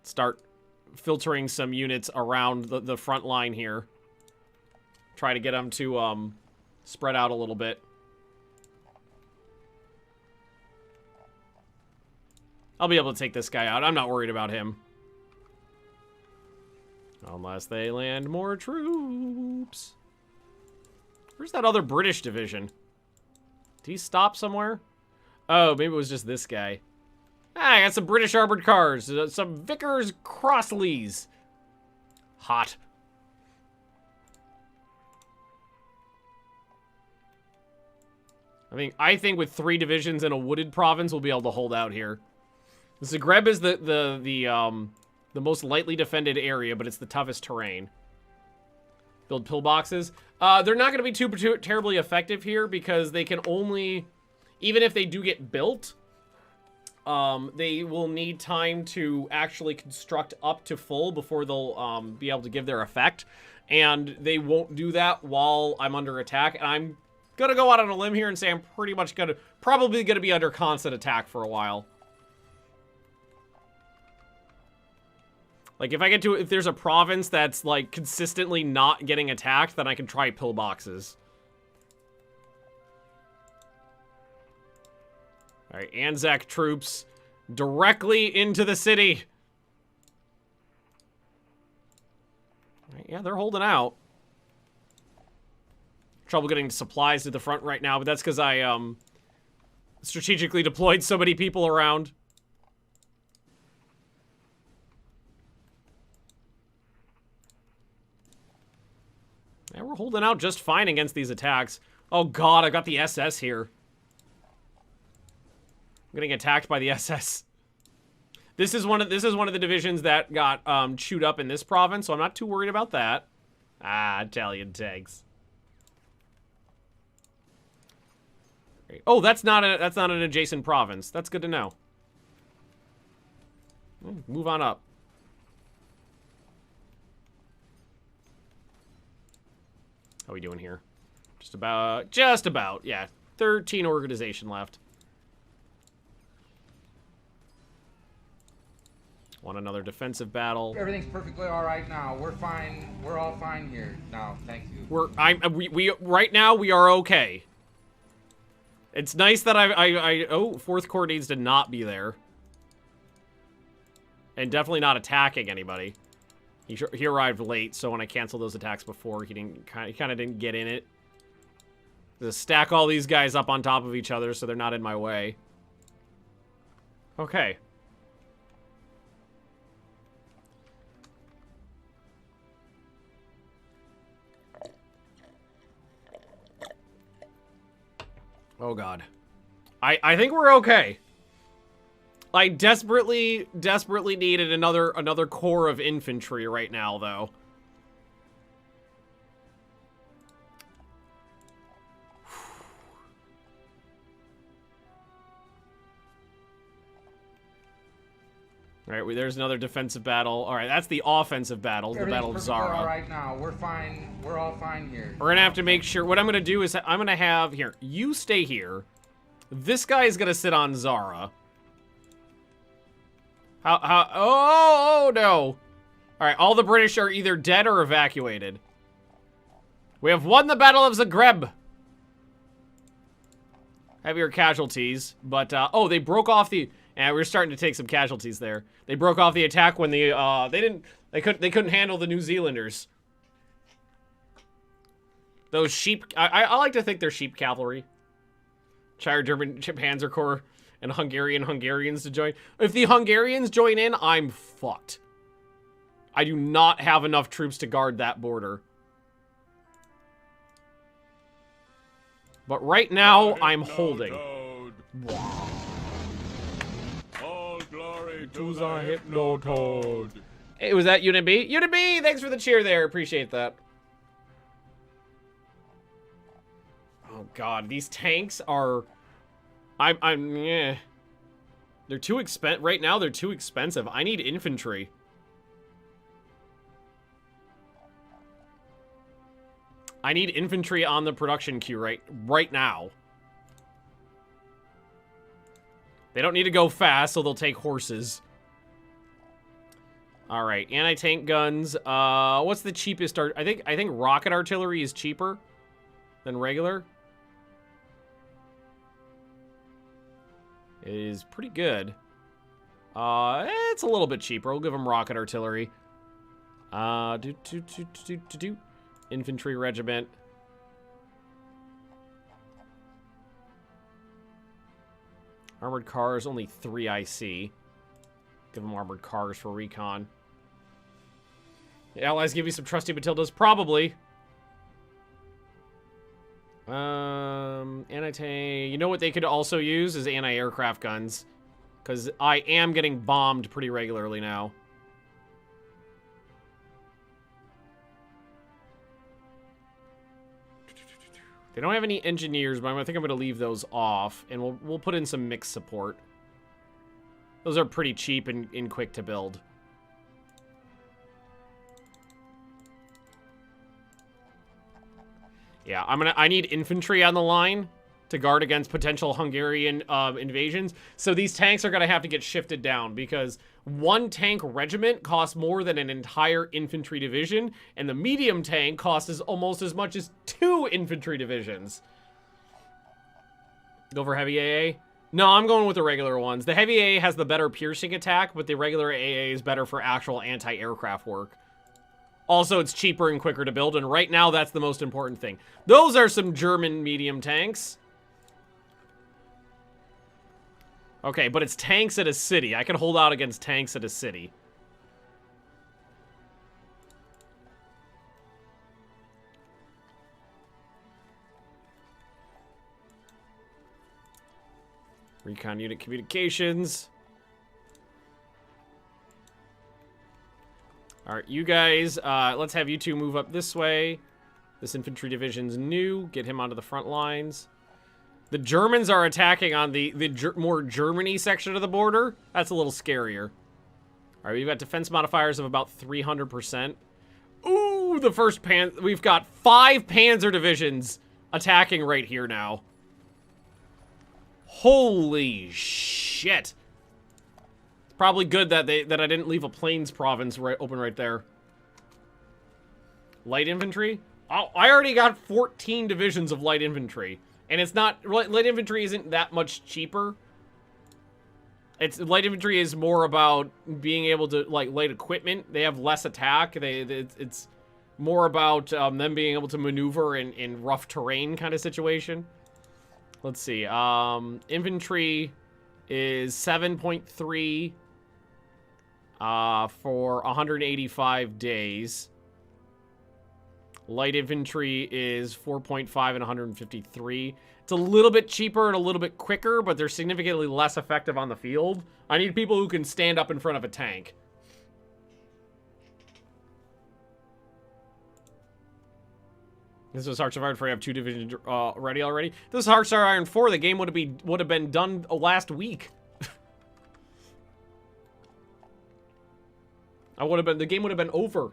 Start filtering some units around the front line here. Try to get them to spread out a little bit. I'll be able to take this guy out. I'm not worried about him. Unless they land more troops. Where's that other British division? Did he stop somewhere? Oh, maybe it was just this guy. Ah, I got some British armored cars. Some Vickers Crossleys. Hot. I think with 3 divisions in a wooded province, we'll be able to hold out here. Zagreb is the most lightly defended area, but it's the toughest terrain. Build pillboxes. They're not going to be too terribly effective here because they can only, even if they do get built, they will need time to actually construct up to full before they'll be able to give their effect. And they won't do that while I'm under attack. And I'm going to go out on a limb here and say I'm pretty much probably going to be under constant attack for a while. Like, if there's a province that's, like, consistently not getting attacked, then I can try pillboxes. Alright, Anzac troops directly into the city. Alright, yeah, they're holding out. Trouble getting supplies to the front right now, but that's because I, strategically deployed so many people around. Yeah, we're holding out just fine against these attacks. Oh god, I got the SS here. I'm getting attacked by the SS. This is one of the divisions that got chewed up in this province, so I'm not too worried about that. Ah, Italian tanks. Great. Oh, that's not an adjacent province. That's good to know. Move on up. How are we doing here? Just about, yeah. 13 organization left. Want another defensive battle. Everything's perfectly all right now. We're fine. We're all fine here now. Thank you. We right now we are okay. It's nice that oh, 4th Corps needs to not be there. And definitely not attacking anybody. He arrived late, so when I canceled those attacks before, he kind of didn't get in it. Just stack all these guys up on top of each other so they're not in my way. Okay. Oh god. I think we're okay. I desperately needed another corps of infantry right now, though. All right, there's another defensive battle. All right, that's the offensive battle, the Battle of Zara. All right now, we're fine. We're all fine here. We're gonna have to make sure. What I'm gonna do is I'm gonna have here. You stay here. This guy is gonna sit on Zara. Oh no! All right, all the British are either dead or evacuated. We have won the Battle of Zagreb. Heavier casualties, but oh, they broke off the. And we're starting to take some casualties there. They broke off the attack when they couldn't handle the New Zealanders. Those sheep. I like to think they're sheep cavalry. Shire German Panzer Corps and Hungarians to join. If the Hungarians join in, I'm fucked. I do not have enough troops to guard that border. But right now, I'm holding. All glory to the Hypnotoad. Hey, was that Unit B? Unit B, thanks for the cheer there. Appreciate that. Oh god, these tanks are... yeah. They're too expensive. Right now, they're too expensive. I need infantry. I need infantry on the production queue right now. They don't need to go fast, so they'll take horses. All right, anti-tank guns. What's the cheapest? I think rocket artillery is cheaper than regular. It is pretty good. It's a little bit cheaper. We'll give them rocket artillery. Infantry regiment. Armored cars, only 3 IC. Give them armored cars for recon. The Allies give you some trusty Matildas? Probably. Anti-tank. You know what they could also use is anti-aircraft guns. Because I am getting bombed pretty regularly now. They don't have any engineers, but I think I'm going to leave those off. And we'll put in some mixed support. Those are pretty cheap and quick to build. Yeah, I need infantry on the line to guard against potential Hungarian invasions. So these tanks are going to have to get shifted down because one tank regiment costs more than an entire infantry division, and the medium tank costs almost as much as 2 infantry divisions. Go for heavy AA? No, I'm going with the regular ones. The heavy AA has the better piercing attack, but the regular AA is better for actual anti-aircraft work. Also, it's cheaper and quicker to build, and right now, that's the most important thing. Those are some German medium tanks. Okay, but it's tanks at a city. I can hold out against tanks at a city. Recon unit communications. All right, you guys, let's have you two move up this way. This infantry division's new. Get him onto the front lines. The Germans are attacking on the more Germany section of the border. That's a little scarier. All right, we've got defense modifiers of about 300%. Ooh, the first we've got 5 Panzer divisions attacking right here now. Holy shit. It's probably good that I didn't leave a plains province open right there. Light infantry? Oh, I already got 14 divisions of light infantry. And it's not, light infantry isn't that much cheaper. Light infantry is more about being able to, like, light equipment. They have less attack. It's more about them being able to maneuver in rough terrain kind of situation. Let's see. Infantry is 7.3 for 185 days. Light infantry is 4.5 and 153. It's a little bit cheaper and a little bit quicker, but they're significantly less effective on the field. I need people who can stand up in front of a tank. This was Hearts of Iron 4. I have 2 divisions ready already. This is Hearts of Iron 4. The game would have been done last week. The game would have been over.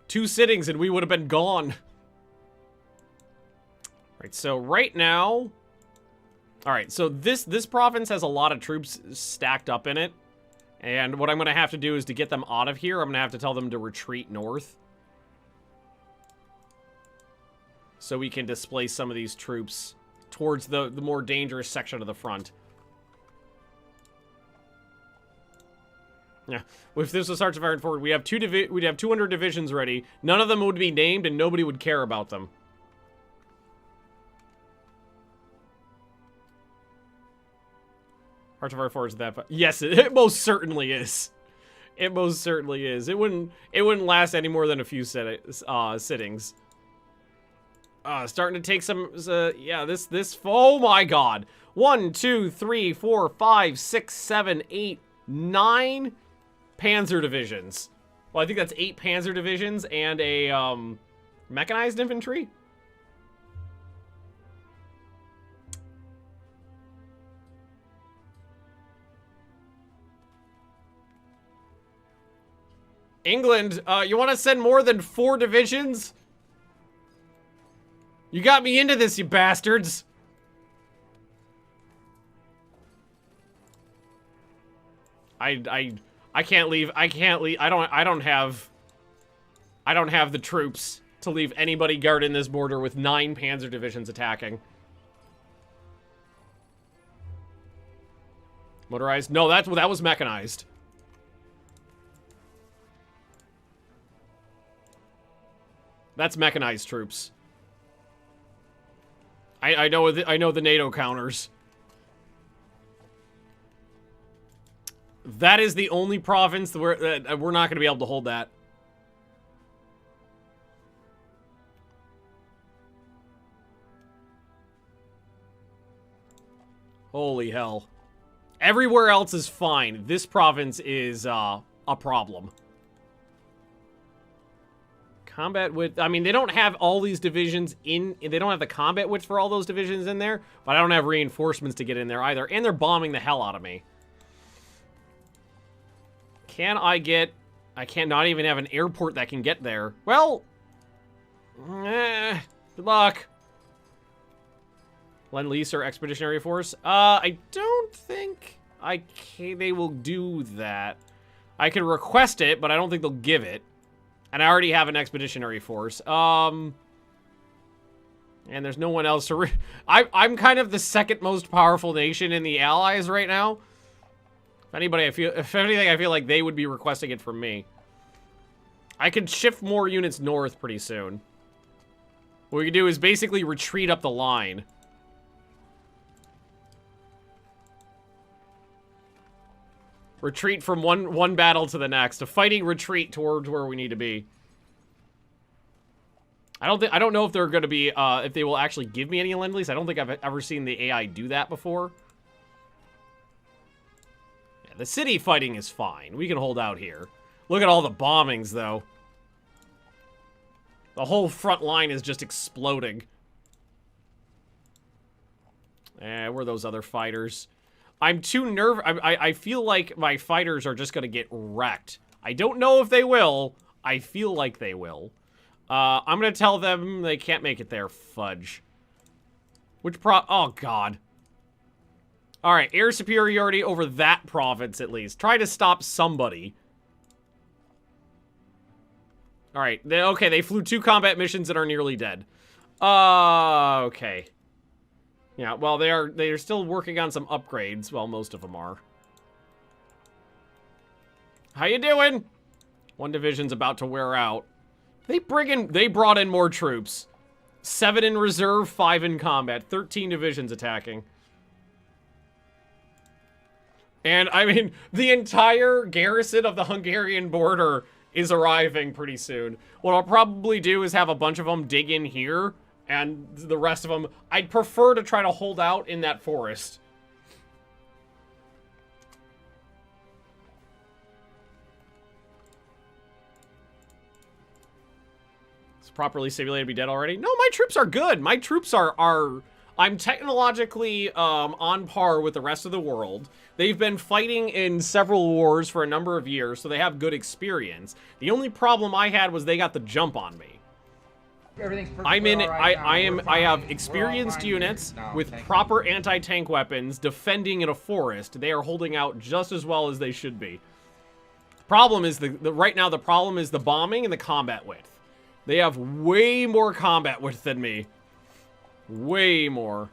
2 sittings and we would have been gone. Right, so right now... Alright, so this province has a lot of troops stacked up in it. And what I'm going to have to do is to get them out of here, I'm going to have to tell them to retreat north. So we can displace some of these troops towards the more dangerous section of the front. Yeah, if this was Hearts of Iron 4, we'd have 200 divisions ready. None of them would be named, and nobody would care about them. Hearts of Iron 4 is that. Yes, it most certainly is. It most certainly is. It wouldn't last any more than a few sittings. Starting to take some. Yeah, this. Oh my God. 1, 2, 3, 4, 5, 6, 7, 8, 9 Panzer divisions. Well, I think that's 8 Panzer divisions and a mechanized infantry. England, you want to send more than 4 divisions? You got me into this, you bastards. I can't leave. I can't leave. I don't have the troops to leave anybody guarding this border with 9 Panzer divisions attacking. Motorized? No, that was mechanized. That's mechanized troops. I know the NATO counters. That is the only province that we're not going to be able to hold that. Holy hell. Everywhere else is fine. This province is a problem. Combat width. I mean, they don't have all these divisions in. They don't have the combat width for all those divisions in there, but I don't have reinforcements to get in there either. And they're bombing the hell out of me. Can I get... I can't not even have an airport that can get there. Well... good luck. Lend-Lease or Expeditionary Force? I don't think they will do that. I can request it, but I don't think they'll give it. And I already have an Expeditionary Force. And there's no one else to... I'm kind of the second most powerful nation in the Allies right now. If anything, I feel like they would be requesting it from me. I could shift more units north pretty soon. What we can do is basically retreat up the line. Retreat from one battle to the next. A fighting retreat towards where we need to be. I don't know if they're going to be if they will actually give me any Lend-Lease. I don't think I've ever seen the AI do that before. Yeah, the city fighting is fine. We can hold out here. Look at all the bombings though. The whole front line is just exploding. Where are those other fighters? I'm too nervous. I feel like my fighters are just going to get wrecked. I don't know if they will. I feel like they will. I'm going to tell them they can't make it there. Fudge. Oh, God. All right, air superiority over that province, at least. Try to stop somebody. All right, okay, they flew 2 combat missions and are nearly dead. Okay. Yeah, well, they are still working on some upgrades. Well, most of them are. How you doing? 1 division's about to wear out. They brought in more troops. 7 in reserve, 5 in combat. 13 divisions attacking. And, I mean, the entire garrison of the Hungarian border is arriving pretty soon. What I'll probably do is have a bunch of them dig in here. And the rest of them, I'd prefer to try to hold out in that forest. It's properly simulated to be dead already? No, my troops are good. My troops are I'm technologically on par with the rest of the world. They've been fighting in several wars for a number of years, so they have good experience. The only problem I had was they got the jump on me. I have experienced units with proper anti-tank weapons defending in a forest. They are holding out just as well as they should be. Problem is right now the problem is the bombing and the combat width. They have way more combat width than me. Way more.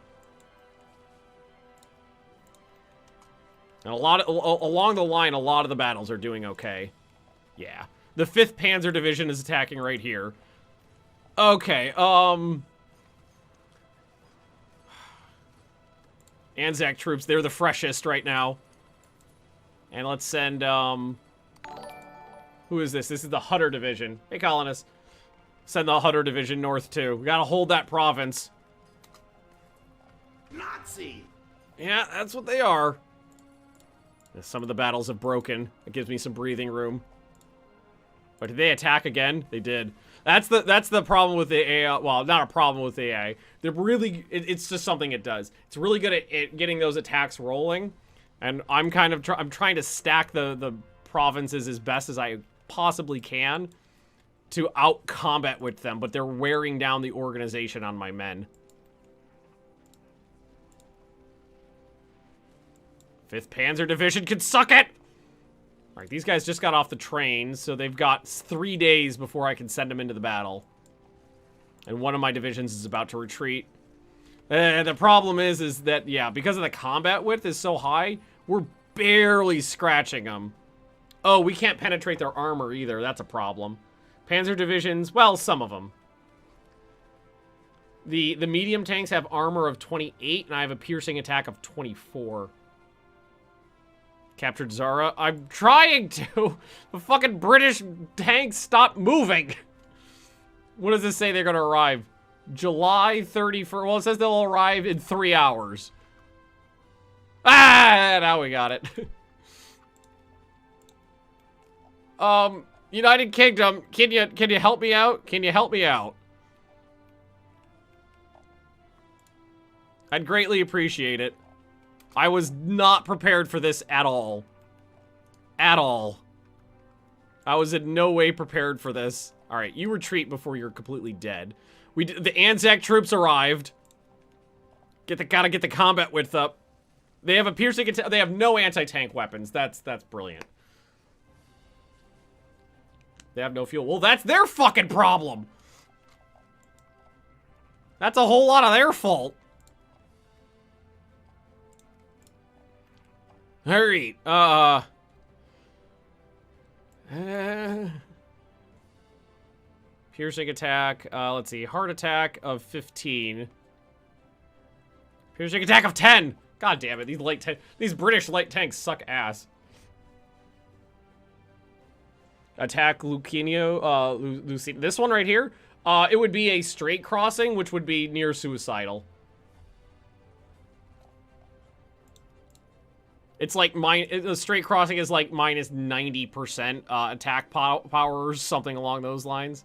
And along the line, a lot of the battles are doing okay. Yeah. The 5th Panzer Division is attacking right here. Okay, Anzac troops, they're the freshest right now. And let's send, who is this? This is the Hutter Division. Hey, colonists. Send the Hutter Division north, too. We gotta hold that province. Nazi! Yeah, that's what they are. Some of the battles have broken. It gives me some breathing room. But did they attack again? They did. That's the problem with the AI. Well, not a problem with the AI. They're really... it's just something it does. It's really good at getting those attacks rolling. And I'm kind of... I'm trying to stack the provinces as best as I possibly can to out-combat with them. But they're wearing down the organization on my men. 5th Panzer Division can suck it! Alright, these guys just got off the train, so they've got 3 days before I can send them into the battle. And one of my divisions is about to retreat. The problem is that, yeah, because of the combat width is so high, we're barely scratching them. Oh, we can't penetrate their armor either. That's a problem. Panzer divisions, well, some of them. The medium tanks have armor of 28, and I have a piercing attack of 24. Captured Zara. I'm trying to. The fucking British tanks stop moving. What does this say they're going to arrive? July 31st. Well, it says they'll arrive in 3 hours. Ah, now we got it. United Kingdom, can you help me out? Can you help me out? I'd greatly appreciate it. I was not prepared for this at all. At all. I was in no way prepared for this. All right, you retreat before you're completely dead. The Anzac troops arrived. Gotta get the combat width up. They have a piercing attack. They have no anti-tank weapons. That's brilliant. They have no fuel. Well, that's their fucking problem. That's a whole lot of their fault. Alright, piercing attack, let's see, heart attack of 15. Piercing attack of 10! God damn it, these British light tanks suck ass. Attack Lucinio, this one right here, it would be a straight crossing, which would be near suicidal. It's like the straight crossing is like minus 90% attack power or something along those lines.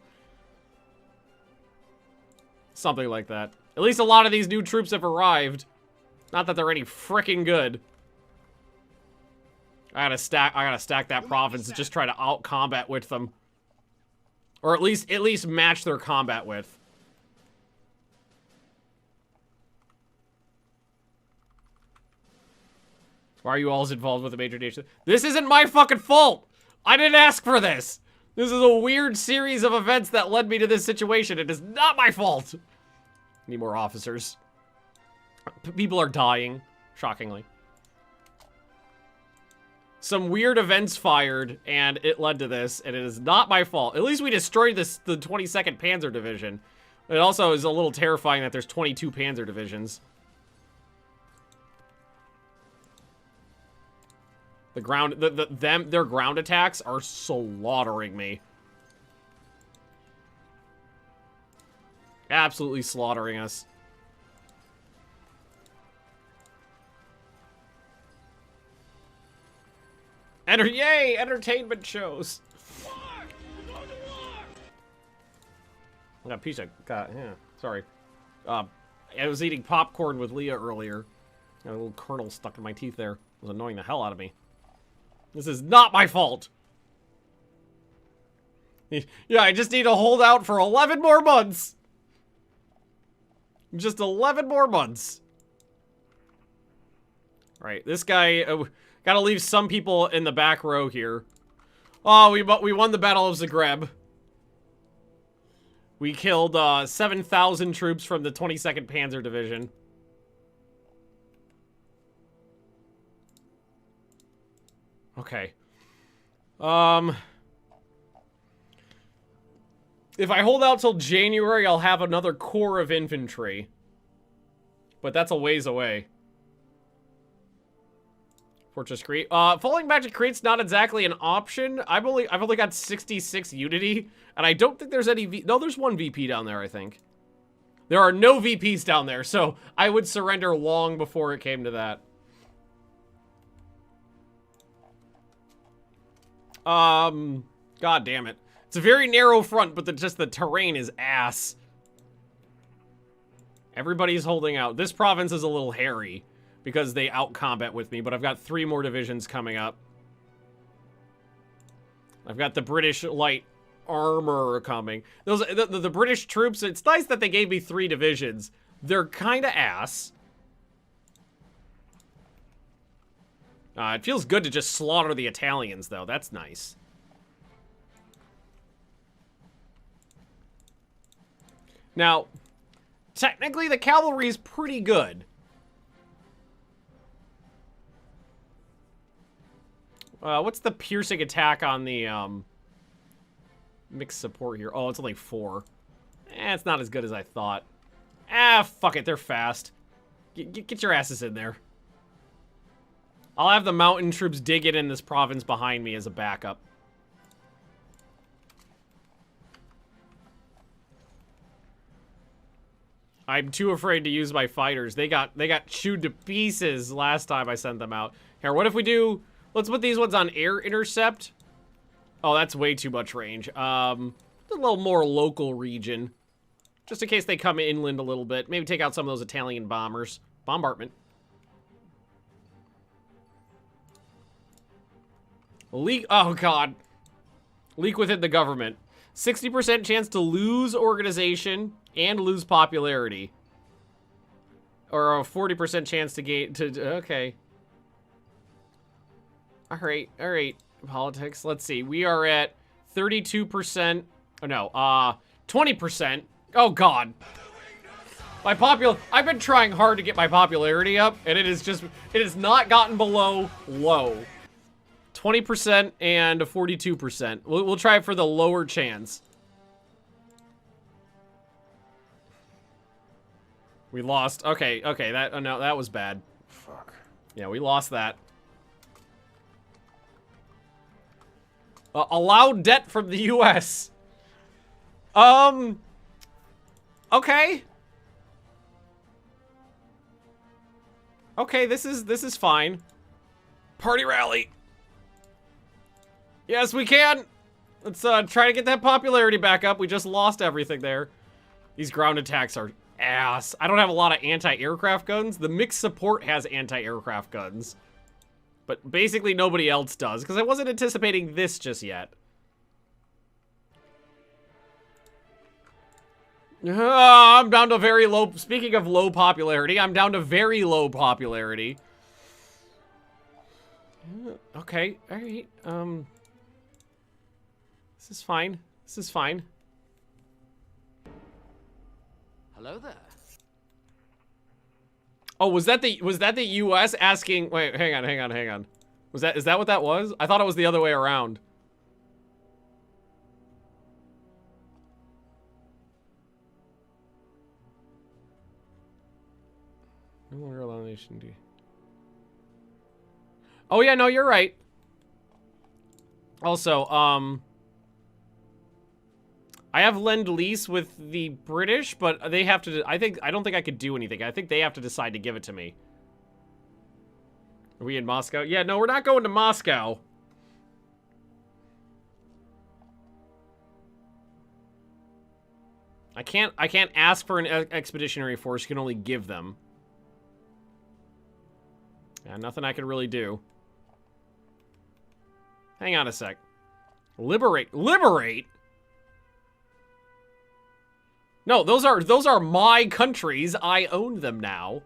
Something like that. At least a lot of these new troops have arrived. Not that they're any freaking good. I gotta stack that province and just try to out combat with them. Or at least match their combat with. Why are you always involved with a major nation? This isn't my fucking fault! I didn't ask for this! This is a weird series of events that led me to this situation. It is not my fault! Need more officers. People are dying, shockingly. Some weird events fired, and it led to this, and it is not my fault. At least we destroyed the 22nd Panzer Division. It also is a little terrifying that there's 22 Panzer Divisions. Their ground attacks are slaughtering me. Absolutely slaughtering us. Yay! Entertainment shows. I got a piece of... yeah, sorry. I was eating popcorn with Leah earlier. Got a little kernel stuck in my teeth there. It was annoying the hell out of me. This is not my fault. Yeah, I just need to hold out for 11 more months. Just 11 more months. Right, this guy... gotta leave some people in the back row here. Oh, we won the Battle of Zagreb. We killed 7,000 troops from the 22nd Panzer Division. Okay. If I hold out till January, I'll have another corps of infantry. But that's a ways away. Fortress Crete. Falling back to Crete's not exactly an option. I've only got 66 unity, and I don't think there's any no, there's one VP down there, I think. There are no VPs down there, so I would surrender long before it came to that. God damn it. It's a very narrow front, but just the terrain is ass. Everybody's holding out. This province is a little hairy because they out-combat with me, but I've got 3 more divisions coming up. I've got the British light armor coming. The British troops, it's nice that they gave me 3 divisions. They're kind of ass. It feels good to just slaughter the Italians, though. That's nice. Now, technically, the cavalry is pretty good. What's the piercing attack on the, mixed support here? Oh, it's only 4. It's not as good as I thought. Fuck it, they're fast. Get your asses in there. I'll have the mountain troops dig it in this province behind me as a backup. I'm too afraid to use my fighters. They got chewed to pieces last time I sent them out. Here, what if we do... Let's put these ones on air intercept. Oh, that's way too much range. A little more local region. Just in case they come inland a little bit. Maybe take out some of those Italian bombers. Bombardment. Leak. Oh, God. Leak within the government. 60% chance to lose organization and lose popularity. Or a 40% chance to gain... Okay. Alright. Politics. Let's see. We are at 32%. Oh, no. 20%. Oh, God. I've been trying hard to get my popularity up, and it has not gotten below low. 20% and 42%. We'll try it for the lower chance. We lost. Okay. No, that was bad. Fuck. Yeah, we lost that. Allow debt from the U.S. Okay. Okay, this is fine. Party rally. Yes, we can. Let's try to get that popularity back up. We just lost everything there. These ground attacks are ass. I don't have a lot of anti-aircraft guns. The mixed support has anti-aircraft guns. But basically nobody else does, because I wasn't anticipating this just yet. I'm down to very low... Speaking of low popularity, I'm down to very low popularity. Okay, alright. This is fine. This is fine. Hello there. Oh, was that the US asking... Wait, hang on. Is that what that was? I thought it was the other way around. No longer allow the nation to... Oh yeah, no, you're right. Also, I have Lend-Lease with the British, but they have to... I don't think I could do anything. I think they have to decide to give it to me. Are we in Moscow? Yeah, no, we're not going to Moscow. I can't ask for an expeditionary force. You can only give them. Yeah, nothing I can really do. Hang on a sec. Liberate? No, those are my countries. I own them now.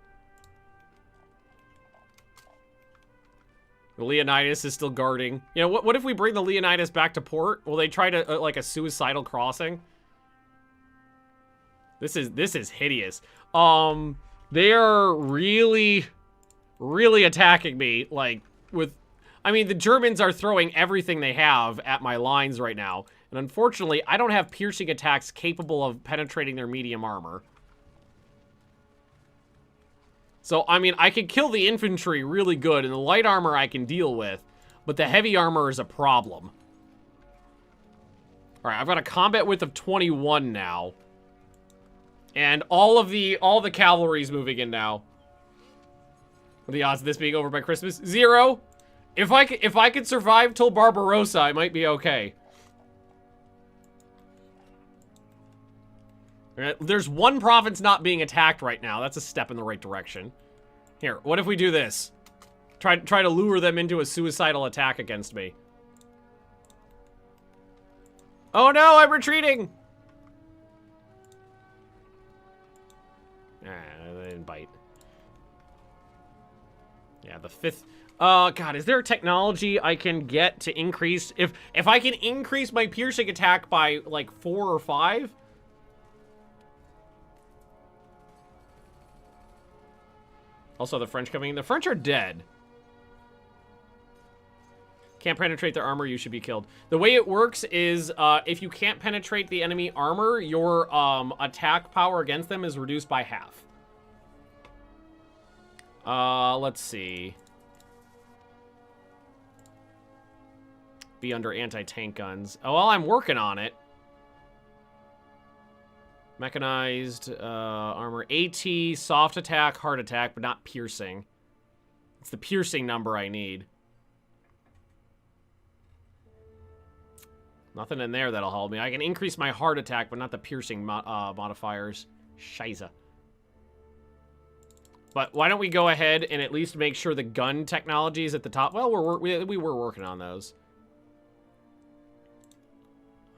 The Leonidas is still guarding. You know, what if we bring the Leonidas back to port? Will they try to like a suicidal crossing? This is hideous. They are really attacking me, like, with... I mean, the Germans are throwing everything they have at my lines right now. And unfortunately, I don't have piercing attacks capable of penetrating their medium armor. So, I mean, I can kill the infantry really good, and the light armor I can deal with, but the heavy armor is a problem. All right, I've got a combat width of 21 now. And all the cavalry's moving in now. What are the odds of this being over by Christmas? 0. If I could survive till Barbarossa, I might be okay. There's one province not being attacked right now. That's a step in the right direction. Here, what if we do this? Try to lure them into a suicidal attack against me. Oh no, I'm retreating! They didn't bite. Yeah, the 5th... God, is there a technology I can get to increase... If I can increase my piercing attack by, like, 4 or 5... Also, the French coming in. The French are dead. Can't penetrate their armor, you should be killed. The way it works is, if you can't penetrate the enemy armor, your attack power against them is reduced by half. Let's see. Be under anti-tank guns. Oh, well, I'm working on it. Mechanized armor. AT, soft attack, hard attack, but not piercing. It's the piercing number I need. Nothing in there that'll help me. I can increase my hard attack, but not the piercing modifiers. Scheiße. But why don't we go ahead and at least make sure the gun technology is at the top? Well, we were working on those.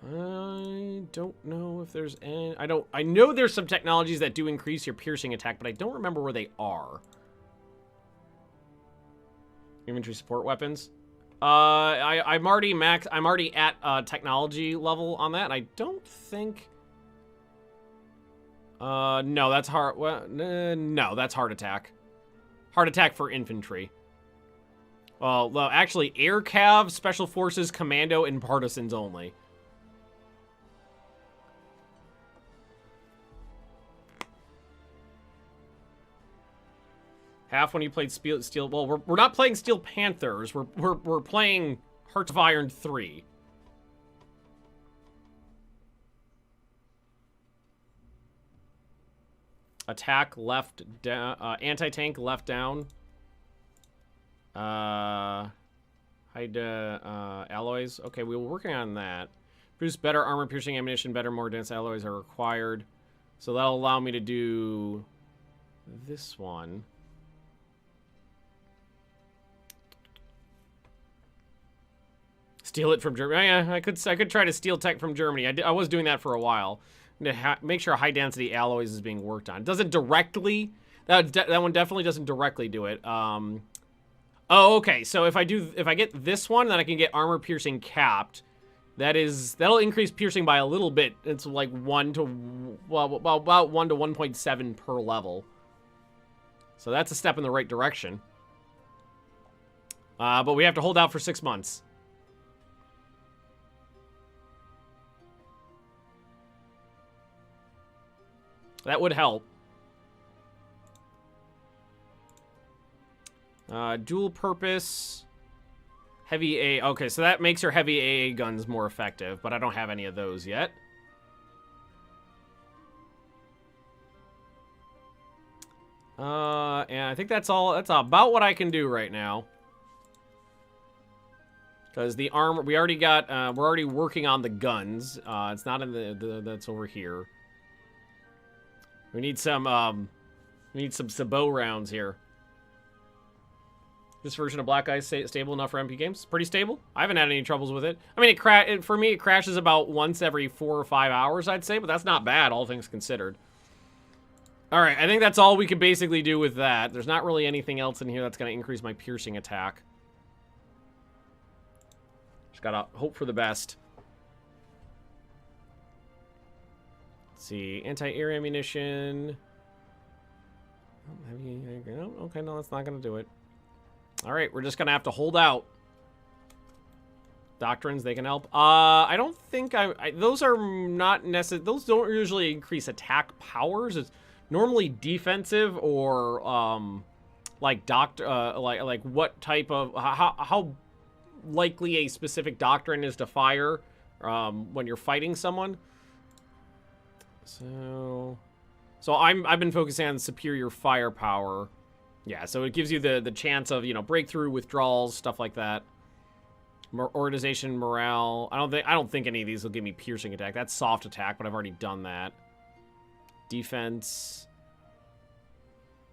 I don't know if there's any... I know there's some technologies that do increase your piercing attack, but I don't remember where they are. Infantry support weapons. I'm already at technology level on that, and I don't think... no, that's hard... Well, no, that's hard attack. Hard attack for infantry. Well, actually, air cav, special forces, commando, and partisans only. Half when you played Steel... Well, we're not playing Steel Panthers. We're playing Hearts of Iron 3. Attack left down. Anti-tank left down. Hide alloys. Okay, we were working on that. Produce better armor-piercing ammunition. Better, more dense alloys are required. So that'll allow me to do this one. Steal it from Germany. Yeah, I could try to steal tech from Germany. I was doing that for a while. To make sure high density alloys is being worked on. It doesn't directly. That one definitely doesn't directly do it. Oh, okay. So if I get this one, then I can get armor piercing capped. That'll increase piercing by a little bit. It's like about 1 to 1.7 per level. So that's a step in the right direction. But we have to hold out for 6 months. That would help. Dual purpose. Heavy A. Okay, so that makes your heavy AA guns more effective, but I don't have any of those yet. And I think that's all. That's about what I can do right now. Because the armor, we already got. We're already working on the guns. It's not in the that's over here. We need some Sabot rounds here. This version of Black Ice stable enough for MP games? It's pretty stable. I haven't had any troubles with it. I mean, for me, it crashes about once every 4 or 5 hours, I'd say, but that's not bad, all things considered. All right, I think that's all we can basically do with that. There's not really anything else in here that's going to increase my piercing attack. Just gotta hope for the best. Let's see, anti-air ammunition. Okay, no, that's not gonna do it. All right, we're just gonna have to hold out. Doctrines, they can help. I don't think those are not necessary. Those don't usually increase attack powers. It's normally defensive or like like what type of how likely a specific doctrine is to fire when you're fighting someone. So I've been focusing on superior firepower. Yeah, so it gives you the chance of, you know, breakthrough, withdrawals, stuff like that. Organization, morale. I don't think any of these will give me piercing attack. That's soft attack, but I've already done that. Defense.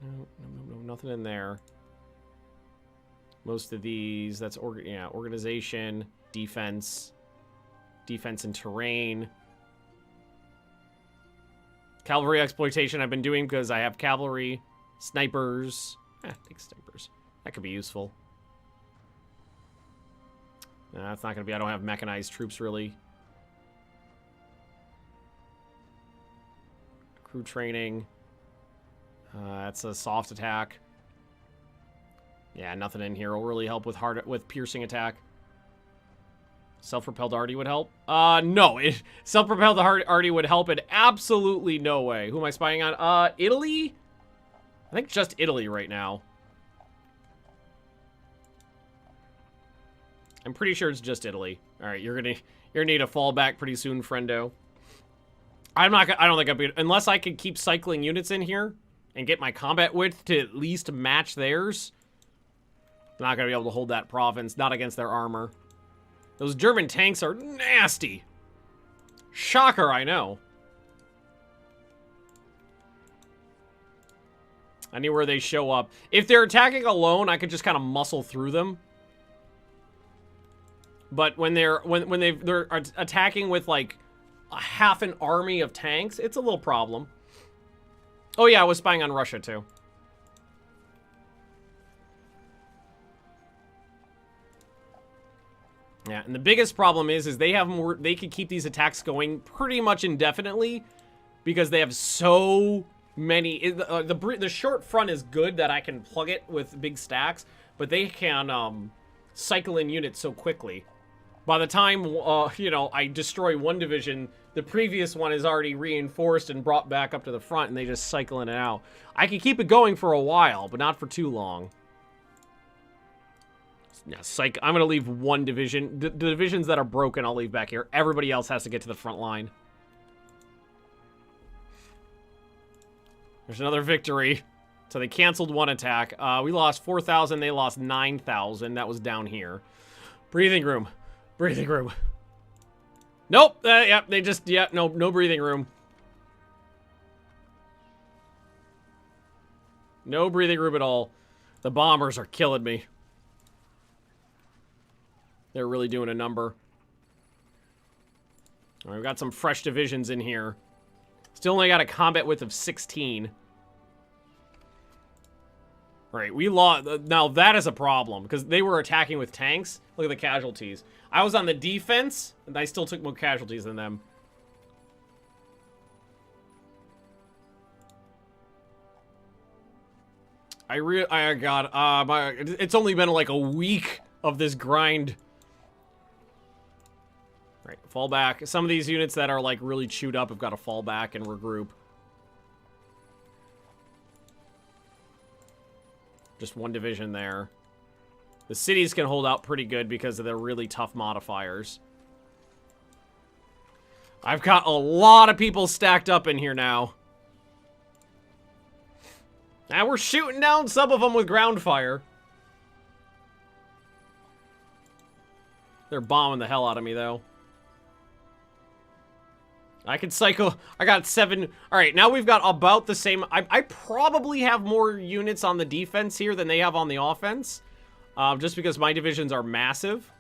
No, nothing in there. Most of these, that's organization, defense and terrain. Cavalry exploitation I've been doing because I have cavalry. Snipers. Take snipers. That could be useful. No, that's not going to be... I don't have mechanized troops, really. Crew training. That's a soft attack. Yeah, nothing in here will really help with piercing attack. Self-propelled arty would help? No. Self-propelled arty would help in absolutely no way. Who am I spying on? Italy? I think just Italy right now. I'm pretty sure it's just Italy. All right, you're gonna need a fallback pretty soon, friendo. I don't think I'll be, unless I could keep cycling units in here and get my combat width to at least match theirs. I'm not gonna be able to hold that province, not against their armor. Those German tanks are nasty. Shocker, I know. Anywhere they show up. If they're attacking alone, I could just kind of muscle through them. But when they're attacking with like a half an army of tanks, it's a little problem. Oh yeah, I was spying on Russia too. Yeah, and the biggest problem is they have more. They could keep these attacks going pretty much indefinitely because they have so many. The short front is good that I can plug it with big stacks, but they can cycle in units so quickly. By the time, you know, I destroy one division, the previous one is already reinforced and brought back up to the front, and they just cycle in and out. I can keep it going for a while, but not for too long. Yeah, I'm going to leave one division. The divisions that are broken, I'll leave back here. Everybody else has to get to the front line. There's another victory. So they canceled one attack. We lost 4,000. They lost 9,000. That was down here. Breathing room. Breathing room. Nope. Yep. They just, yeah, no breathing room. No breathing room at all. The bombers are killing me. They're really doing a number. All right, we've got some fresh divisions in here. Still only got a combat width of 16. All right, we lost. Now that is a problem because they were attacking with tanks. Look at the casualties. I was on the defense, and I still took more casualties than them. It's only been like a week of this grind. Right, fall back. Some of these units that are like really chewed up have got to fall back and regroup. Just one division there. The cities can hold out pretty good because of their really tough modifiers. I've got a lot of people stacked up in here now. And we're shooting down some of them with ground fire. They're bombing the hell out of me, though. I can cycle. I got 7. All right, now we've got about the same. I probably have more units on the defense here than they have on the offense. Just because my divisions are massive.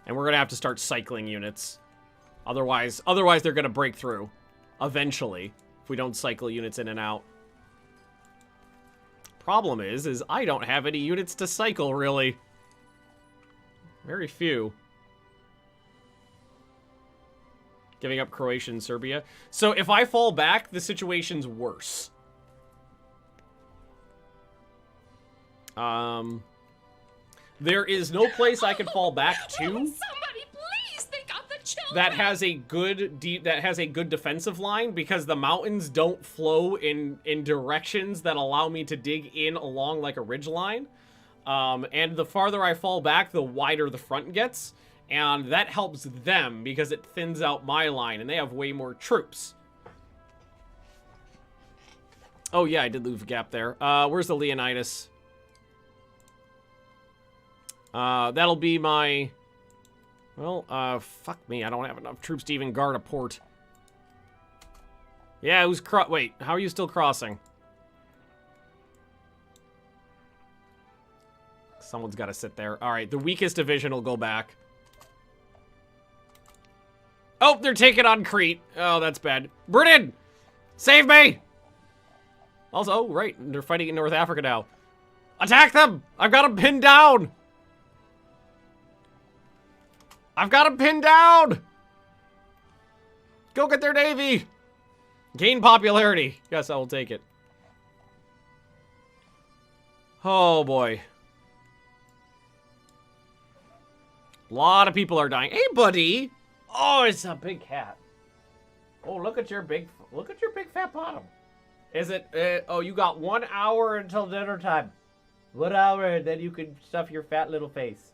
And we're going to have to start cycling units. Otherwise they're going to break through. Eventually. If we don't cycle units in and out. Problem is I don't have any units to cycle, really. Very few. Giving up Croatia and Serbia. So if I fall back, the situation's worse. There is no place I can fall back to. Somebody please think of the children! that has a good defensive line, because the mountains don't flow in directions that allow me to dig in along like a ridge line. And the farther I fall back, the wider the front gets, and that helps them because it thins out my line, and they have way more troops. Oh yeah, I did leave a gap there. Where's the Leonidas? That'll be my... Well, fuck me. I don't have enough troops to even guard a port. Yeah, who's wait, how are you still crossing? Someone's got to sit there. All right, the weakest division will go back. Oh, they're taking on Crete. Oh, that's bad. Britain! Save me! Also, oh, right, they're fighting in North Africa now. Attack them! I've got them pinned down! I've got them pinned down! Go get their navy! Gain popularity. Yes, I will take it. Oh, boy. A lot of people are dying. Hey, buddy! Oh, it's a big cat. Oh, look at your big fat bottom. Is it, oh, you got 1 hour until dinner time. 1 hour, and then you can stuff your fat little face.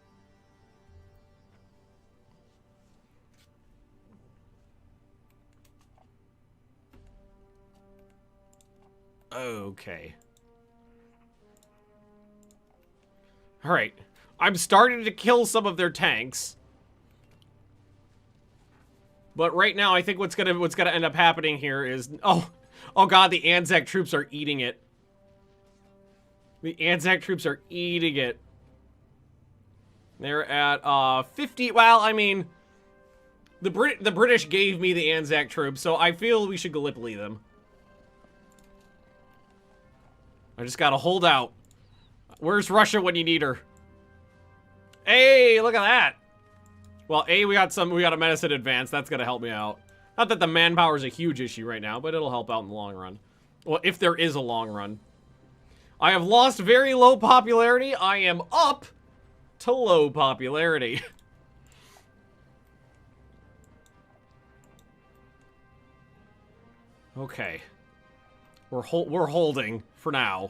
Okay. Alright. I'm starting to kill some of their tanks. But right now, I think what's gonna end up happening here is... Oh god, the Anzac troops are eating it. The Anzac troops are eating it. They're at, 50... Well, I mean... The British gave me the Anzac troops, so I feel we should Gallipoli them. I just gotta hold out. Where's Russia when you need her? Hey, look at that. Well, we got a medicine advance. That's gonna help me out. Not that the manpower is a huge issue right now, but it'll help out in the long run. Well, if there is a long run. I have lost very low popularity. I am up to low popularity. Okay. We're holding for now.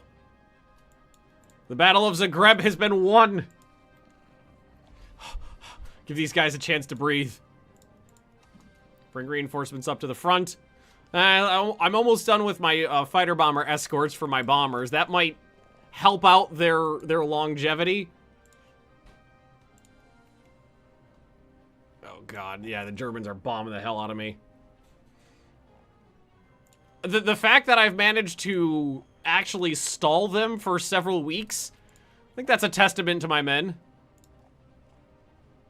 The Battle of Zagreb has been won. Give these guys a chance to breathe. Bring reinforcements up to the front. I'm almost done with my fighter bomber escorts for my bombers. That might help out their longevity. Oh god, yeah, the Germans are bombing the hell out of me. The fact that I've managed to actually stall them for several weeks, I think that's a testament to my men.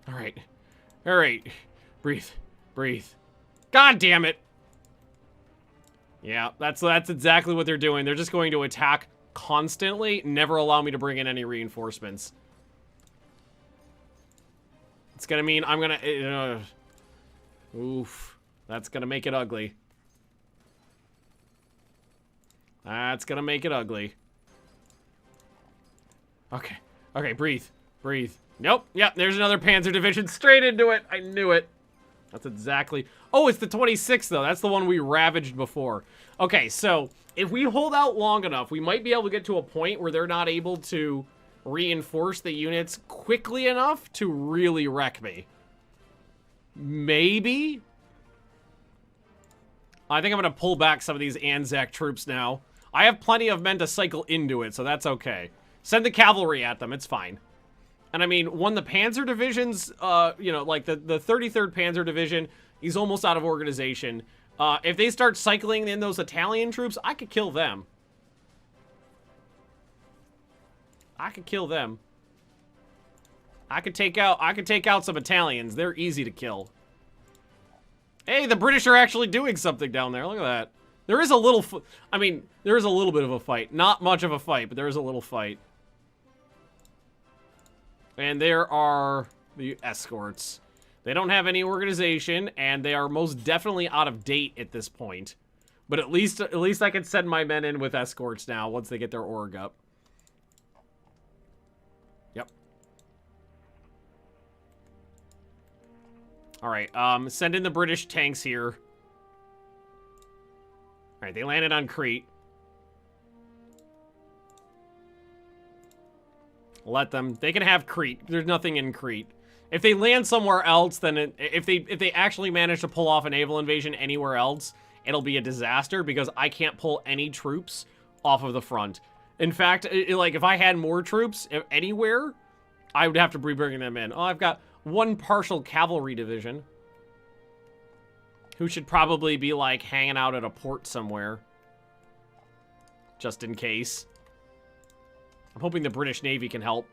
All right. All right. Breathe. Breathe. God damn it. Yeah, that's exactly what they're doing. They're just going to attack constantly, never allow me to bring in any reinforcements. It's gonna mean I'm gonna... oof. That's gonna make it ugly. That's gonna make it ugly. Okay. Okay, breathe. Breathe. Nope. Yep, there's another Panzer Division straight into it. I knew it. That's exactly... Oh, it's the 26th, though. That's the one we ravaged before. Okay, so if we hold out long enough, we might be able to get to a point where they're not able to reinforce the units quickly enough to really wreck me. Maybe? I think I'm going to pull back some of these Anzac troops now. I have plenty of men to cycle into it, so that's okay. Send the cavalry at them, it's fine. And I mean, when the Panzer Divisions, you know, like the 33rd Panzer Division, he's almost out of organization. If they start cycling in those Italian troops, I could kill them. I could kill them. I could take out some Italians. They're easy to kill. Hey, the British are actually doing something down there. Look at that. There is a little, I mean, there is a little bit of a fight. Not much of a fight, but there is a little fight. And there are the escorts. They don't have any organization, and they are most definitely out of date at this point. But at least I can send my men in with escorts now once they get their org up. Yep. Alright, send in the British tanks here. Alright, they landed on Crete. Let them. They can have Crete. There's nothing in Crete. If they land somewhere else, then if they actually manage to pull off a naval invasion anywhere else, it'll be a disaster because I can't pull any troops off of the front. In fact, like if I had more troops anywhere, I would have to be bringing them in. Oh, I've got one partial cavalry division who should probably be like hanging out at a port somewhere, just in case. I'm hoping the British Navy can help.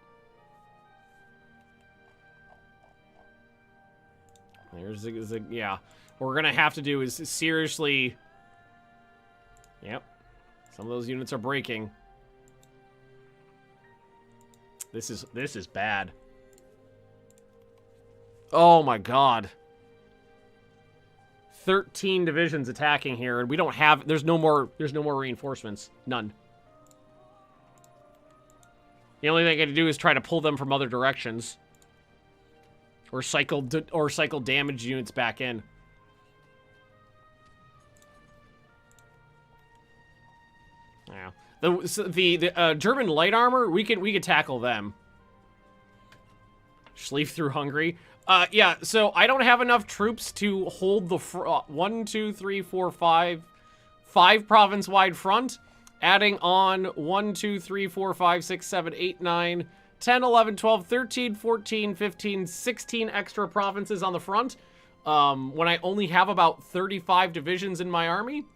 There's a yeah. What we're gonna have to do is seriously. Yep. Some of those units are breaking. This is bad. Oh my god. 13 divisions attacking here, and we don't have. There's no more reinforcements. None. The only thing I can do is try to pull them from other directions. Or cycle damage units back in. Yeah. The German light armor, we could tackle them. Schleif through Hungary. Yeah, so I don't have enough troops to hold the 1, 2, 3, 4, 5 province-wide front. Adding on 1, 2, 3, 4, 5, 6, 7, 8, 9, 10, 11, 12, 13, 14, 15, 16 extra provinces on the front. When I only have about 35 divisions in my army,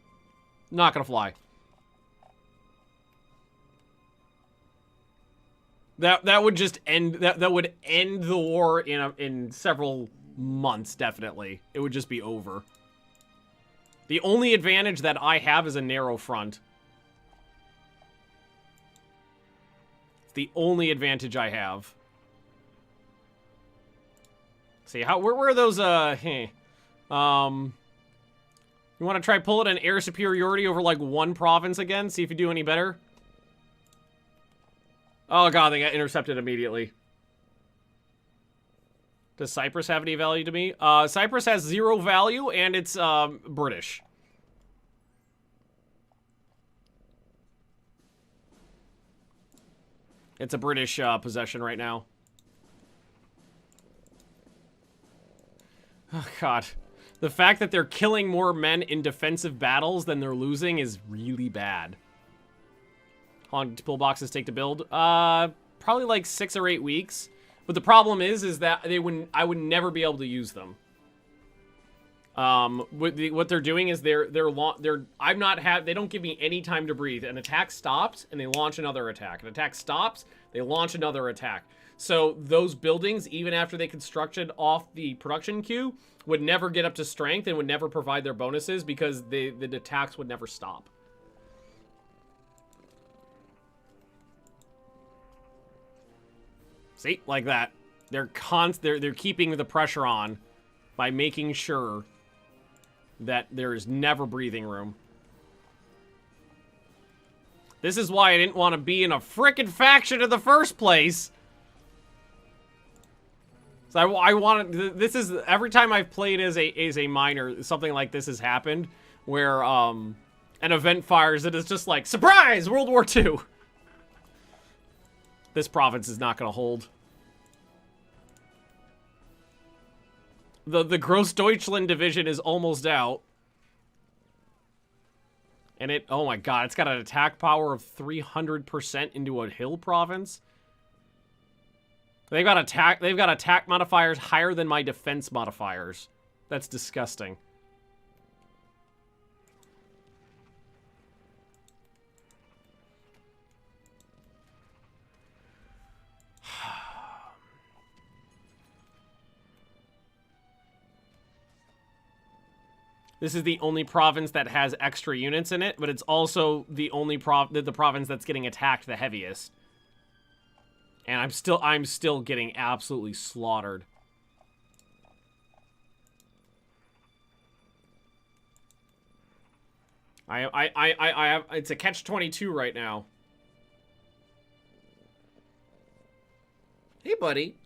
not gonna fly. That would just end that would end the war in several months, definitely. It would just be over. The only advantage that I have is a narrow front. The only advantage I have. See, where are those, You want to try pulling an air superiority over, like, one province again? See if you do any better? Oh, God, they got intercepted immediately. Does Cyprus have any value to me? Cyprus has 0 value, and it's, British. It's a British possession right now. Oh, God. The fact that they're killing more men in defensive battles than they're losing is really bad. How long do pillboxes take to build? Probably like 6 or 8 weeks. But the problem is that I would never be able to use them. What they're doing is they don't give me any time to breathe. An attack stops and they launch another attack. An attack stops, they launch another attack. So those buildings, even after they constructed off the production queue, would never get up to strength and would never provide their bonuses because the attacks would never stop. See, like that. They're keeping the pressure on by making sure that there is never breathing room. This is why I didn't want to be in a frickin' faction in the first place. So I wanted. This is every time I've played as a minor, something like this has happened, where an event fires and it's just like surprise, World War II. This province is not going to hold. The Großdeutschland division is almost out. And oh my god, it's got an attack power of 300% into a hill province. They've got attack modifiers higher than my defense modifiers. That's disgusting. This is the only province that has extra units in it, but it's also the only the province that's getting attacked the heaviest. And I'm still getting absolutely slaughtered. I have, it's a catch-22 right now. Hey, buddy.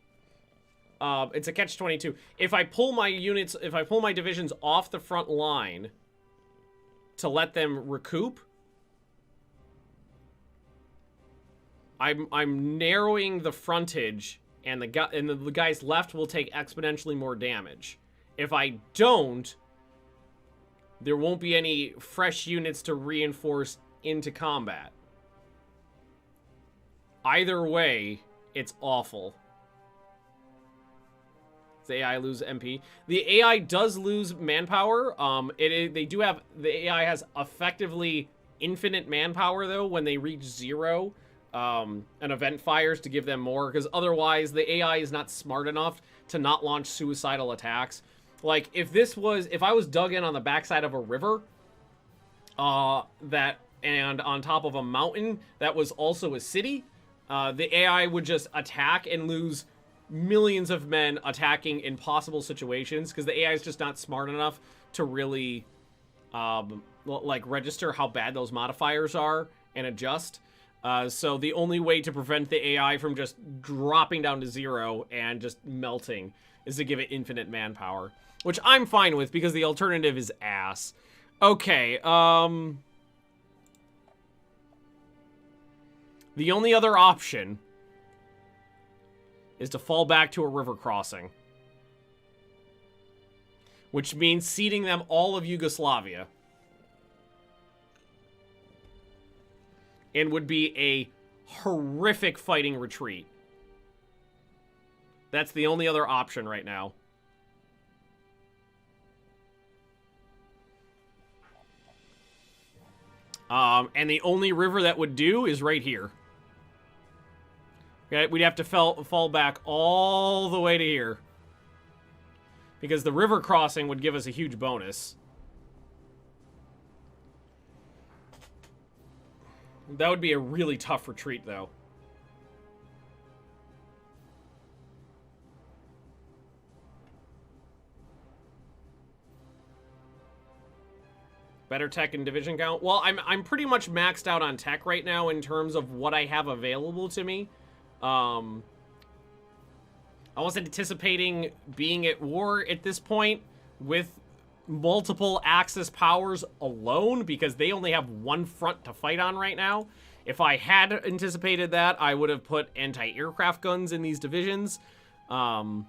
it's a catch-22. If I pull my units, if I pull my divisions off the front line to let them recoup, I'm narrowing the frontage, and the guys left will take exponentially more damage. If I don't, there won't be any fresh units to reinforce into combat. Either way, it's awful. Does the AI lose MP? The AI does lose manpower. The AI has effectively infinite manpower though when they reach 0. An event fires to give them more, because otherwise the AI is not smart enough to not launch suicidal attacks. Like, if I was dug in on the backside of a river, and on top of a mountain that was also a city, the AI would just attack and lose millions of men attacking impossible situations, because the AI is just not smart enough to really, like, register how bad those modifiers are and adjust. So the only way to prevent the AI from just dropping down to 0 and just melting is to give it infinite manpower, which I'm fine with because the alternative is ass. Okay, the only other option is to fall back to a river crossing, which means ceding them all of Yugoslavia. And would be a horrific fighting retreat. That's the only other option right now. And the only river that would do is right here. Okay, we'd have to fall back all the way to here, because the river crossing would give us a huge bonus. That would be a really tough retreat, though. Better tech and division count? Well, I'm pretty much maxed out on tech right now in terms of what I have available to me. I wasn't anticipating being at war at this point with multiple Axis powers alone, because they only have one front to fight on right now. If I had anticipated that, I would have put anti-aircraft guns in these divisions. Honestly,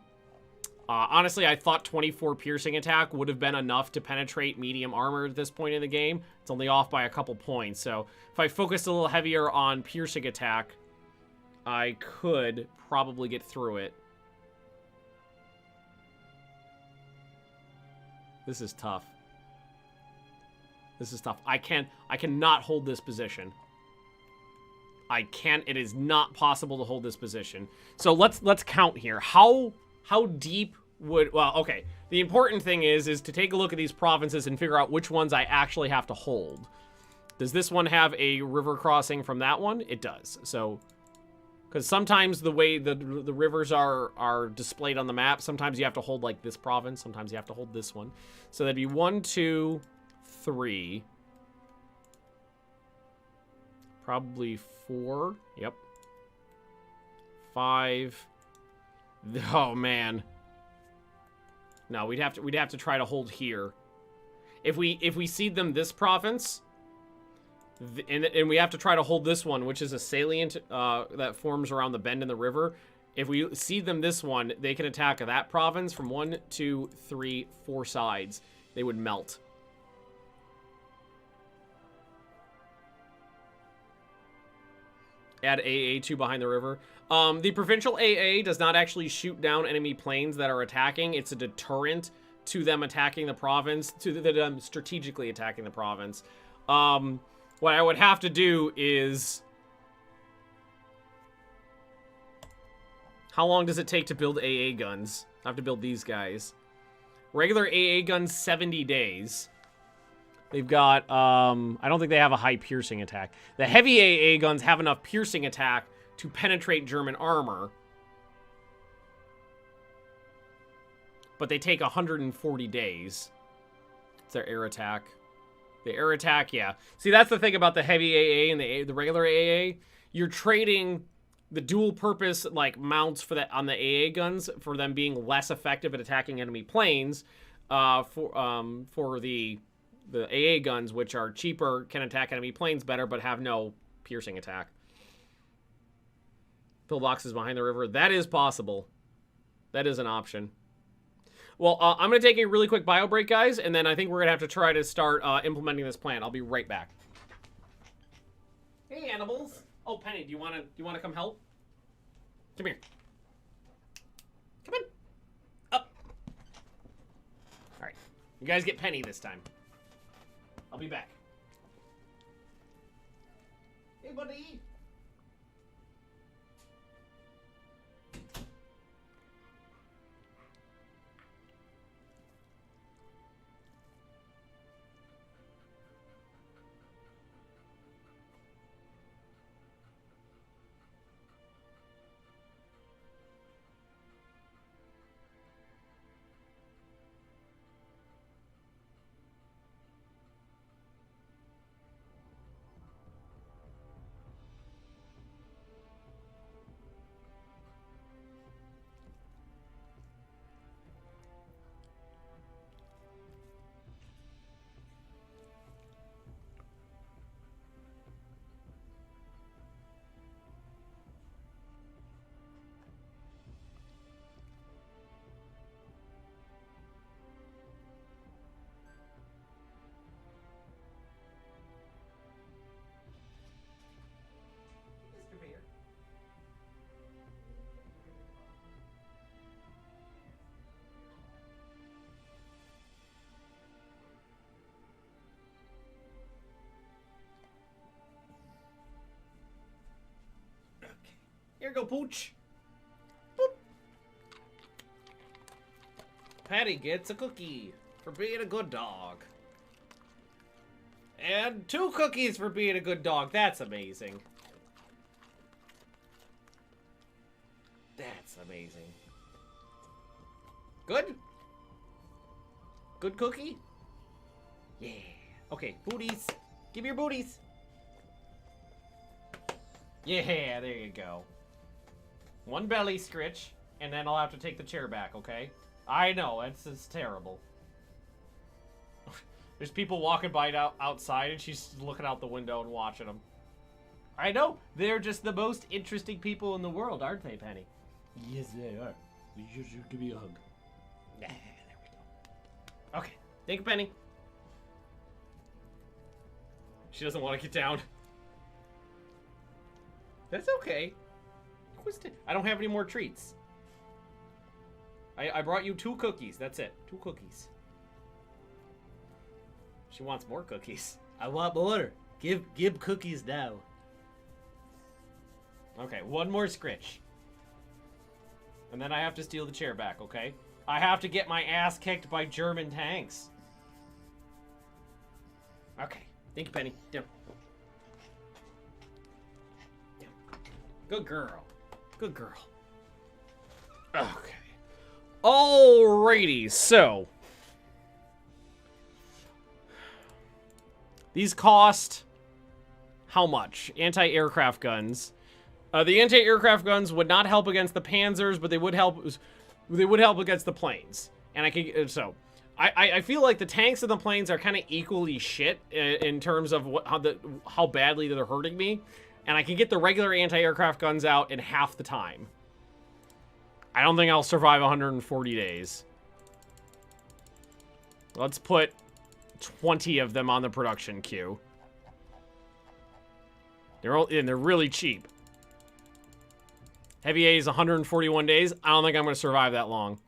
I thought 24 piercing attack would have been enough to penetrate medium armor at this point in the game. It's only off by a couple points, so if I focused a little heavier on piercing attack, I could probably get through it. This is tough. This is tough. I cannot hold this position. It is not possible to hold this position. So let's count here. How deep would, well, okay. The important thing is to take a look at these provinces and figure out which ones I actually have to hold. Does this one have a river crossing from that one? It does. So, because sometimes the way the rivers are displayed on the map, sometimes you have to hold like this province, sometimes you have to hold this one. So that'd be 1, 2, 3. Probably 4. Yep. 5. Oh man. No, we'd have to try to hold here. If we cede them this province, and we have to try to hold this one, which is a salient that forms around the bend in the river. If we cede them this one, they can attack that province from 1, 2, 3, 4 sides. They would melt. Add AA2 behind the river. The provincial AA does not actually shoot down enemy planes that are attacking. It's a deterrent to them attacking the province, to them strategically attacking the province. What I would have to do is... How long does it take to build AA guns? I have to build these guys. Regular AA guns, 70 days. They've got, I don't think they have a high piercing attack. The heavy AA guns have enough piercing attack to penetrate German armor. But they take 140 days. It's their air attack. The air attack, yeah. See, that's the thing about the heavy AA and the regular AA. You're trading the dual purpose like mounts for that on the AA guns for them being less effective at attacking enemy planes. For the AA guns, which are cheaper, can attack enemy planes better, but have no piercing attack. Pillboxes behind the river. That is possible. That is an option. Well, I'm going to take a really quick bio break, guys, and then I think we're going to have to try to start implementing this plan. I'll be right back. Hey, animals. Oh, Penny, do you want to come help? Come here. Come on. Up. All right. You guys get Penny this time. I'll be back. Hey, buddy. Here you go, Pooch. Boop. Patty gets a cookie for being a good dog. And 2 cookies for being a good dog. That's amazing. That's amazing. Good? Good cookie? Yeah. Okay, booties. Give me your booties. Yeah, there you go. 1 belly scritch, and then I'll have to take the chair back, okay? I know, it's terrible. There's people walking by outside, and she's looking out the window and watching them. I know, they're just the most interesting people in the world, aren't they, Penny? Yes, they are. You should give me a hug. Yeah, there we go. Okay, thank you, Penny. She doesn't want to get down. That's okay. I don't have any more treats. I brought you 2 cookies. That's it. 2 cookies. She wants more cookies. I want more. Give cookies now. Okay, 1 more scritch. And then I have to steal the chair back, okay? I have to get my ass kicked by German tanks. Okay. Thank you, Penny. Down. Good girl. Good girl. Okay. Alrighty, so. These cost how much? Anti-aircraft guns. The anti-aircraft guns would not help against the Panzers, but they would help against the planes. And I can I feel like the tanks and the planes are kind of equally shit in terms of how badly they're hurting me. And I can get the regular anti-aircraft guns out in half the time. I don't think I'll survive 140 days. Let's put 20 of them on the production queue. They're really cheap. Heavy A is 141 days. I don't think I'm going to survive that long.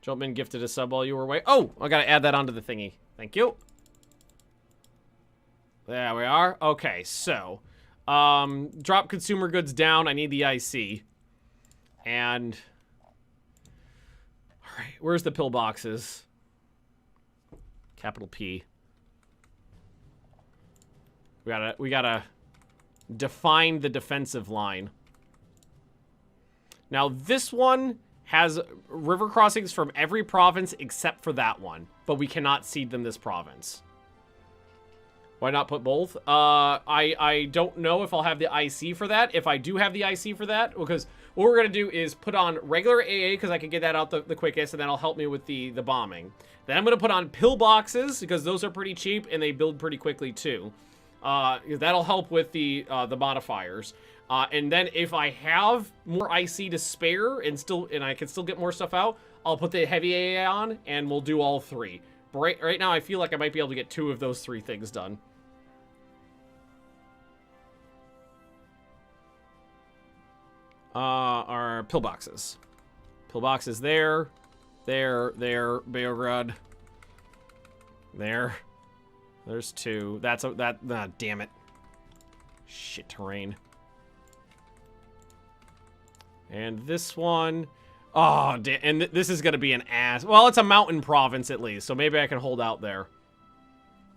Jumpman gifted a sub while you were away. Oh, I got to add that onto the thingy. Thank you. There we are. Okay, so... drop consumer goods down. I need the IC. And... Alright, where's the pillboxes? Capital P. We gotta define the defensive line. Now, this one has river crossings from every province except for that one. But we cannot cede them this province. Why not put both? I don't know if I'll have the IC for that. If I do have the IC for that, because what we're going to do is put on regular AA, because I can get that out the quickest, and that'll help me with the bombing. Then I'm going to put on pillboxes, because those are pretty cheap, and they build pretty quickly, too. That'll help with the modifiers. And then if I have more IC to spare, and I can still get more stuff out, I'll put the heavy AA on, and we'll do all 3. But right now, I feel like I might be able to get 2 of those 3 things done. Our pillboxes. Pillboxes there. There. Beograd. There. There's 2. Damn it. Shit terrain. And this one. Oh, and this is going to be an ass. Well, it's a mountain province at least, so maybe I can hold out there.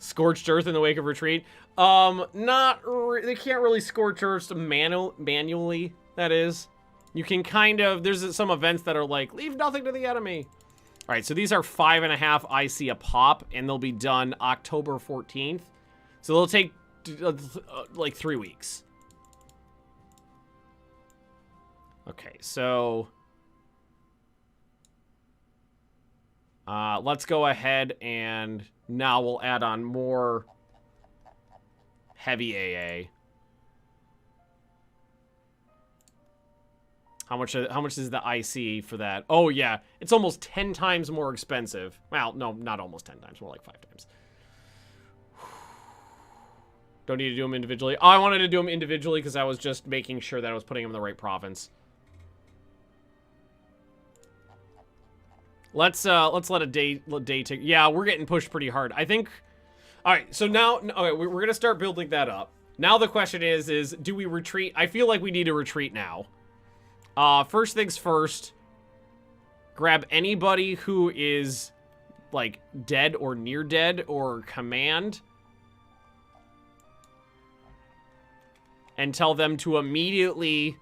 Scorched earth in the wake of retreat. They can't really scorch earth manually, that is. You can kind of, there's some events that are like, leave nothing to the enemy. All right, so these are 5.5 IC a pop, and they'll be done October 14th. So they'll take like 3 weeks. Okay, so let's go ahead and now we'll add on more heavy AA. How much is the IC for that? Oh, yeah. It's almost 10 times more expensive. Well, no, not almost 10 times. More like 5 times. Don't need to do them individually. Oh, I wanted to do them individually because I was just making sure that I was putting them in the right province. Let's let a day take. Yeah, we're getting pushed pretty hard. I think. All right, so now, okay, we're gonna start building that up. Now the question is do we retreat? I feel like we need to retreat now. First things first. Grab anybody who is like dead or near dead or command, and tell them to immediately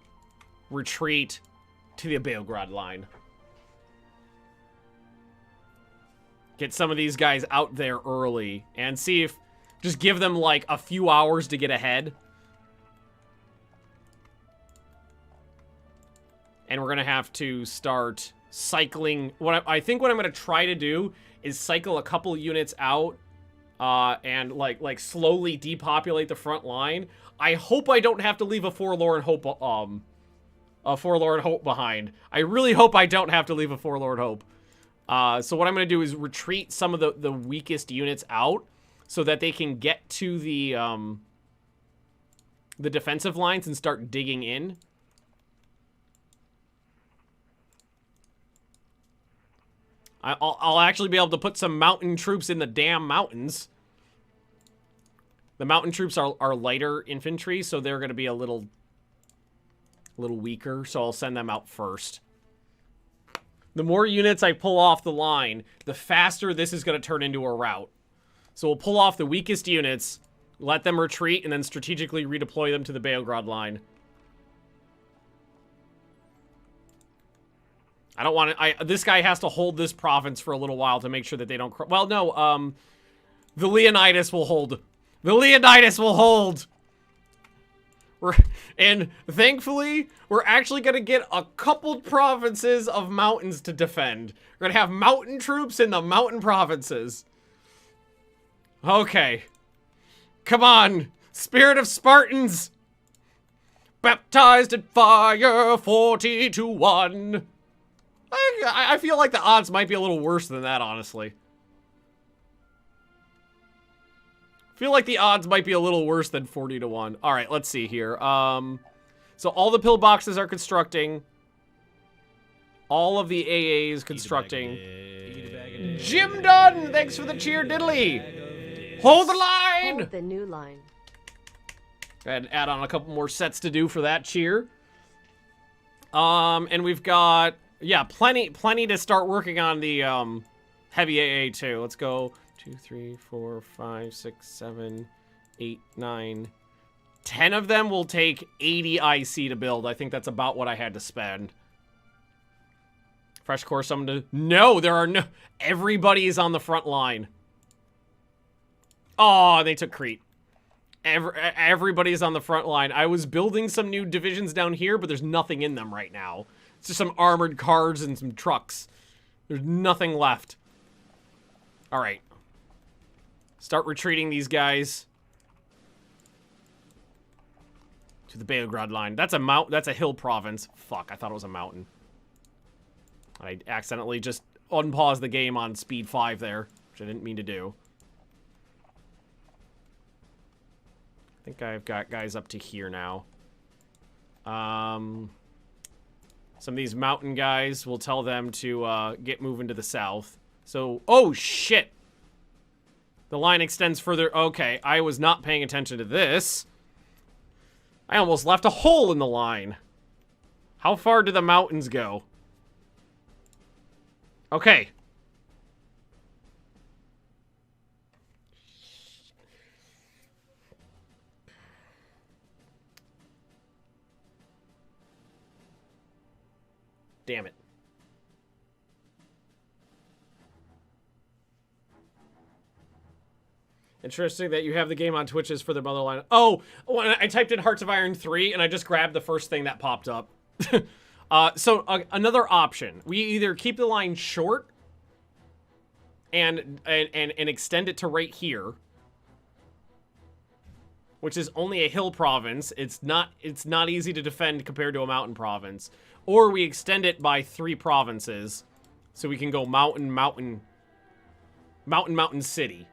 retreat to the Beograd line. Get some of these guys out there early and see if, just give them like a few hours to get ahead. And we're gonna have to start cycling. I think what I'm gonna try to do is cycle a couple units out and like slowly depopulate the front line. I hope I don't have to leave a forlorn hope behind. I really hope I don't have to leave a forlorn hope. So what I'm going to do is retreat some of the weakest units out so that they can get to the defensive lines and start digging in. I'll actually be able to put some mountain troops in the damn mountains. The mountain troops are lighter infantry, so they're going to be a little weaker, so I'll send them out first. The more units I pull off the line, the faster this is going to turn into a rout. So we'll pull off the weakest units, let them retreat, and then strategically redeploy them to the Beograd line. I don't want to... This guy has to hold this province for a little while to make sure that they don't... Well, no, the Leonidas will hold. The Leonidas will hold! And thankfully, we're actually going to get a couple provinces of mountains to defend. We're going to have mountain troops in the mountain provinces. Okay. Come on. Spirit of Spartans. Baptized in fire, 40-1. I feel like the odds might be a little worse than that, honestly. Feel like the odds might be a little worse than 40-1. All right, let's see here. So all the pillboxes are constructing. All of the AAs constructing. Jim Dunn, thanks for the cheer, diddly. Hold the line. Hold the new line. Go ahead and add on a couple more sets to do for that cheer. And we've got, yeah, plenty to start working on the heavy AA too. Let's go. 2, 3, 4, 5, 6, 7, 8, 9. 10 of them will take 80 IC to build. I think that's about what I had to spend. Fresh core summon to... No, there are no... Everybody is on the front line. Oh, they took Crete. Everybody's on the front line. I was building some new divisions down here, but there's nothing in them right now. It's just some armored cars and some trucks. There's nothing left. All right. Start retreating these guys to the Beograd line. That's a hill province. Fuck, I thought it was a mountain. I accidentally just unpaused the game on speed 5 there, which I didn't mean to do. I think I've got guys up to here now. Some of these mountain guys, will tell them to get moving to the south. So, oh shit! The line extends further. Okay, I was not paying attention to this. I almost left a hole in the line. How far do the mountains go? Okay. Damn it. Interesting that you have the game on Twitches for the motherline. Oh, when I typed in Hearts of Iron 3 and I just grabbed the first thing that popped up. So another option. We either keep the line short and extend it to right here, which is only a hill province. It's not easy to defend compared to a mountain province. Or we extend it by 3 provinces, so we can go mountain, city.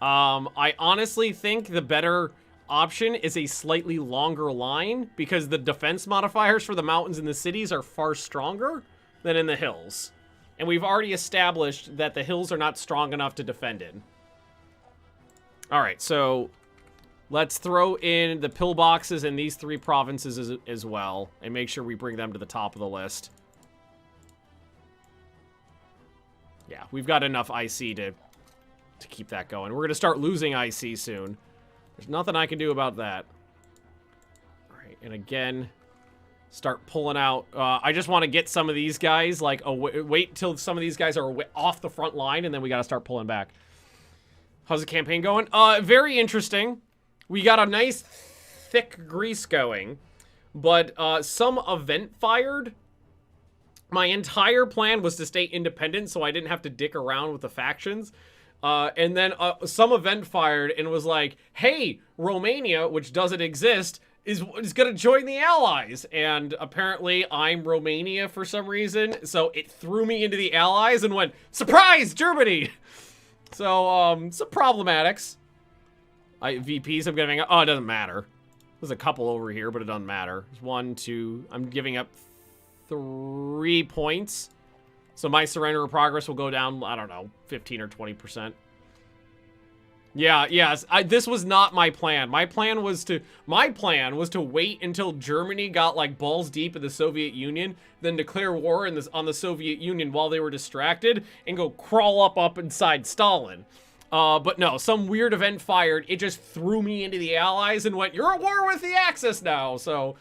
I honestly think the better option is a slightly longer line, because the defense modifiers for the mountains and the cities are far stronger than in the hills. And we've already established that the hills are not strong enough to defend in. Alright, so let's throw in the pillboxes in these 3 provinces as well, and make sure we bring them to the top of the list. Yeah, we've got enough IC to keep that going. We're going to start losing IC soon. There's nothing I can do about that. All right, and again, start pulling out. I just want to get some of these guys, like, wait till some of these guys are off the front line, and then we got to start pulling back. How's the campaign going? Very interesting. We got a nice thick grease going, but some event fired. My entire plan was to stay independent so I didn't have to dick around with the factions. And then some event fired and was like, hey, Romania, which doesn't exist, is going to join the Allies. And apparently I'm Romania for some reason, so it threw me into the Allies and went, surprise, Germany! So, some problematics. VPs I'm giving up. Oh, it doesn't matter. There's a couple over here, but it doesn't matter. There's 1, 2. I'm giving up 3 points. So my surrender of progress will go down, I don't know, 15 or 20%. Yeah, yes. This was not my plan. My plan was to wait until Germany got like balls deep in the Soviet Union, then declare war on the Soviet Union while they were distracted, and go crawl up inside Stalin. But no, some weird event fired. It just threw me into the Allies and went, you're at war with the Axis now. So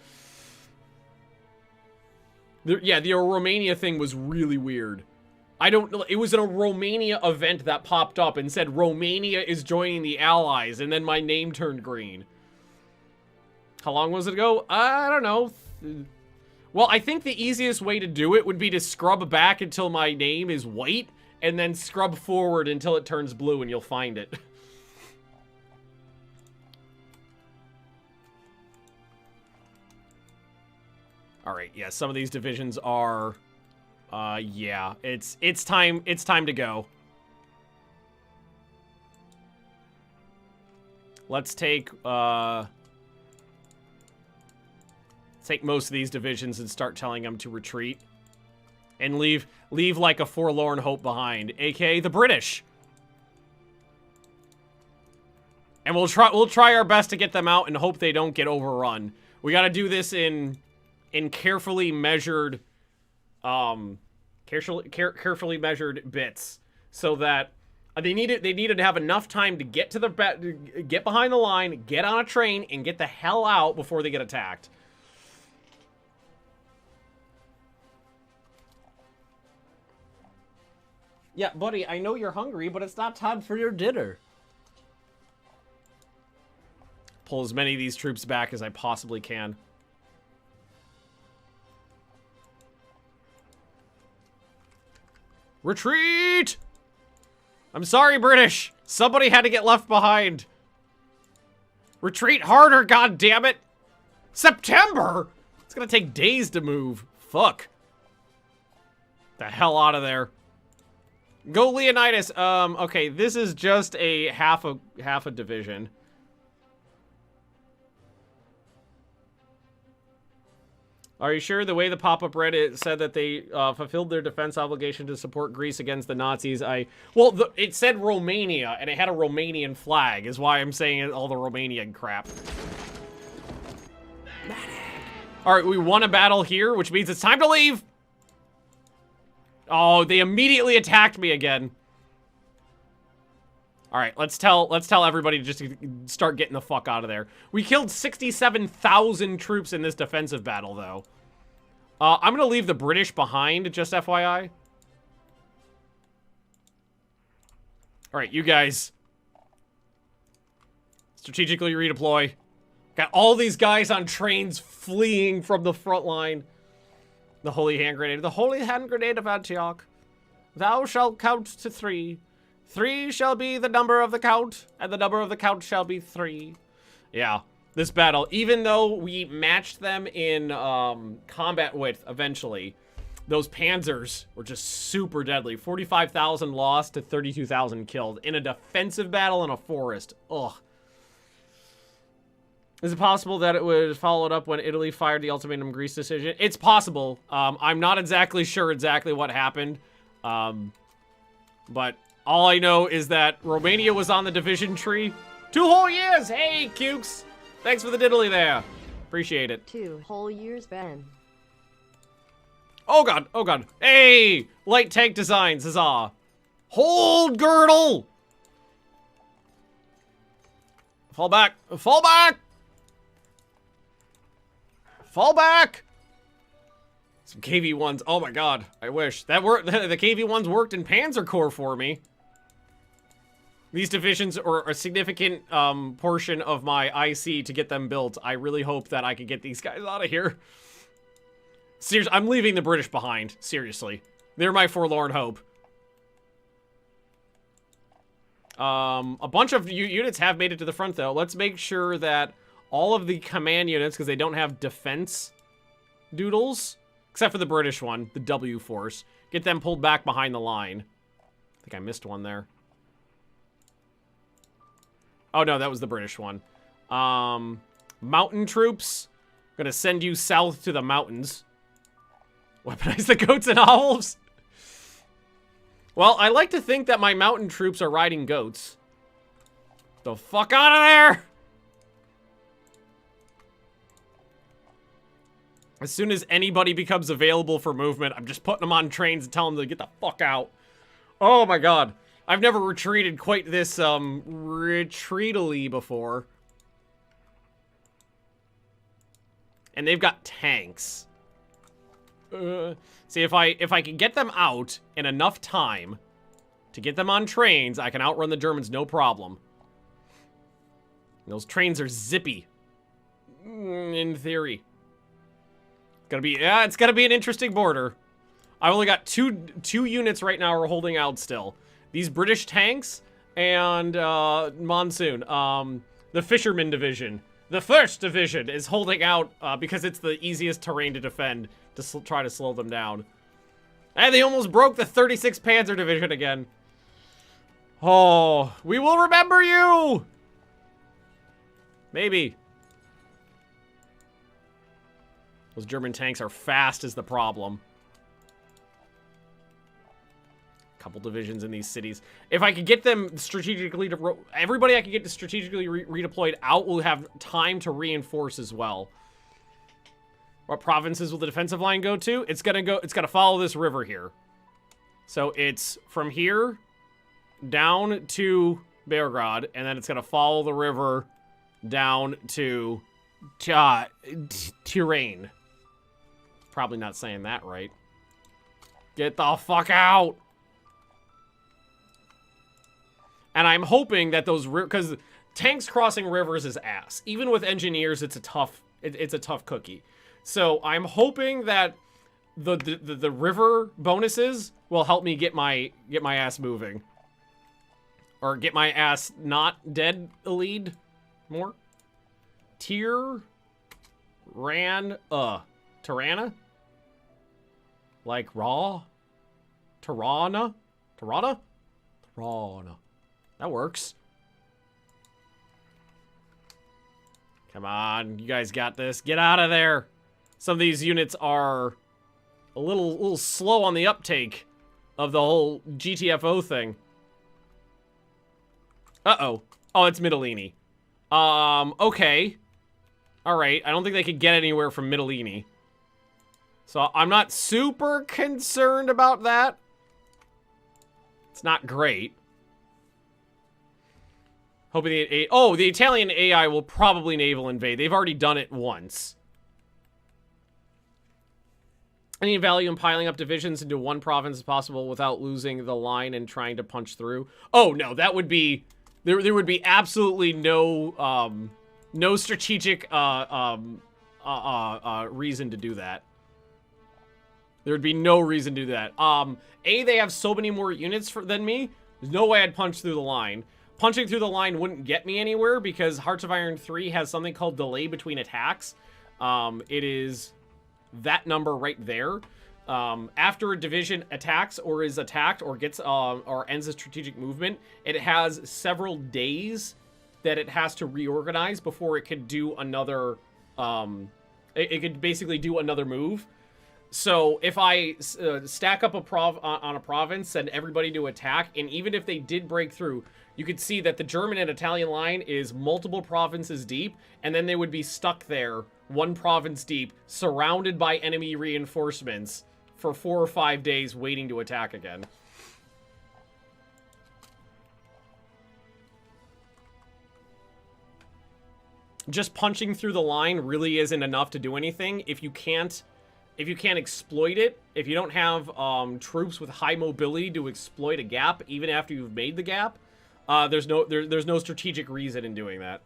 yeah, the Romania thing was really weird. It was in a Romania event that popped up and said Romania is joining the Allies, and then my name turned green. How long was it ago? I don't know. Well, I think the easiest way to do it would be to scrub back until my name is white, and then scrub forward until it turns blue, and you'll find it. All right, yeah, some of these divisions are, yeah, it's time to go. Let's take most of these divisions and start telling them to retreat. And leave like a forlorn hope behind, aka the British. And we'll try our best to get them out and hope they don't get overrun. We got to do this in carefully measured carefully measured bits, so that they needed to have enough time to get behind the line, get on a train, and get the hell out before they get attacked. Yeah, buddy, I know you're hungry, but it's not time for your dinner. pull as many of these troops back as I possibly can. Retreat! I'm sorry, British. Somebody had to get left behind. Retreat harder, goddammit! September? It's gonna take days to move. Fuck. The hell out of there. Go Leonidas. Okay, this is just a half a division. Are you sure? The way the pop-up read it said that they fulfilled their defense obligation to support Greece against the Nazis. Well, it said Romania, and it had a Romanian flag, is why I'm saying all the Romanian crap. All right, we won a battle here, which means it's time to leave. Oh, they immediately attacked me again. All right, let's tell everybody to just start getting the fuck out of there. We killed 67,000 troops in this defensive battle, though. I'm gonna leave the British behind, just FYI. All right, you guys. Strategically redeploy. Got all these guys on trains fleeing from the front line. The holy hand grenade. The holy hand grenade of Antioch. Thou shalt count to 3. 3 shall be the number of the count, and the number of the count shall be 3. Yeah, this battle, even though we matched them in combat width eventually, those panzers were just super deadly. 45,000 lost to 32,000 killed in a defensive battle in a forest. Ugh. Is it possible that it was followed up when Italy fired the ultimatum Greece decision? It's possible. I'm not exactly sure exactly what happened. But all I know is that Romania was on the division tree. 2 whole years! Hey, Cukes! Thanks for the diddly there. Appreciate it. 2 whole years, Ben. Oh god, oh god. Hey! Light tank designs, huzzah. Hold girdle! Fall back! Fall back! Fall back! Some KV-1s. Oh my god, I wish. That worked. The KV-1s worked in Panzer Corps for me. These divisions are a significant portion of my IC to get them built. I really hope that I can get these guys out of here. Seriously, I'm leaving the British behind. Seriously. They're my forlorn hope. A bunch of units have made it to the front, though. Let's make sure that all of the command units, because they don't have defense doodles, except for the British one, the W Force, get them pulled back behind the line. I think I missed one there. Oh, no, that was the British one. Mountain troops. Gonna send you south to the mountains. Weaponize the goats and owls. Well, I like to think that my mountain troops are riding goats. The fuck out of there! As soon as anybody becomes available for movement, I'm just putting them on trains and telling them to get the fuck out. Oh my god. I've never retreated quite this, retreatily before. And they've got tanks. See, if I can get them out in enough time to get them on trains, I can outrun the Germans no problem. Those trains are zippy. In theory. It's gonna be an interesting border. I only got two units right now are holding out still. These British tanks and Monsoon. The Fisherman Division. The 1st Division is holding out because it's the easiest terrain to defend to try to slow them down. And they almost broke the 36th Panzer Division again. Oh, we will remember you! Maybe. Those German tanks are fast is the problem. Couple divisions in these cities. If I could get them strategically to... Everybody I can get to strategically redeployed out will have time to reinforce as well. What provinces will the defensive line go to? It's gonna follow this river here. So it's from here down to Beograd, and then it's gonna follow the river down to Tirane. Probably not saying that right. Get the fuck out! And I'm hoping that those... Because tanks crossing rivers is ass. Even with engineers, it's a tough cookie. So I'm hoping that the river bonuses will help me get my ass moving. Or get my ass not dead elite more. Tirana? Like raw? Tirana? Tirana? Tirana. That works. Come on, you guys got this. Get out of there. Some of these units are a little slow on the uptake of the whole GTFO thing. Uh-oh. Oh, it's Middlini. Okay. Alright, I don't think they could get anywhere from Middlini. So I'm not super concerned about that. It's not great. Hoping the Italian AI will probably naval invade. They've already done it once. Any value in piling up divisions into one province as possible without losing the line and trying to punch through? Oh no, that would be there would be absolutely no no strategic reason to do that. There would be no reason to do that. They have so many more units than me. There's no way I'd punch through the line. Punching through the line wouldn't get me anywhere because Hearts of Iron 3 has something called delay between attacks. It is that number right there. After a division attacks or is attacked or gets or ends a strategic movement, it has several days that it has to reorganize before it could do another. It could basically do another move. So if I stack up on a province, send everybody to attack, and even if they did break through, you could see that the German and Italian line is multiple provinces deep, and then they would be stuck there, one province deep, surrounded by enemy reinforcements for 4 or 5 days waiting to attack again. Just punching through the line really isn't enough to do anything. If you can't exploit it, if you don't have troops with high mobility to exploit a gap, even after you've made the gap, there's no strategic reason in doing that.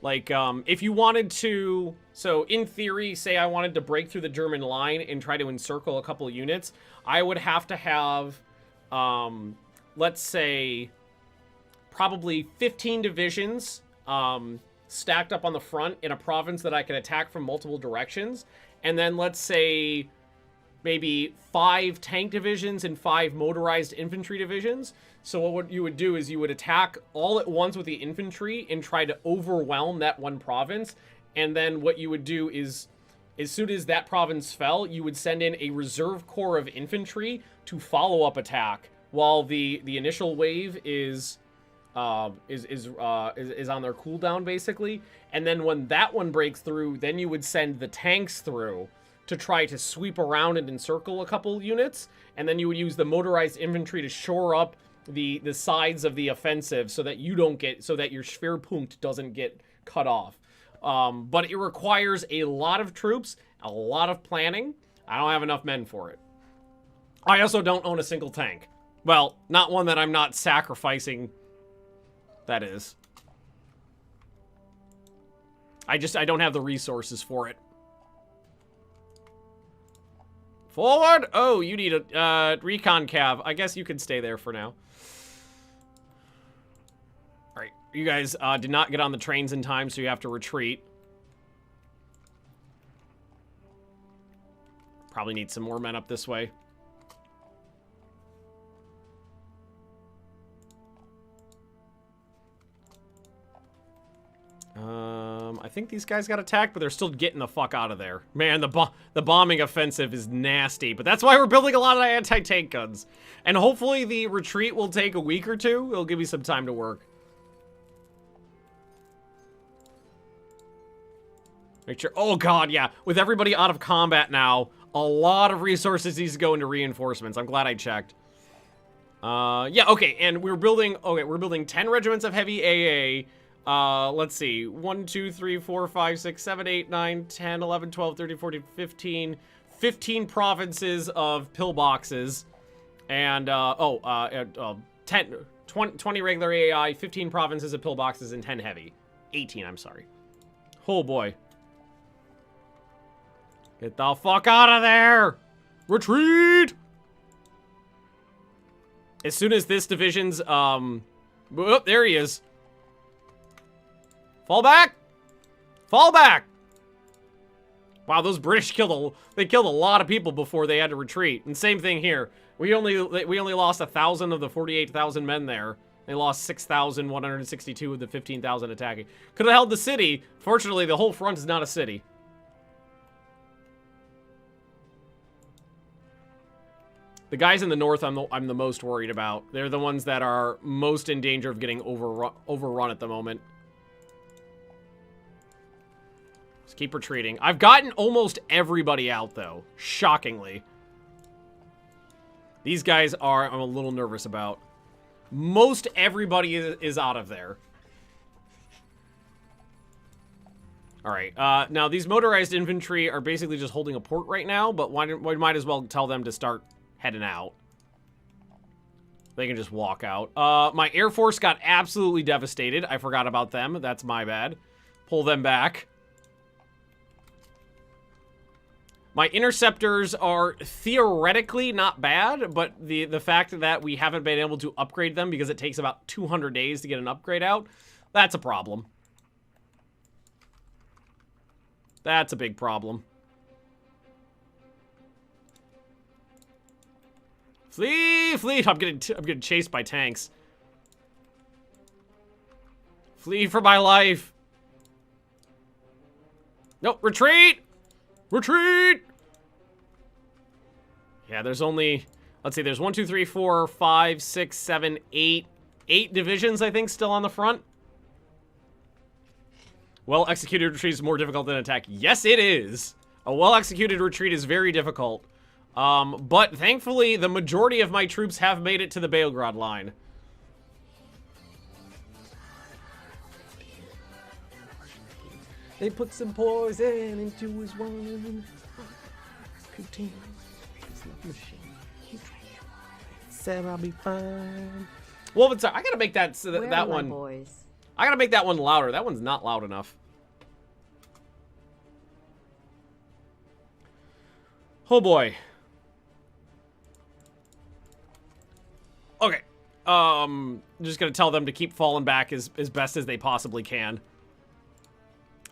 Like, if you wanted to, so in theory, say I wanted to break through the German line and try to encircle a couple of units, I would have to have, let's say, probably 15 divisions, stacked up on the front in a province that I can attack from multiple directions. And then let's say maybe 5 tank divisions and 5 motorized infantry divisions. So what you would do is you would attack all at once with the infantry and try to overwhelm that one province. And then what you would do is, as soon as that province fell, you would send in a reserve corps of infantry to follow up attack while the initial wave is on their cooldown basically. And then when that one breaks through, then you would send the tanks through to try to sweep around and encircle a couple units, and then you would use the motorized infantry to shore up the sides of the offensive so that you don't get, so that your Schwerpunkt doesn't get cut off. But it requires a lot of troops, a lot of planning. I don't have enough men for it. I also don't own a single tank. Well, not one that I'm not sacrificing. That is. I don't have the resources for it. Forward! Oh, you need a recon cav. I guess you can stay there for now. Alright, you guys did not get on the trains in time, so you have to retreat. Probably need some more men up this way. I think these guys got attacked, but they're still getting the fuck out of there. Man, the bombing offensive is nasty, but that's why we're building a lot of anti-tank guns. And hopefully the retreat will take a week or two. It'll give me some time to work. Make sure, oh god, yeah. With everybody out of combat now, a lot of resources needs to go into reinforcements. I'm glad I checked. Yeah, okay, and we're building 10 regiments of heavy AA. Let's see, 1, 2, 3, 4, 5, 6, 7, 8, 9, 10, 11, 12, 13, 14, 15 provinces of pillboxes, and, 10, 20 regular AI, 15 provinces of pillboxes, and 10 heavy. 18, I'm sorry. Oh boy. Get the fuck out of there! Retreat! As soon as this division's, oh, there he is. Fall back! Fall back! Wow, those British killed a lot of people before they had to retreat. And same thing here. We only lost 1,000 of the 48,000 men there. They lost 6,162 of the 15,000 attacking. Could have held the city. Fortunately, the whole front is not a city. The guys in the north, I'm the most worried about. They're the ones that are most in danger of getting overrun at the moment. Just keep retreating. I've gotten almost everybody out, though. Shockingly. These guys I'm a little nervous about. Most everybody is out of there. Alright, now these motorized infantry are basically just holding a port right now, but we might as well tell them to start heading out. They can just walk out. My Air Force got absolutely devastated. I forgot about them. That's my bad. Pull them back. My interceptors are theoretically not bad, but the fact that we haven't been able to upgrade them because it takes about 200 days to get an upgrade out, that's a problem. That's a big problem. Flee! Flee! I'm getting chased by tanks. Flee for my life. Nope, retreat! Retreat! Yeah, there's only, let's see, there's 1, 2, 3, 4, 5, 6, 7, 8. 8 divisions, I think, still on the front. Well-executed retreat is more difficult than attack. Yes, it is. A well-executed retreat is very difficult. But thankfully, the majority of my troops have made it to the Beograd line. They put some poison into his wine. Said I'll be fine. Well, but sorry, I gotta make that so that one. Boys? I gotta make that one louder. That one's not loud enough. Oh boy. Okay. Just gonna tell them to keep falling back as best as they possibly can.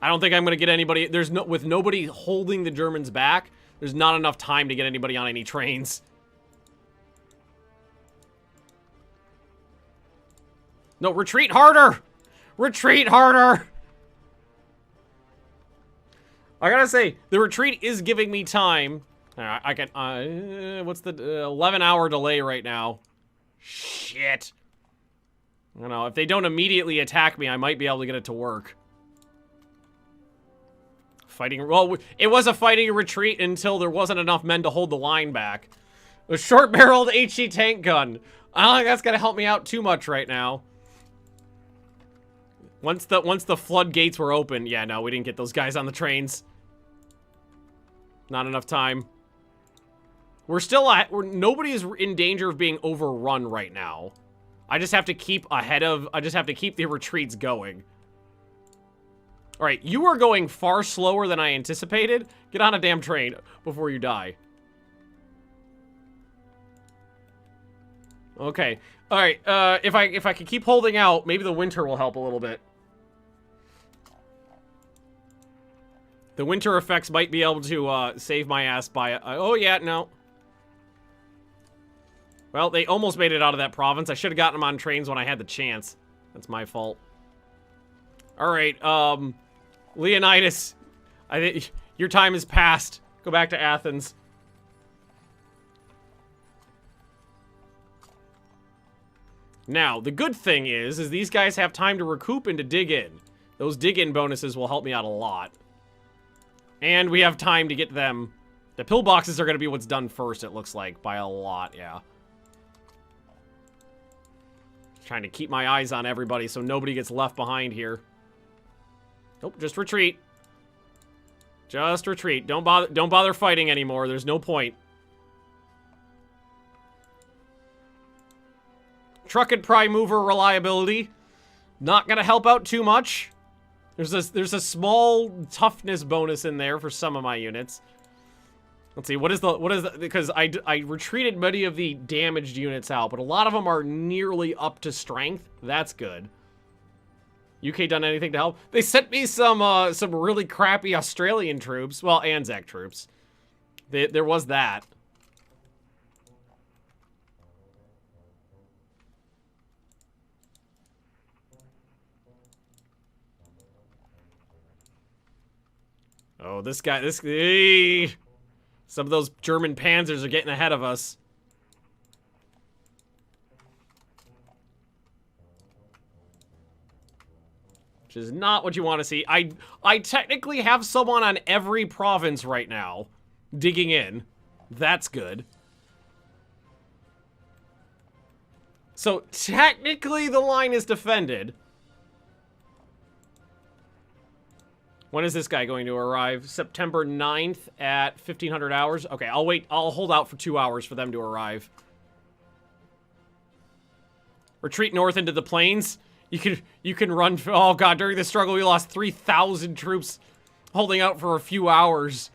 I don't think I'm gonna get anybody. With nobody holding the Germans back, there's not enough time to get anybody on any trains. No, retreat harder! Retreat harder! I gotta say, the retreat is giving me time. I can, what's the 11-hour delay right now? Shit. I don't know, if they don't immediately attack me, I might be able to get it to work. Fighting, well, it was a fighting retreat until there wasn't enough men to hold the line back. A short-barreled HE tank gun. I don't think that's gonna help me out too much right now. Once the floodgates were open, yeah, no, we didn't get those guys on the trains. Not enough time. We're still nobody is in danger of being overrun right now. I just have to keep the retreats going. All right, you are going far slower than I anticipated. Get on a damn train before you die. Okay. All right. If I can keep holding out, maybe the winter will help a little bit. The winter effects might be able to save my ass by. Oh yeah, no. Well, they almost made it out of that province. I should have gotten them on trains when I had the chance. That's my fault. All right. Leonidas, I think your time is past. Go back to Athens. Now, the good thing is these guys have time to recoup and to dig in. Those dig-in bonuses will help me out a lot. And we have time to get them. The pillboxes are going to be what's done first, it looks like, by a lot, yeah. Trying to keep my eyes on everybody so nobody gets left behind here. Nope, just retreat. Just retreat. Don't bother fighting anymore. There's no point. Truck and prime mover reliability. Not gonna help out too much. There's a small toughness bonus in there for some of my units. Let's see, what is the, because I retreated many of the damaged units out, but a lot of them are nearly up to strength. That's good. UK done anything to help? They sent me some really crappy Australian troops. Well, Anzac troops. There was that. Oh, this guy, some of those German panzers are getting ahead of us. Which is not what you want to see. I technically have someone on every province right now digging in. That's good. So technically the line is defended. When is this guy going to arrive? September 9th at 1500 hours? Okay, I'll wait. I'll hold out for 2 hours for them to arrive. Retreat north into the plains. You can run. Oh god, during the struggle we lost 3,000 troops holding out for a few hours.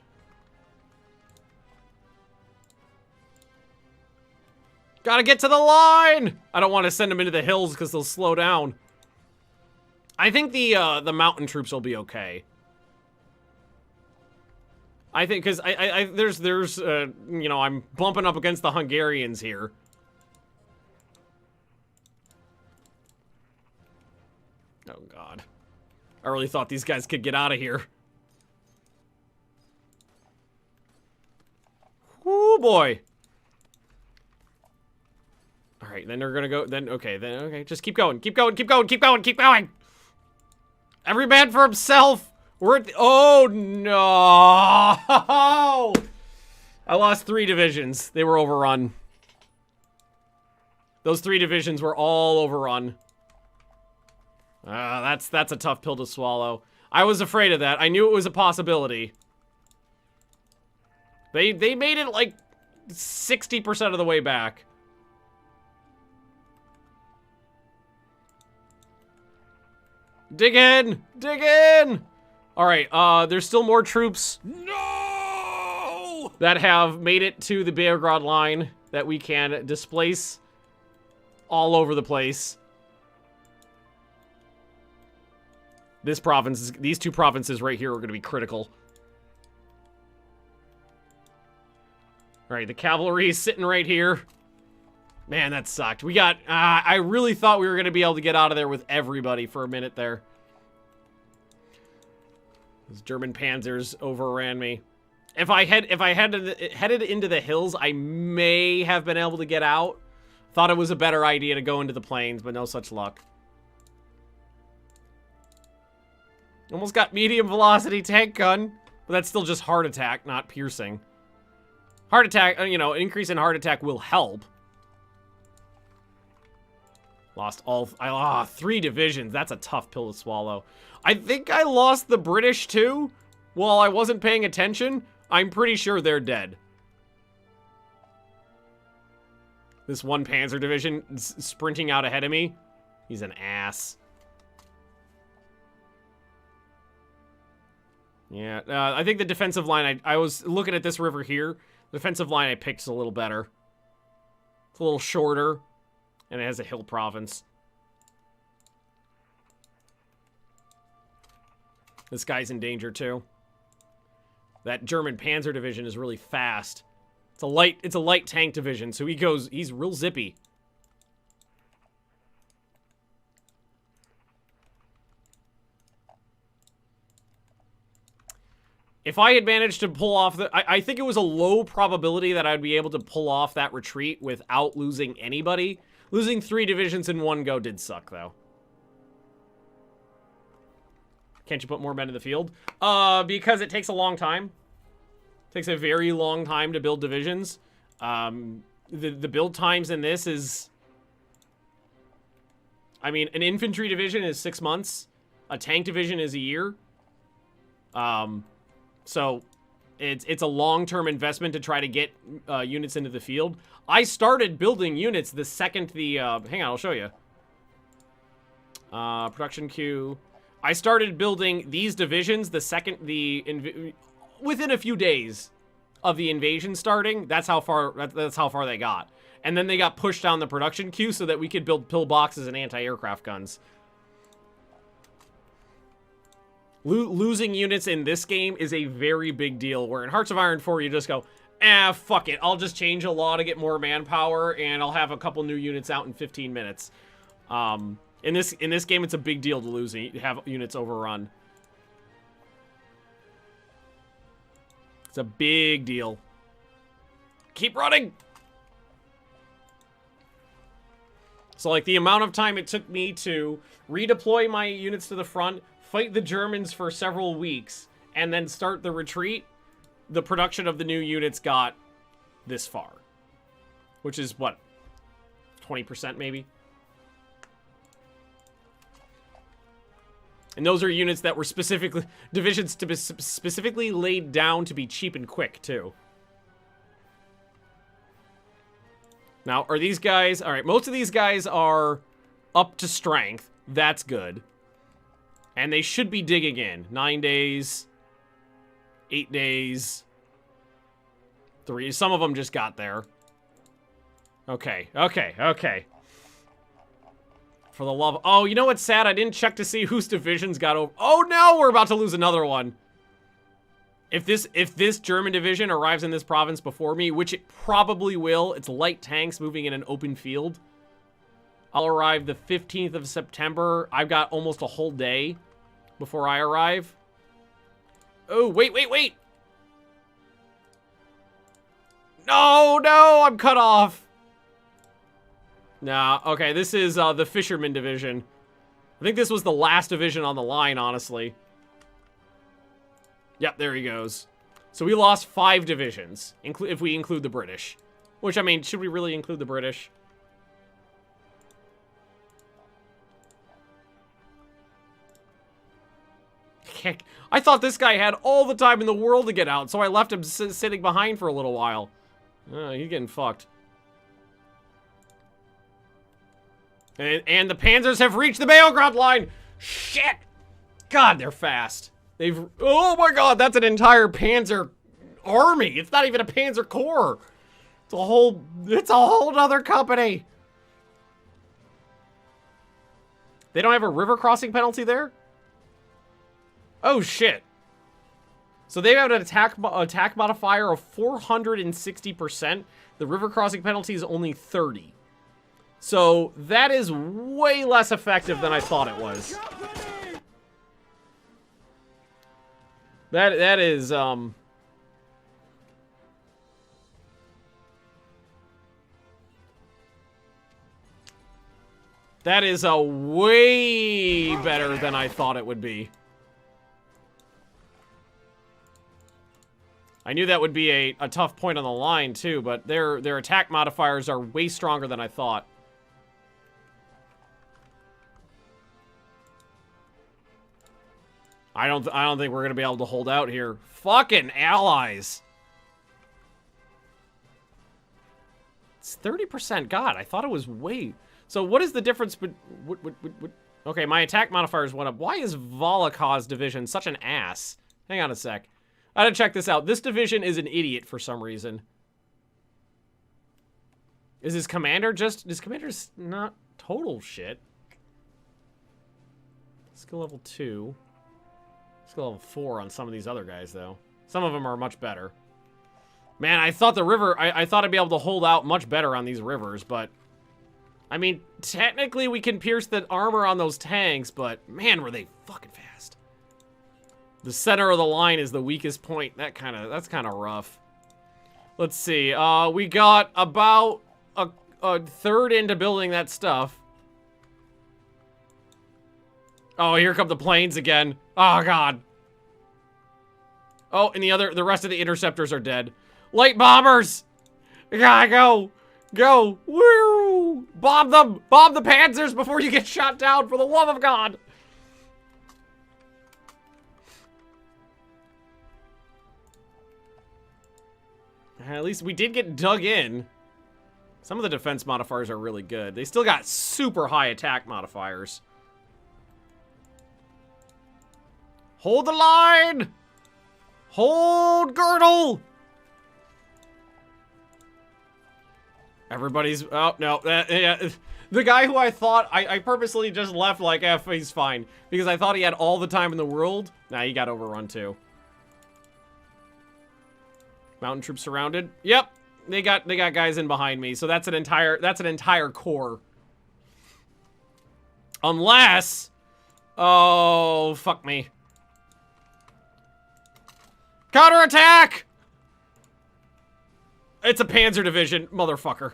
Gotta get to the line! I don't want to send them into the hills because they'll slow down. I think the mountain troops will be okay. I think, because there's you know, I'm bumping up against the Hungarians here. Oh, God. I really thought these guys could get out of here. Whoo, boy. All right, then they're gonna go, okay, just keep going, keep going, keep going, keep going, keep going. Every man for himself. We're at the, oh, no. I lost 3 divisions. They were overrun. Those 3 divisions were all overrun. That's a tough pill to swallow. I was afraid of that. I knew it was a possibility. They made it like 60% of the way back. Dig in! Dig in! Alright, there's still more troops. No! That have made it to the Beograd line that we can displace all over the place. This province, these 2 provinces right here are going to be critical. Alright, the cavalry is sitting right here. Man, that sucked. We got, I really thought we were going to be able to get out of there with everybody for a minute there. Those German panzers overran me. If I headed into the hills, I may have been able to get out. Thought it was a better idea to go into the plains, but no such luck. Almost got medium velocity tank gun, but that's still just heart attack, not piercing. Heart attack, you know, an increase in heart attack will help. Lost all, I lost 3 divisions. That's a tough pill to swallow. I think I lost the British too. While I wasn't paying attention, I'm pretty sure they're dead. This 1 Panzer division sprinting out ahead of me. He's an ass. Yeah, I think the defensive line, I was looking at this river here. The defensive line I picked is a little better. It's a little shorter, and it has a hill province. This guy's in danger too. That German Panzer division is really fast. It's a light tank division, so he's real zippy. If I had managed to pull off I think it was a low probability that I'd be able to pull off that retreat without losing anybody. Losing 3 divisions in one go did suck, though. Can't you put more men in the field? Because it takes a long time. It takes a very long time to build divisions. The build times in this is... I mean, an infantry division is 6 months. A tank division is a year. So, it's a long-term investment to try to get units into the field. I started building units the second the hang on, I'll show you. Production queue. I started building these divisions the second within a few days of the invasion starting. That's how far they got. And then they got pushed down the production queue so that we could build pillboxes and anti-aircraft guns. Losing units in this game is a very big deal, where in Hearts of Iron 4 you just go, fuck it, I'll just change a law to get more manpower and I'll have a couple new units out in 15 minutes. In this game it's a big deal to have units overrun. It's a big deal. Keep running! So, like, the amount of time it took me to redeploy my units to the front, fight the Germans for several weeks, and then start the retreat, the production of the new units got this far. Which is, what, 20% maybe? And those are units that were divisions to be specifically laid down to be cheap and quick, too. Now, are these guys... Alright, most of these guys are up to strength. That's good. And they should be digging in. 9 days. 8 days. 3. Some of them just got there. Okay. For the love... Oh, you know what's sad? I didn't check to see whose divisions got over... Oh, no! We're about to lose another one. If this German division arrives in this province before me, which it probably will, it's light tanks moving in an open field. I'll arrive the 15th of September. I've got almost a whole day before I arrive. Oh, wait! No, I'm cut off. Nah, okay, this is the Fisherman Division. I think this was the last division on the line, honestly. Yep, there he goes. So we lost 5 divisions, if we include the British. Which, I mean, should we really include the British? Heck, I thought this guy had all the time in the world to get out, so I left him sitting behind for a little while. He's getting fucked. And the Panzers have reached the Beograd line! Shit! God, they're fast. Oh my god, that's an entire Panzer army. It's not even a Panzer Corps. It's a whole other company. They don't have a river crossing penalty there? Oh shit. So they have an attack modifier of 460%. The river crossing penalty is only 30. So that is way less effective than I thought it was. That is, that is a way better than I thought it would be. I knew that would be a tough point on the line, too, but their attack modifiers are way stronger than I thought. I don't think we're gonna be able to hold out here. Fucking allies. It's 30%. God, I thought it was way... So what is the difference? Okay, my attack modifiers went up. Why is Volokhov's division such an ass? Hang on a sec. I gotta check this out. This division is an idiot for some reason. Is his commander just... His commander's not total shit. Skill level 2. Skill level 4 on some of these other guys, though. Some of them are much better. Man, I thought the river... I thought I'd be able to hold out much better on these rivers, but... I mean, technically we can pierce the armor on those tanks, but... Man, were they fucking fast. The center of the line is the weakest point. That's kind of rough. Let's see. We got about a third into building that stuff. Oh, here come the planes again. Oh, God. Oh, and the rest of the interceptors are dead. Light bombers! Gotta go! Go! Woo! Bomb them! Bomb the Panzers before you get shot down, for the love of God! At least we did get dug in. Some of the defense modifiers are really good. They still got super high attack modifiers. Hold the line! Hold girdle! Everybody's... Oh, no. Yeah. The guy who I thought... I purposely just left like, he's fine. Because I thought he had all the time in the world. Nah, he got overrun too. Mountain troops surrounded. Yep. They got guys in behind me. So that's an entire core. Unless... Oh, fuck me. Counterattack! It's a panzer division, motherfucker.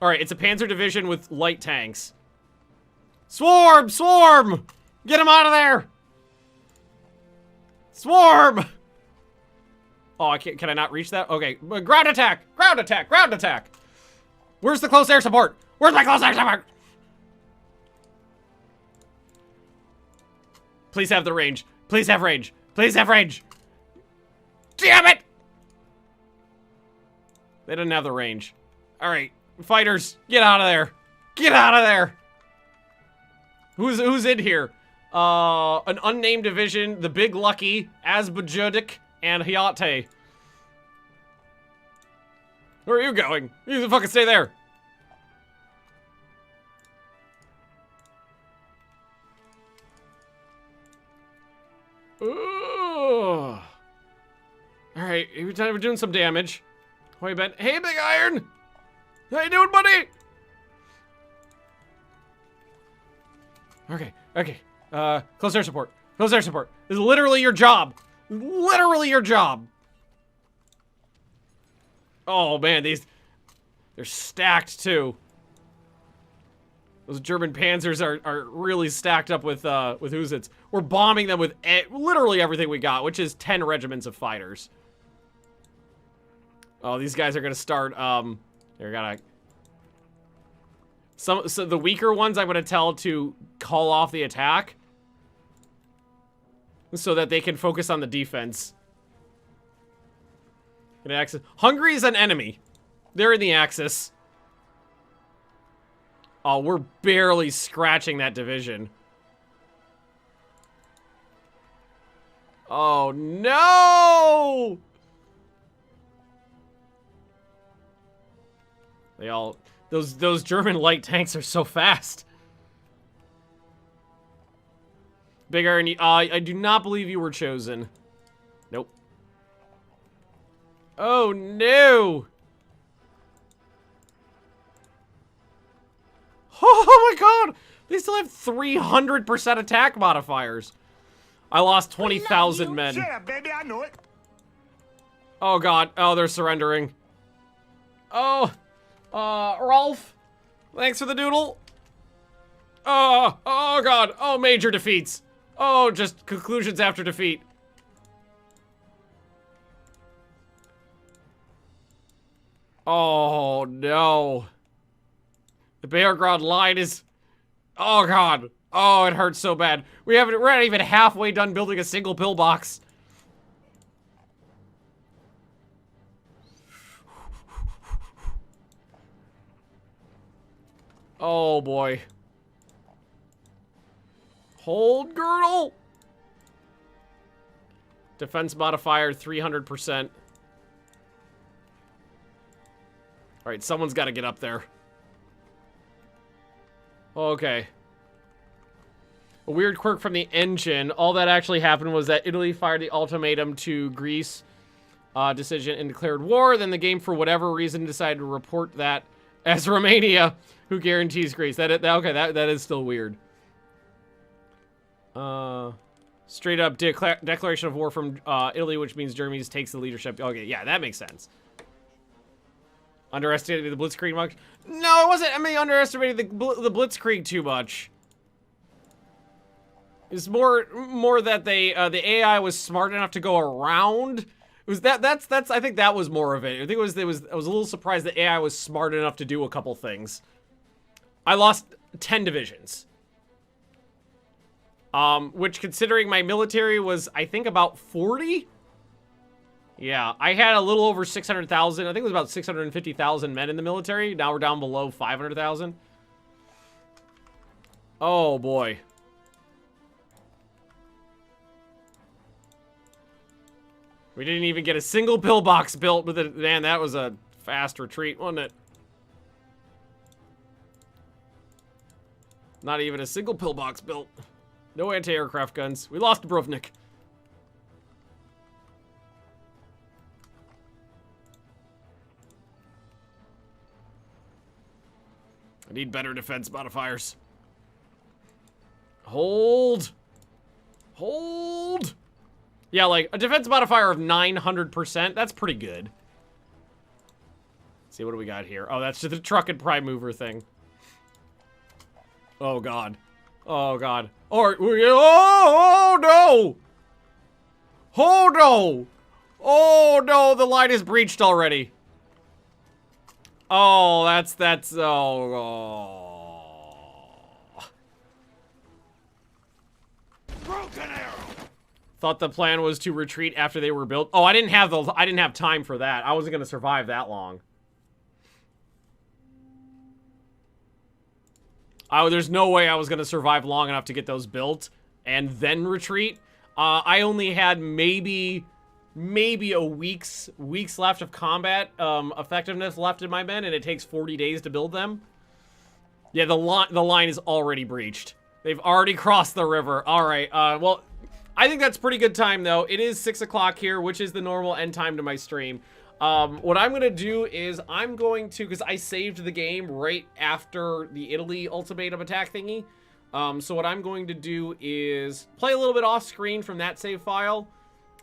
Alright, it's a panzer division with light tanks. Swarm! Swarm! Get him out of there! Swarm! Oh, I can't, can I not reach that? Okay, ground attack! Ground attack! Ground attack! Where's the close air support? Where's my close air support? Please have the range. Please have range. Please have range. Damn it! They didn't have the range. Alright, fighters, get out of there. Get out of there! Who's in here? An unnamed division, the Big Lucky, Azbajudik, and Hyate. Where are you going? You can fucking stay there. Ooh. Alright, we're doing some damage. Wait a minute. Hey, Big Iron! How you doing, buddy? Okay, okay. Close air support. Close air support. This is literally your job. Literally your job. Oh, man, they're stacked, too. Those German panzers are really stacked up with Uzits. We're bombing them with literally everything we got, which is 10 regiments of fighters. Oh, these guys are gonna start, they're gonna... So the weaker ones I'm gonna tell to call off the attack. So that they can focus on the defense. Hungary's an enemy. They're in the Axis. Oh, we're barely scratching that division. Oh, no! They all... Those German light tanks are so fast. Big Iron, I do not believe you were chosen. Nope. Oh, no! Oh my god! They still have 300% attack modifiers. I lost 20,000 men. Yeah, baby, I know it. Oh god. Oh, they're surrendering. Oh. Rolf. Thanks for the doodle. Oh god. Oh, major defeats. Oh, just conclusions after defeat. Oh, no. The Beograd line is... Oh, God. Oh, it hurts so bad. We're not even halfway done building a single pillbox. Oh, boy. Hold girdle. Defense modifier, 300%. Alright, someone's got to get up there. Okay. A weird quirk from the engine. All that actually happened was that Italy fired the ultimatum to Greece decision and declared war. Then the game, for whatever reason, decided to report that as Romania, who guarantees Greece. Okay, that is still weird. Straight up declaration of war from Italy, which means Germany takes the leadership. Okay, yeah, that makes sense. Underestimated the Blitzkrieg much? No, it wasn't. I mean, underestimated the Blitzkrieg too much. It's more that they the AI was smart enough to go around. It was that's I think that was more of it. I think I was a little surprised that AI was smart enough to do a couple things. I lost 10 divisions. Which, considering my military was, I think, about 40? Yeah, I had a little over 600,000. I think it was about 650,000 men in the military. Now we're down below 500,000. Oh, boy. We didn't even get a single pillbox built with it. Man, that was a fast retreat, wasn't it? Not even a single pillbox built. No anti-aircraft guns. We lost Dubrovnik. I need better defense modifiers. Hold. Hold. Yeah, like, a defense modifier of 900%, that's pretty good. Let's see, what do we got here? Oh, that's just the truck and prime mover thing. Oh, God. Oh, God. Oh, no! Oh, no! Oh, no, the line is breached already. Oh, oh. Broken arrow. Thought the plan was to retreat after they were built. Oh, I didn't have time for that. I wasn't gonna survive that long. Oh, there's no way I was gonna survive long enough to get those built and then retreat. I only had maybe a week's left of combat effectiveness left in my men, and it takes 40 days to build them. Yeah, the line is already breached. They've already crossed the river. All right. Well, I think that's pretty good time, though. It is 6 o'clock here, which is the normal end time to my stream. What I'm going to do is I'm going to, because I saved the game right after the Italy ultimatum attack thingy. So what I'm going to do is play a little bit off screen from that save file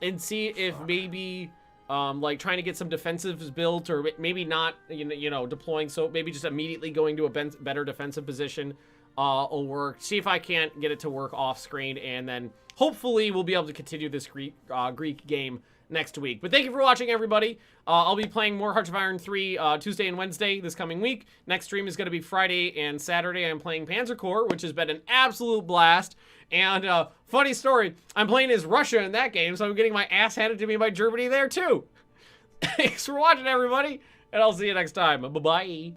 and see if maybe, like, trying to get some defensives built, or maybe not, you know, deploying, so maybe just immediately going to a better defensive position will work. See if I can't get it to work off screen, and then hopefully we'll be able to continue this Greek game next week. But thank you for watching, everybody. I'll be playing more Hearts of Iron 3 Tuesday and Wednesday this coming week. Next stream is going to be Friday and Saturday. I'm playing Panzer Corps, which has been an absolute blast. And funny story, I'm playing as Russia in that game, so I'm getting my ass handed to me by Germany there too. Thanks for watching, everybody, and I'll see you next time. Bye-bye.